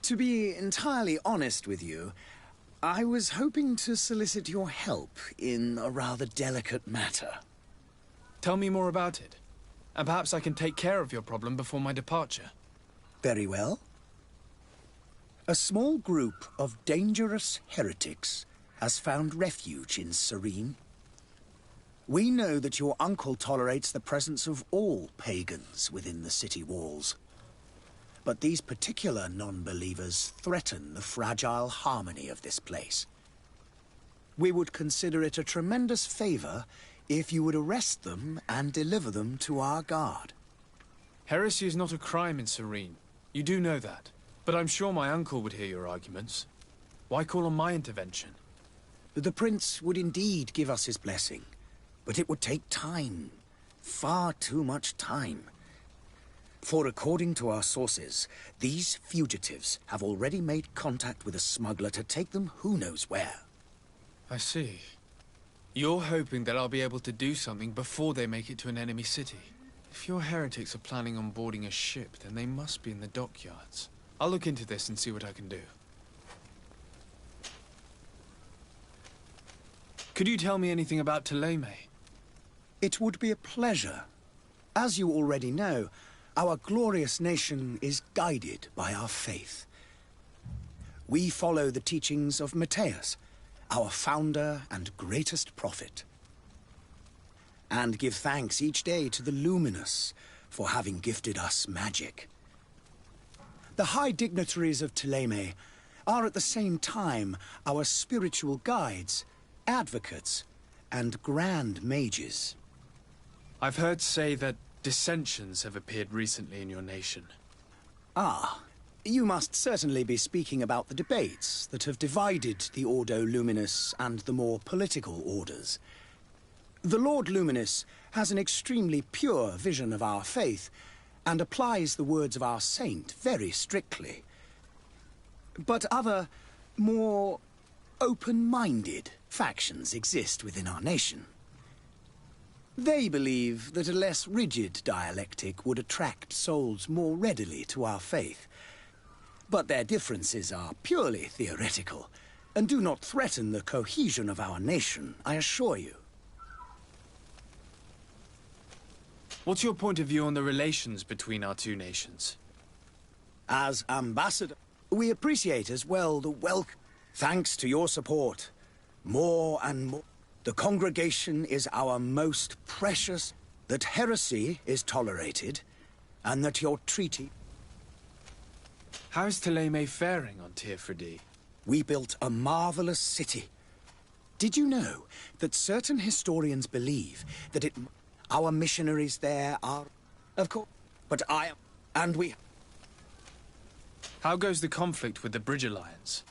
To be entirely honest with you, I was hoping to solicit your help in a rather delicate matter. Tell me more about it, and perhaps I can take care of your problem before my departure. Very well. A small group of dangerous heretics has found refuge in Serene. We know that your uncle tolerates the presence of all pagans within the city walls. But these particular non-believers threaten the fragile harmony of this place. We would consider it a tremendous favor if you would arrest them and deliver them to our guard. Heresy is not a crime in Serene. You do know that. But I'm sure my uncle would hear your arguments. Why call on my intervention? The prince would indeed give us his blessing. But it would take time. Far too much time. For according to our sources, these fugitives have already made contact with a smuggler to take them who knows where. I see. You're hoping that I'll be able to do something before they make it to an enemy city. If your heretics are planning on boarding a ship, then they must be in the dockyards. I'll look into this and see what I can do. Could you tell me anything about Thélème? It would be a pleasure. As you already know, our glorious nation is guided by our faith. We follow the teachings of Matthias, our founder and greatest prophet, and give thanks each day to the Luminous for having gifted us magic. The high dignitaries of Thélème are at the same time our spiritual guides, advocates, and grand mages. I've heard say that dissensions have appeared recently in your nation. Ah, you must certainly be speaking about the debates that have divided the Ordo Luminis and the more political orders. The Lord Luminous has an extremely pure vision of our faith and applies the words of our saint very strictly. But other, more open-minded factions exist within our nation. They believe that a less rigid dialectic would attract souls more readily to our faith. But their differences are purely theoretical, and do not threaten the cohesion of our nation, I assure you. What's your point of view on the relations between our two nations? As ambassador, we appreciate as well the welcome. Thanks to your support, more and more, the congregation is our most precious, that heresy is tolerated, and that your treaty... How is Thélème faring on Tirfredi? We built a marvelous city. Did you know that certain historians believe that our missionaries there are... Of course, but and we... How goes the conflict with the Bridge Alliance?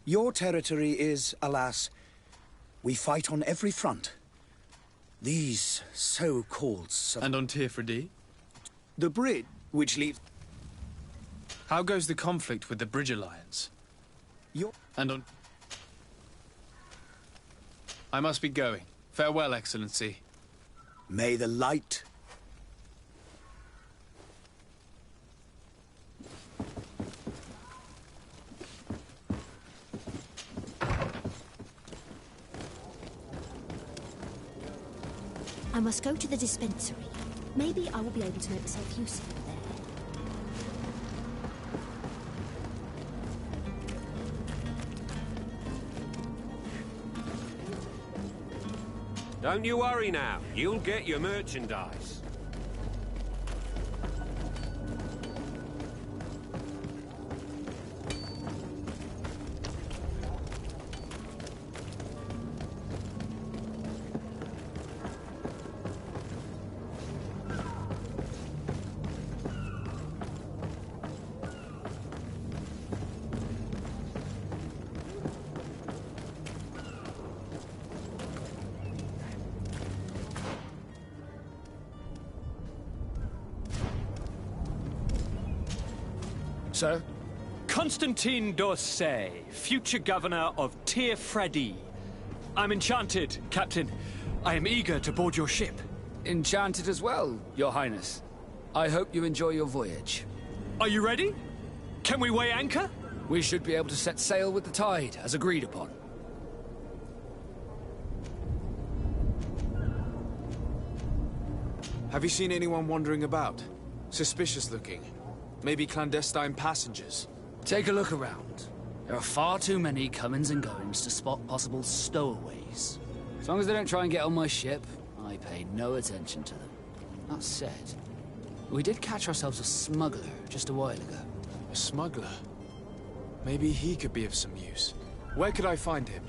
Your territory is, alas, we fight on every front. These so-called... And on Tirfredi? The bridge, which leads... How goes the conflict with the Bridge Alliance? And on... I must be going. Farewell, Excellency. May the light... I must go to the dispensary. Maybe I will be able to make myself useful there. Don't you worry now. You'll get your merchandise. Sir? Constantine d'Orsay, future governor of Tir-Freddy. I'm enchanted, Captain. I am eager to board your ship. Enchanted as well, Your Highness. I hope you enjoy your voyage. Are you ready? Can we weigh anchor? We should be able to set sail with the tide, as agreed upon. Have you seen anyone wandering about? Suspicious looking. Maybe clandestine passengers. Take a look around. There are far too many comings and goings to spot possible stowaways. As long as they don't try and get on my ship, I pay no attention to them. That said, we did catch ourselves a smuggler just a while ago. A smuggler? Maybe he could be of some use. Where could I find him?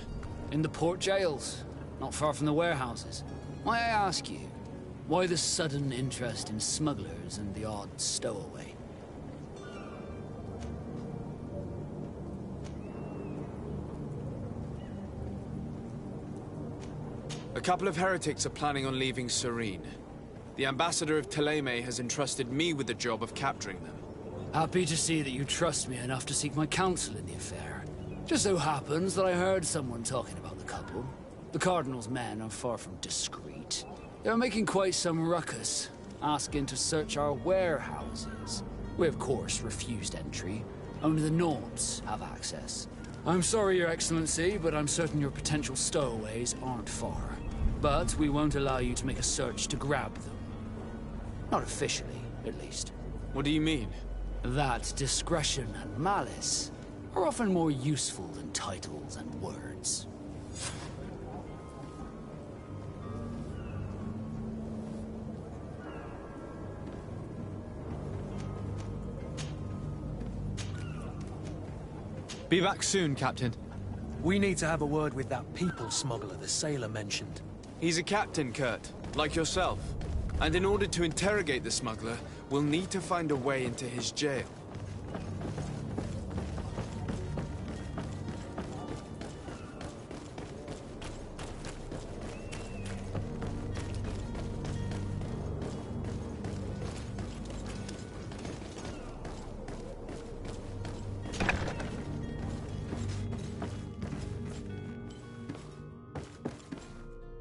In the port jails, not far from the warehouses. May I ask you, why the sudden interest in smugglers and the odd stowaway? A couple of heretics are planning on leaving Serene. The ambassador of Thélème has entrusted me with the job of capturing them. Happy to see that you trust me enough to seek my counsel in the affair. Just so happens that I heard someone talking about the couple. The Cardinal's men are far from discreet. They're making quite some ruckus, asking to search our warehouses. We, of course, refused entry. Only the Norbs have access. I'm sorry, Your Excellency, but I'm certain your potential stowaways aren't far. But we won't allow you to make a search to grab them. Not officially, at least. What do you mean? That discretion and malice are often more useful than titles and words. Be back soon, Captain. We need to have a word with that people smuggler the sailor mentioned. He's a captain, Kurt, like yourself. And in order to interrogate the smuggler, we'll need to find a way into his jail.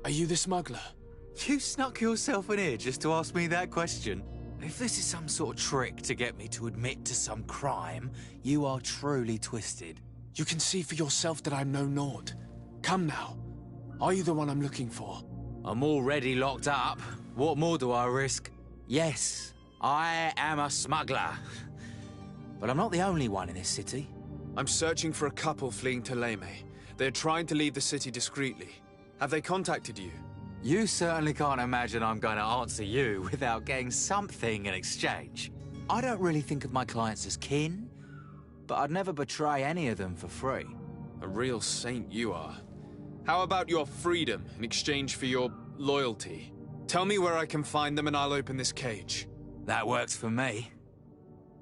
Are you the smuggler? You snuck yourself in here just to ask me that question? If this is some sort of trick to get me to admit to some crime, you are truly twisted. You can see for yourself that I'm no Nord. Come now. Are you the one I'm looking for? I'm already locked up. What more do I risk? Yes, I am a smuggler. But I'm not the only one in this city. I'm searching for a couple fleeing to Thélème. They're trying to leave the city discreetly. Have they contacted you? You certainly can't imagine I'm going to answer you without getting something in exchange. I don't really think of my clients as kin, but I'd never betray any of them for free. A real saint you are. How about your freedom in exchange for your loyalty? Tell me where I can find them and I'll open this cage. That works for me.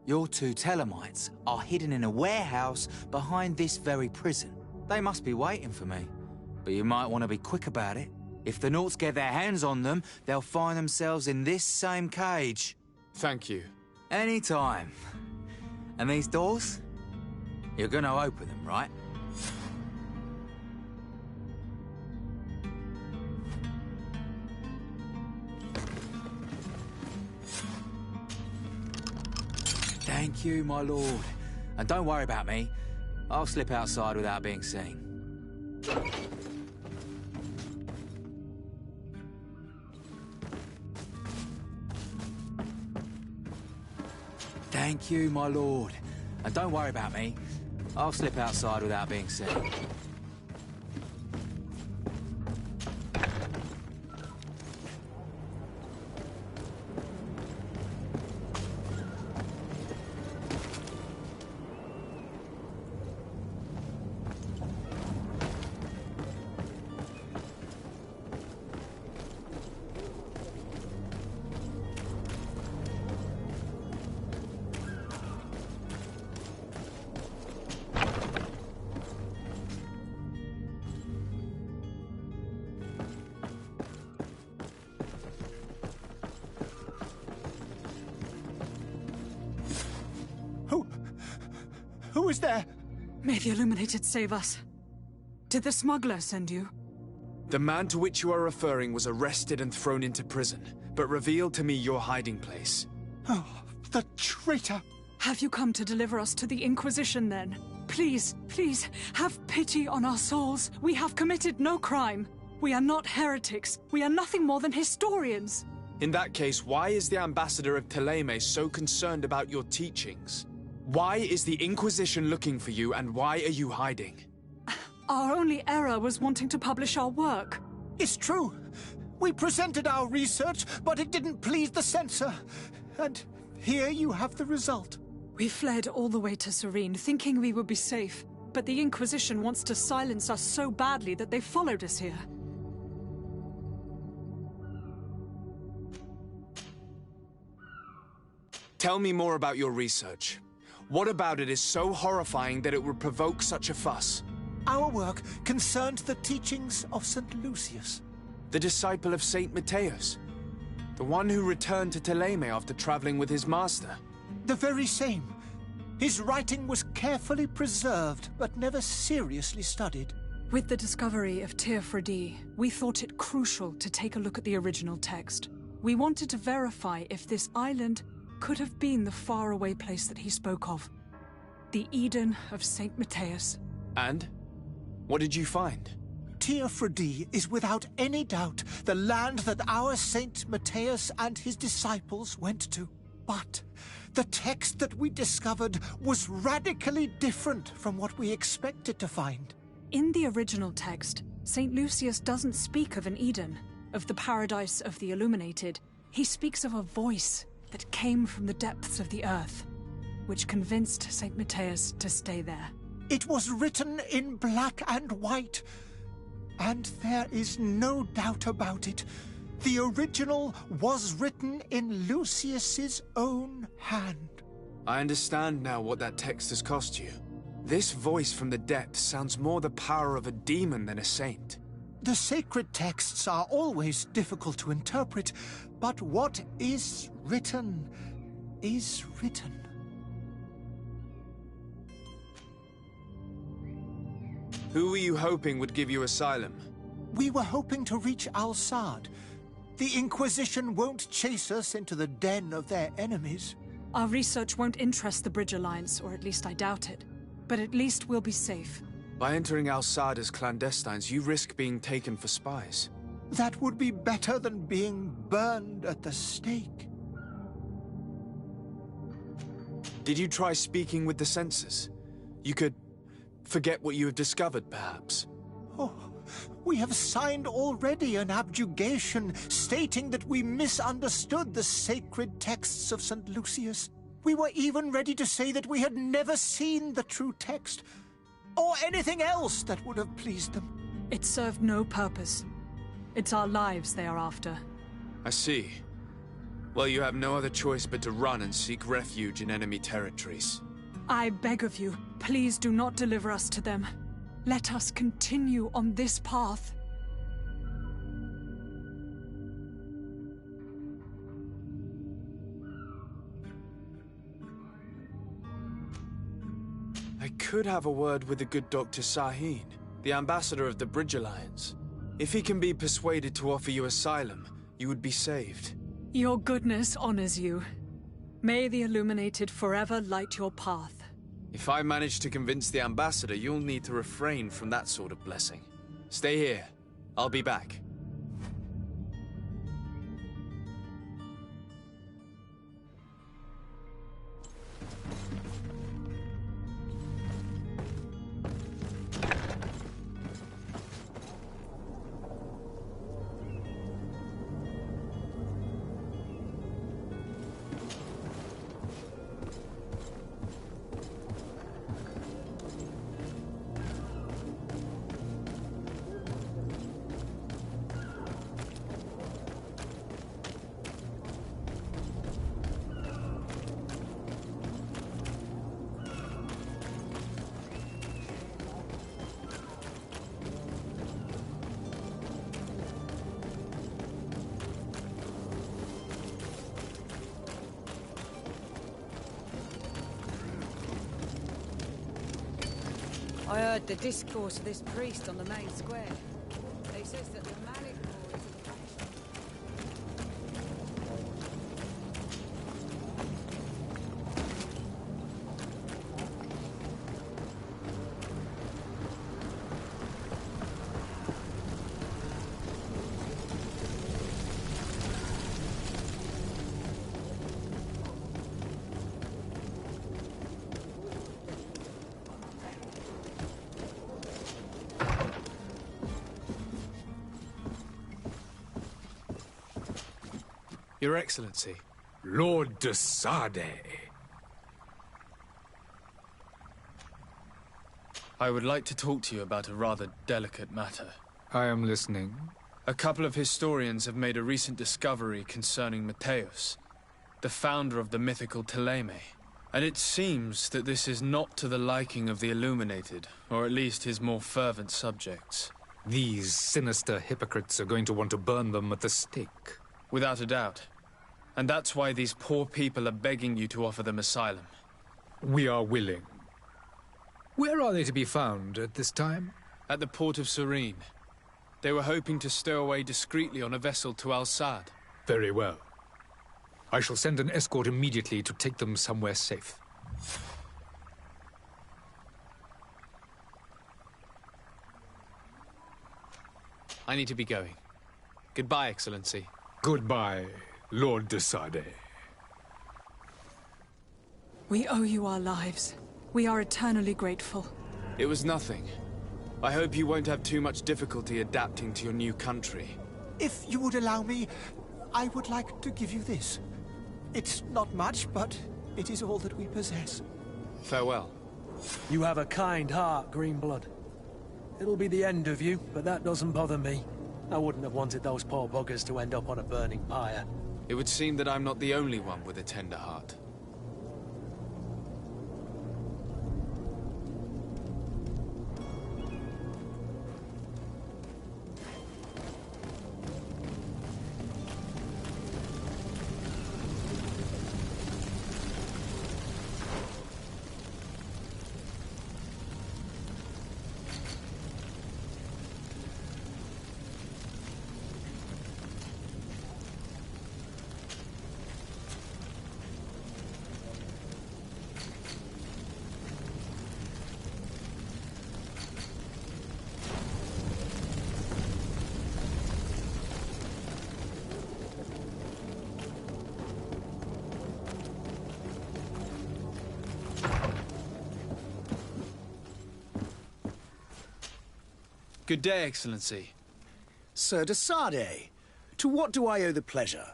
Your two Thelemites are hidden in a warehouse behind this very prison. They must be waiting for me. But you might want to be quick about it. If the Nauts get their hands on them, they'll find themselves in this same cage. Thank you. Anytime. And these doors? You're gonna open them, right? Thank you, my lord. And don't worry about me. I'll slip outside without being seen. Thank you, my lord. And don't worry about me. I'll slip outside without being seen. Who is there? May the Illuminated save us. Did the smuggler send you? The man to which you are referring was arrested and thrown into prison, but revealed to me your hiding place. Oh, the traitor! Have you come to deliver us to the Inquisition, then? Please, please, have pity on our souls. We have committed no crime. We are not heretics. We are nothing more than historians. In that case, why is the ambassador of Thélème so concerned about your teachings? Why is the Inquisition looking for you, and why are you hiding? Our only error was wanting to publish our work. It's true. We presented our research, but it didn't please the censor. And here you have the result. We fled all the way to Serene, thinking we would be safe. But the Inquisition wants to silence us so badly that they followed us here. Tell me more about your research. What about it is so horrifying that it would provoke such a fuss? Our work concerned the teachings of St. Lucius. The disciple of St. Matthias? The one who returned to Thélème after traveling with his master? The very same. His writing was carefully preserved, but never seriously studied. With the discovery of Teofredi, we thought it crucial to take a look at the original text. We wanted to verify if this island could have been the faraway place that he spoke of. The Eden of St. Matthias. And? What did you find? Teofredi is without any doubt the land that our Saint Matthias and his disciples went to. But the text that we discovered was radically different from what we expected to find. In the original text, St. Lucius doesn't speak of an Eden, of the paradise of the Illuminated. He speaks of a voice that came from the depths of the earth, which convinced St. Matthias to stay there. It was written in black and white, and there is no doubt about it. The original was written in Lucius's own hand. I understand now what that text has cost you. This voice from the depths sounds more the power of a demon than a saint. The sacred texts are always difficult to interpret, but what is written is written. Who were you hoping would give you asylum? We were hoping to reach Al-Sad. The Inquisition won't chase us into the den of their enemies. Our research won't interest the Bridge Alliance, or at least I doubt it. But at least we'll be safe. By entering Al-Sad as clandestines, you risk being taken for spies. That would be better than being burned at the stake. Did you try speaking with the censors? You could forget what you have discovered, perhaps. Oh, we have signed already an abjugation stating that we misunderstood the sacred texts of St. Lucius. We were even ready to say that we had never seen the true text, or anything else that would have pleased them. It served no purpose. It's our lives they are after. I see. Well, you have no other choice but to run and seek refuge in enemy territories. I beg of you, please do not deliver us to them. Let us continue on this path. I could have a word with the good Dr. Sahin, the ambassador of the Bridge Alliance. If he can be persuaded to offer you asylum, you would be saved. Your goodness honors you. May the Illuminated forever light your path. If I manage to convince the ambassador, you'll need to refrain from that sort of blessing. Stay here. I'll be back. I heard the discourse of this priest on the main square. He says that the Malik boys are the punishment. Your Excellency. Lord de Sade. I would like to talk to you about a rather delicate matter. I am listening. A couple of historians have made a recent discovery concerning Mateus, the founder of the mythical Teleme. And it seems that this is not to the liking of the Illuminated, or at least his more fervent subjects. These sinister hypocrites are going to want to burn them at the stake. Without a doubt. And that's why these poor people are begging you to offer them asylum. We are willing. Where are they to be found at this time? At the port of Serene. They were hoping to stow away discreetly on a vessel to Al-Sad. Very well. I shall send an escort immediately to take them somewhere safe. I need to be going. Goodbye, Excellency. Goodbye, Lord de Sade. We owe you our lives. We are eternally grateful. It was nothing. I hope you won't have too much difficulty adapting to your new country. If you would allow me, I would like to give you this. It's not much, but it is all that we possess. Farewell. You have a kind heart, Greenblood. It'll be the end of you, but that doesn't bother me. I wouldn't have wanted those poor buggers to end up on a burning pyre. It would seem that I'm not the only one with a tender heart. Good day, Excellency. Sir de Sade, to what do I owe the pleasure?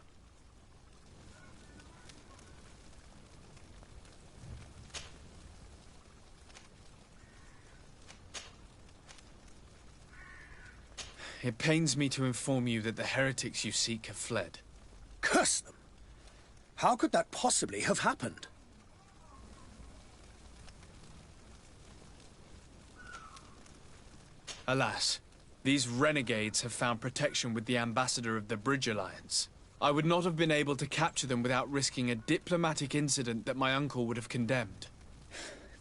It pains me to inform you that the heretics you seek have fled. Curse them! How could that possibly have happened? Alas, these renegades have found protection with the ambassador of the Bridge Alliance. I would not have been able to capture them without risking a diplomatic incident that my uncle would have condemned.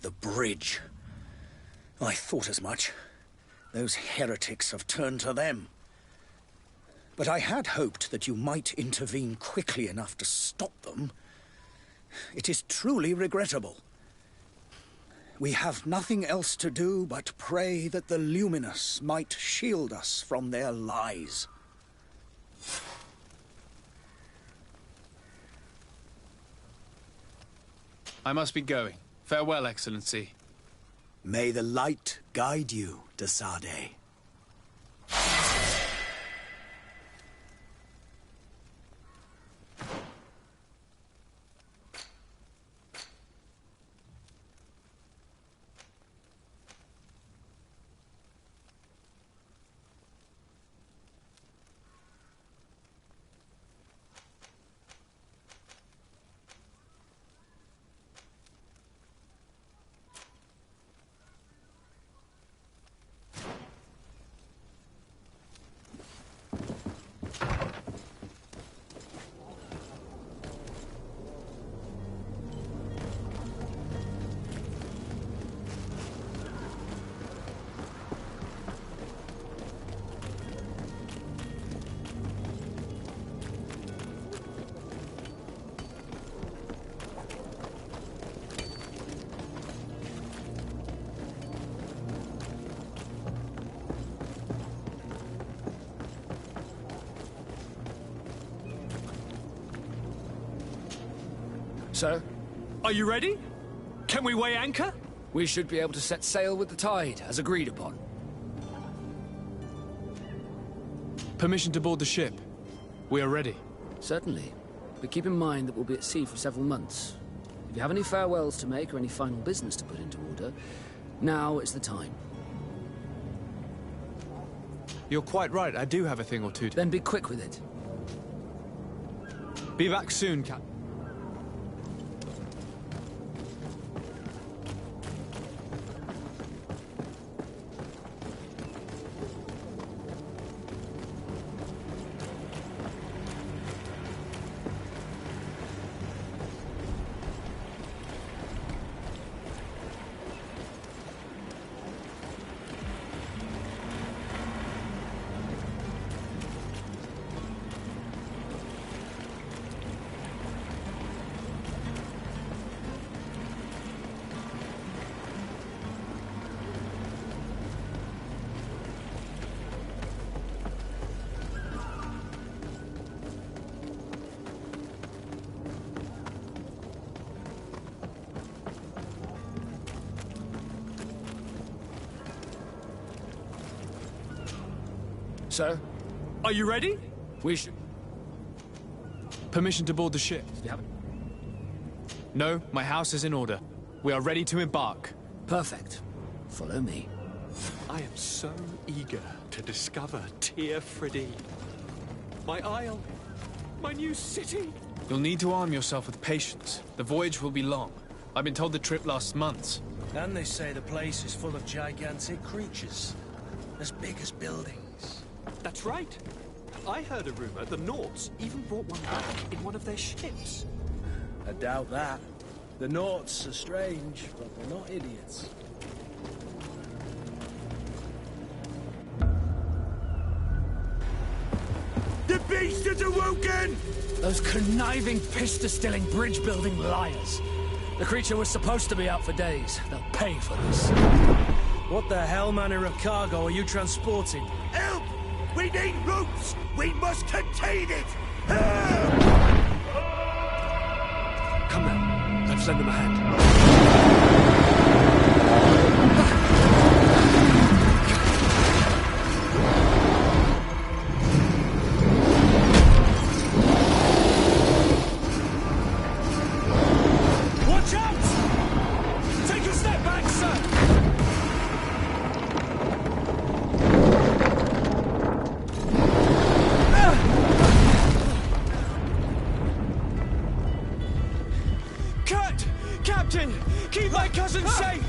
The bridge. I thought as much. Those heretics have turned to them. But I had hoped that you might intervene quickly enough to stop them. It is truly regrettable. We have nothing else to do but pray that the Luminous might shield us from their lies. I must be going. Farewell, Excellency. May the light guide you, de Sade. Sir? Are you ready? Can we weigh anchor? We should be able to set sail with the tide, as agreed upon. Permission to board the ship. We are ready. Certainly. But keep in mind that we'll be at sea for several months. If you have any farewells to make or any final business to put into order, now is the time. You're quite right, I do have a thing or two to... Then be quick with it. Be back soon, Captain. Sir? Are you ready? We should... Permission to board the ship. You have it? No, my house is in order. We are ready to embark. Perfect. Follow me. I am so eager to discover Teer Fradee. My isle, my new city. You'll need to arm yourself with patience. The voyage will be long. I've been told the trip lasts months. And they say the place is full of gigantic creatures. As big as buildings. That's right. I heard a rumor the Nauts even brought one back in one of their ships. I doubt that. The Nauts are strange, but they're not idiots. The beast is awoken! Those conniving, pista-stilling, bridge-building liars. The creature was supposed to be out for days. They'll pay for this. What the hell manner of cargo are you transporting? Help! We need ropes! We must contain it! Come now. Let's lend them a hand. Watch out! Take a step back, sir! Captain! Keep my cousin safe!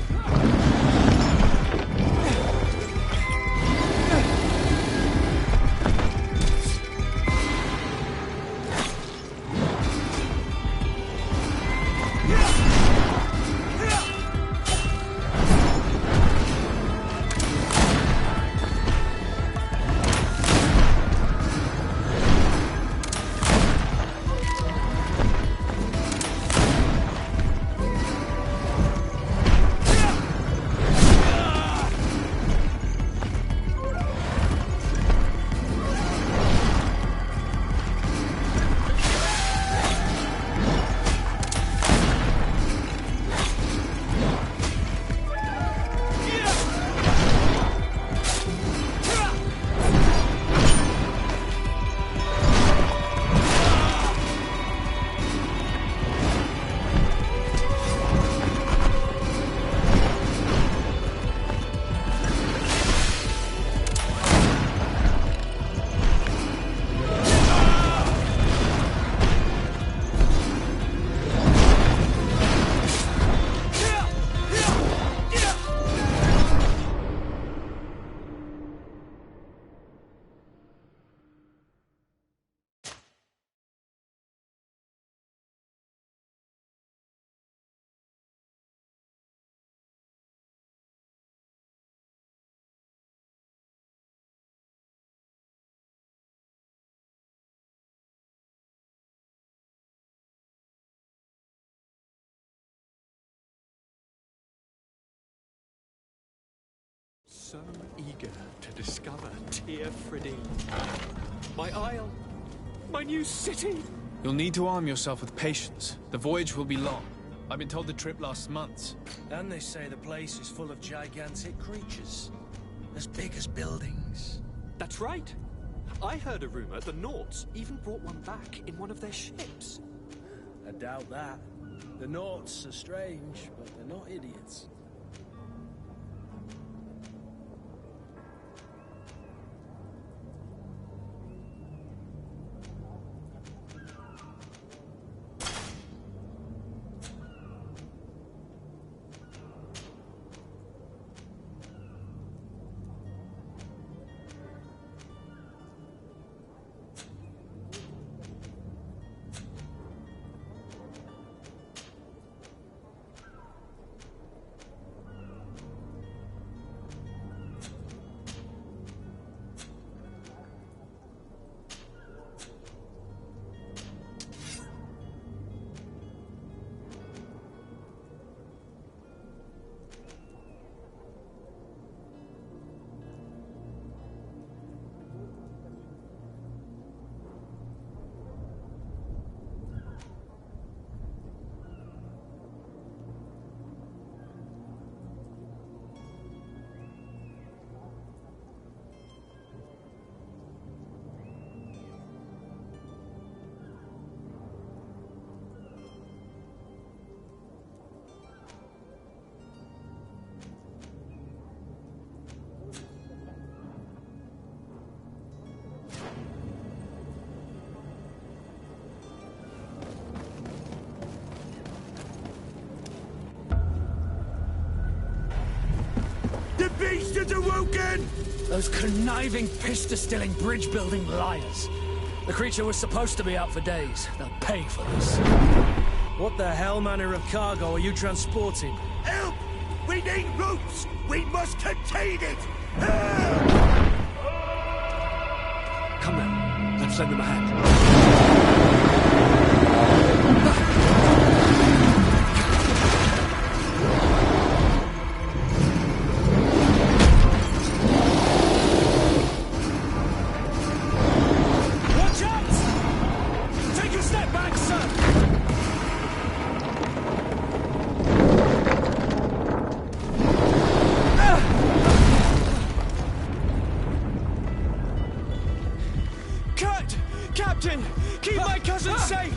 So eager to discover Teer Fradee. My isle, my new city. You'll need to arm yourself with patience. The voyage will be long. I've been told the trip lasts months. And they say the place is full of gigantic creatures. As big as buildings. That's right. I heard a rumor the Nauts even brought one back in one of their ships. I doubt that. The Nauts are strange, but they're not idiots. The beast is awoken! Those conniving, pista-stilling, bridge-building liars. The creature was supposed to be out for days. They'll pay for this. What the hell manner of cargo are you transporting? Help! We need ropes! We must contain it! Come now, let's lend them a hand. Captain! Keep my cousin safe!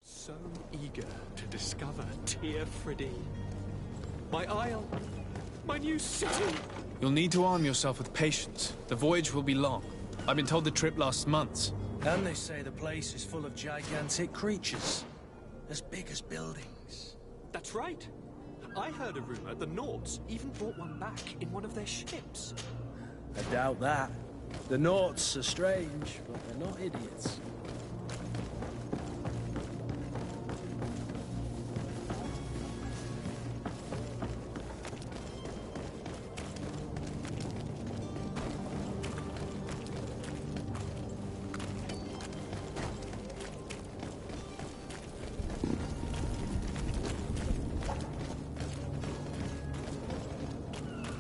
So eager to discover Tear Friddy. My isle, my new city. You'll need to arm yourself with patience. The voyage will be long. I've been told the trip lasts months. And they say the place is full of gigantic creatures. As big as buildings. That's right. I heard a rumor the Nauts even brought one back in one of their ships. I doubt that. The Naughts are strange, but they're not idiots.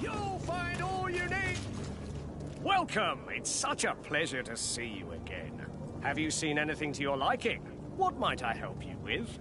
You'll find all you need. Welcome. It's such a pleasure to see you again. Have you seen anything to your liking? What might I help you with?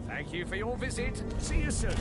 Thank you for your visit. See you soon.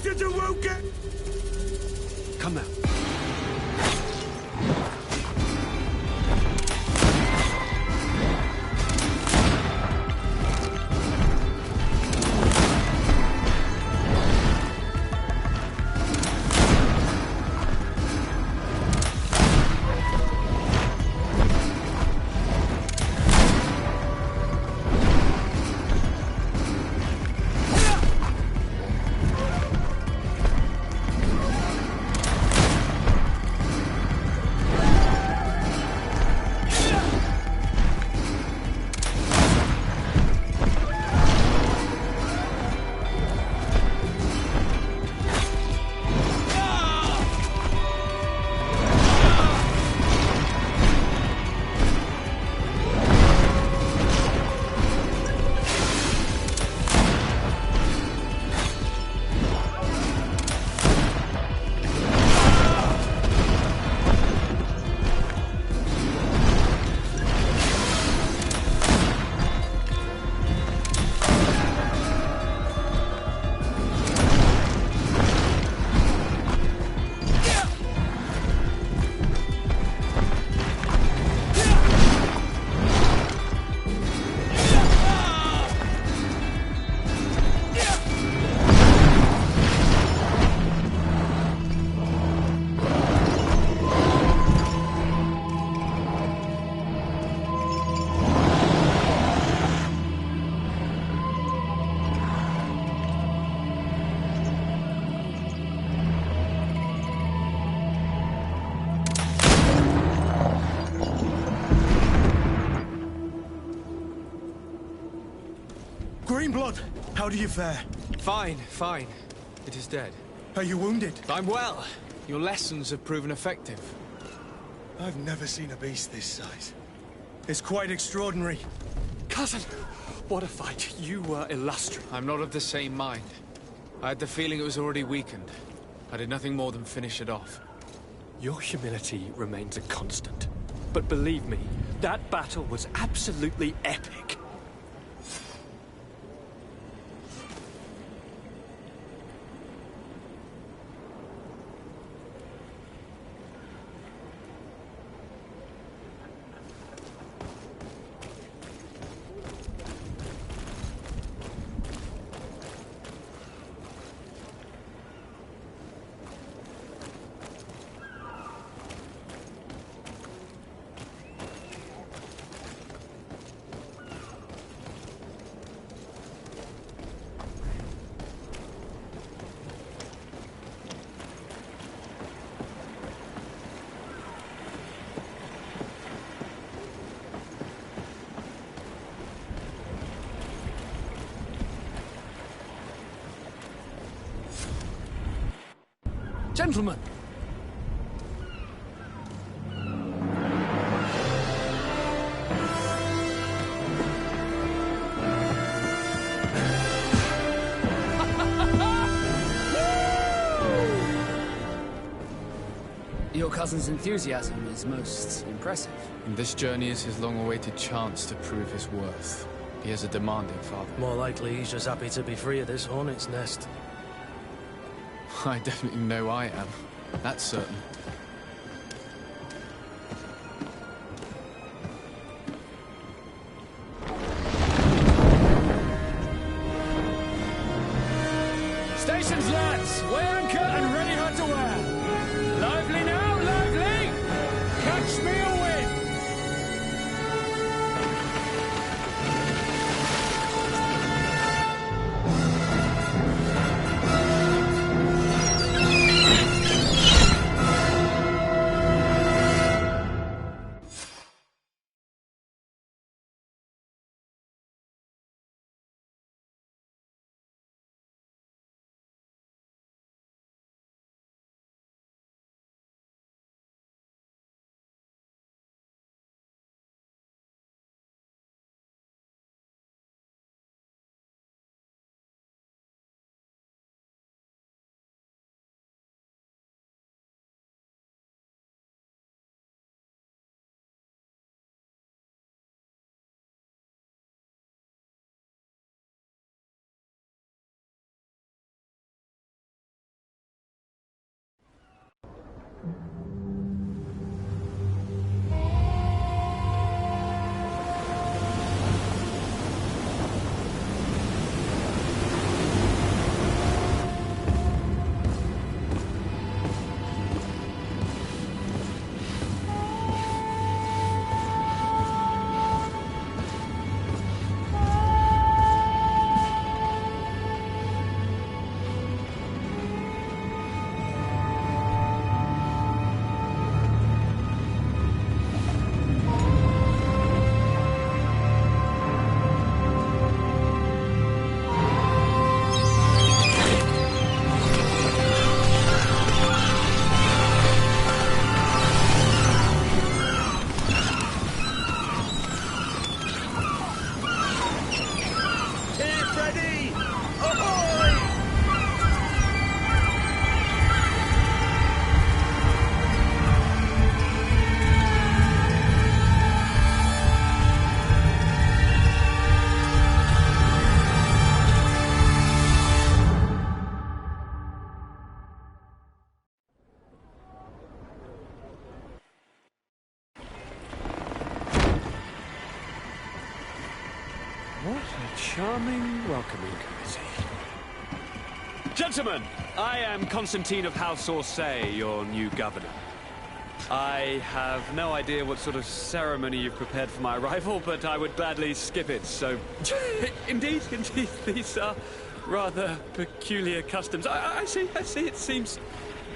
Russians who won't get... Come now. Greenblood, how do you fare? Fine, fine. It is dead. Are you wounded? I'm well. Your lessons have proven effective. I've never seen a beast this size. It's quite extraordinary. Cousin, what a fight. You were illustrious. I'm not of the same mind. I had the feeling it was already weakened. I did nothing more than finish it off. Your humility remains a constant. But believe me, that battle was absolutely epic. Gentlemen! Your cousin's enthusiasm is most impressive. And this journey is his long-awaited chance to prove his worth. He is a demanding father. More likely he's just happy to be free of this hornet's nest. I definitely know I am. That's certain. Stations, lads! Wear anchor and ready hot to wear! Lively now, lively! Catch me a charming welcoming committee. Gentlemen, I am Constantine of House Orsay, your new governor. I have no idea what sort of ceremony you've prepared for my arrival, but I would gladly skip it, so... Indeed, these are rather peculiar customs. I see, it seems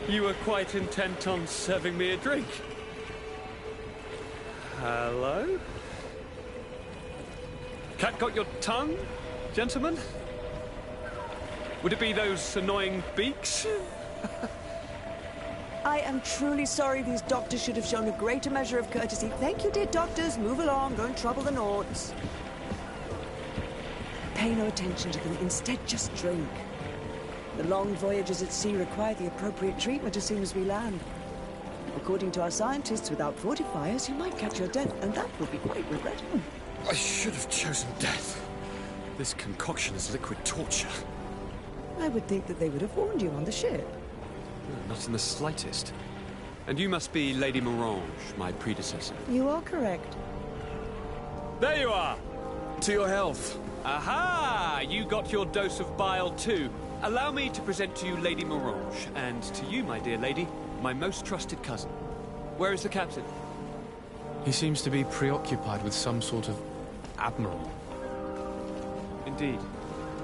you were quite intent on serving me a drink. Hello? Cat got your tongue, gentlemen? Would it be those annoying beaks? I am truly sorry these doctors should have shown a greater measure of courtesy. Thank you, dear doctors. Move along. Don't trouble the Nords. Pay no attention to them. Instead, just drink. The long voyages at sea require the appropriate treatment as soon as we land. According to our scientists, without fortifiers, you might catch your death, and that would be quite regrettable. I should have chosen death. This concoction is liquid torture. I would think that they would have warned you on the ship. Not in the slightest. And you must be Lady Morange, my predecessor. You are correct. There you are! To your health. Aha! You got your dose of bile too. Allow me to present to you Lady Morange, and to you, my dear lady, my most trusted cousin. Where is the captain? He seems to be preoccupied with some sort of admiral. Indeed.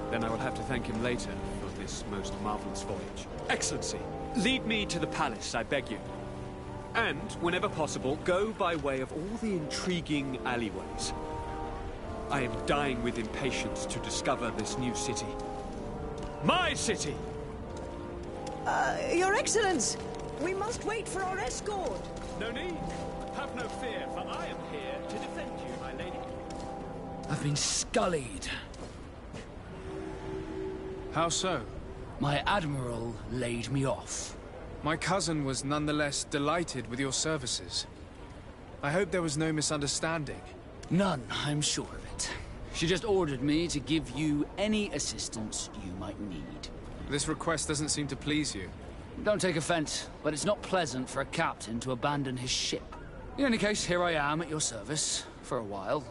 Then I will have to thank him later for this most marvelous voyage. Excellency, lead me to the palace, I beg you. And, whenever possible, go by way of all the intriguing alleyways. I am dying with impatience to discover this new city. My city! Your Excellence! We must wait for our escort! No need. Have no fear, for I am here to defend you, my lady. I've been scullied. How so? My admiral laid me off. My cousin was nonetheless delighted with your services. I hope there was no misunderstanding. None, I'm sure of it. She just ordered me to give you any assistance you might need. This request doesn't seem to please you. Don't take offense, but it's not pleasant for a captain to abandon his ship. In any case, here I am at your service, for a while.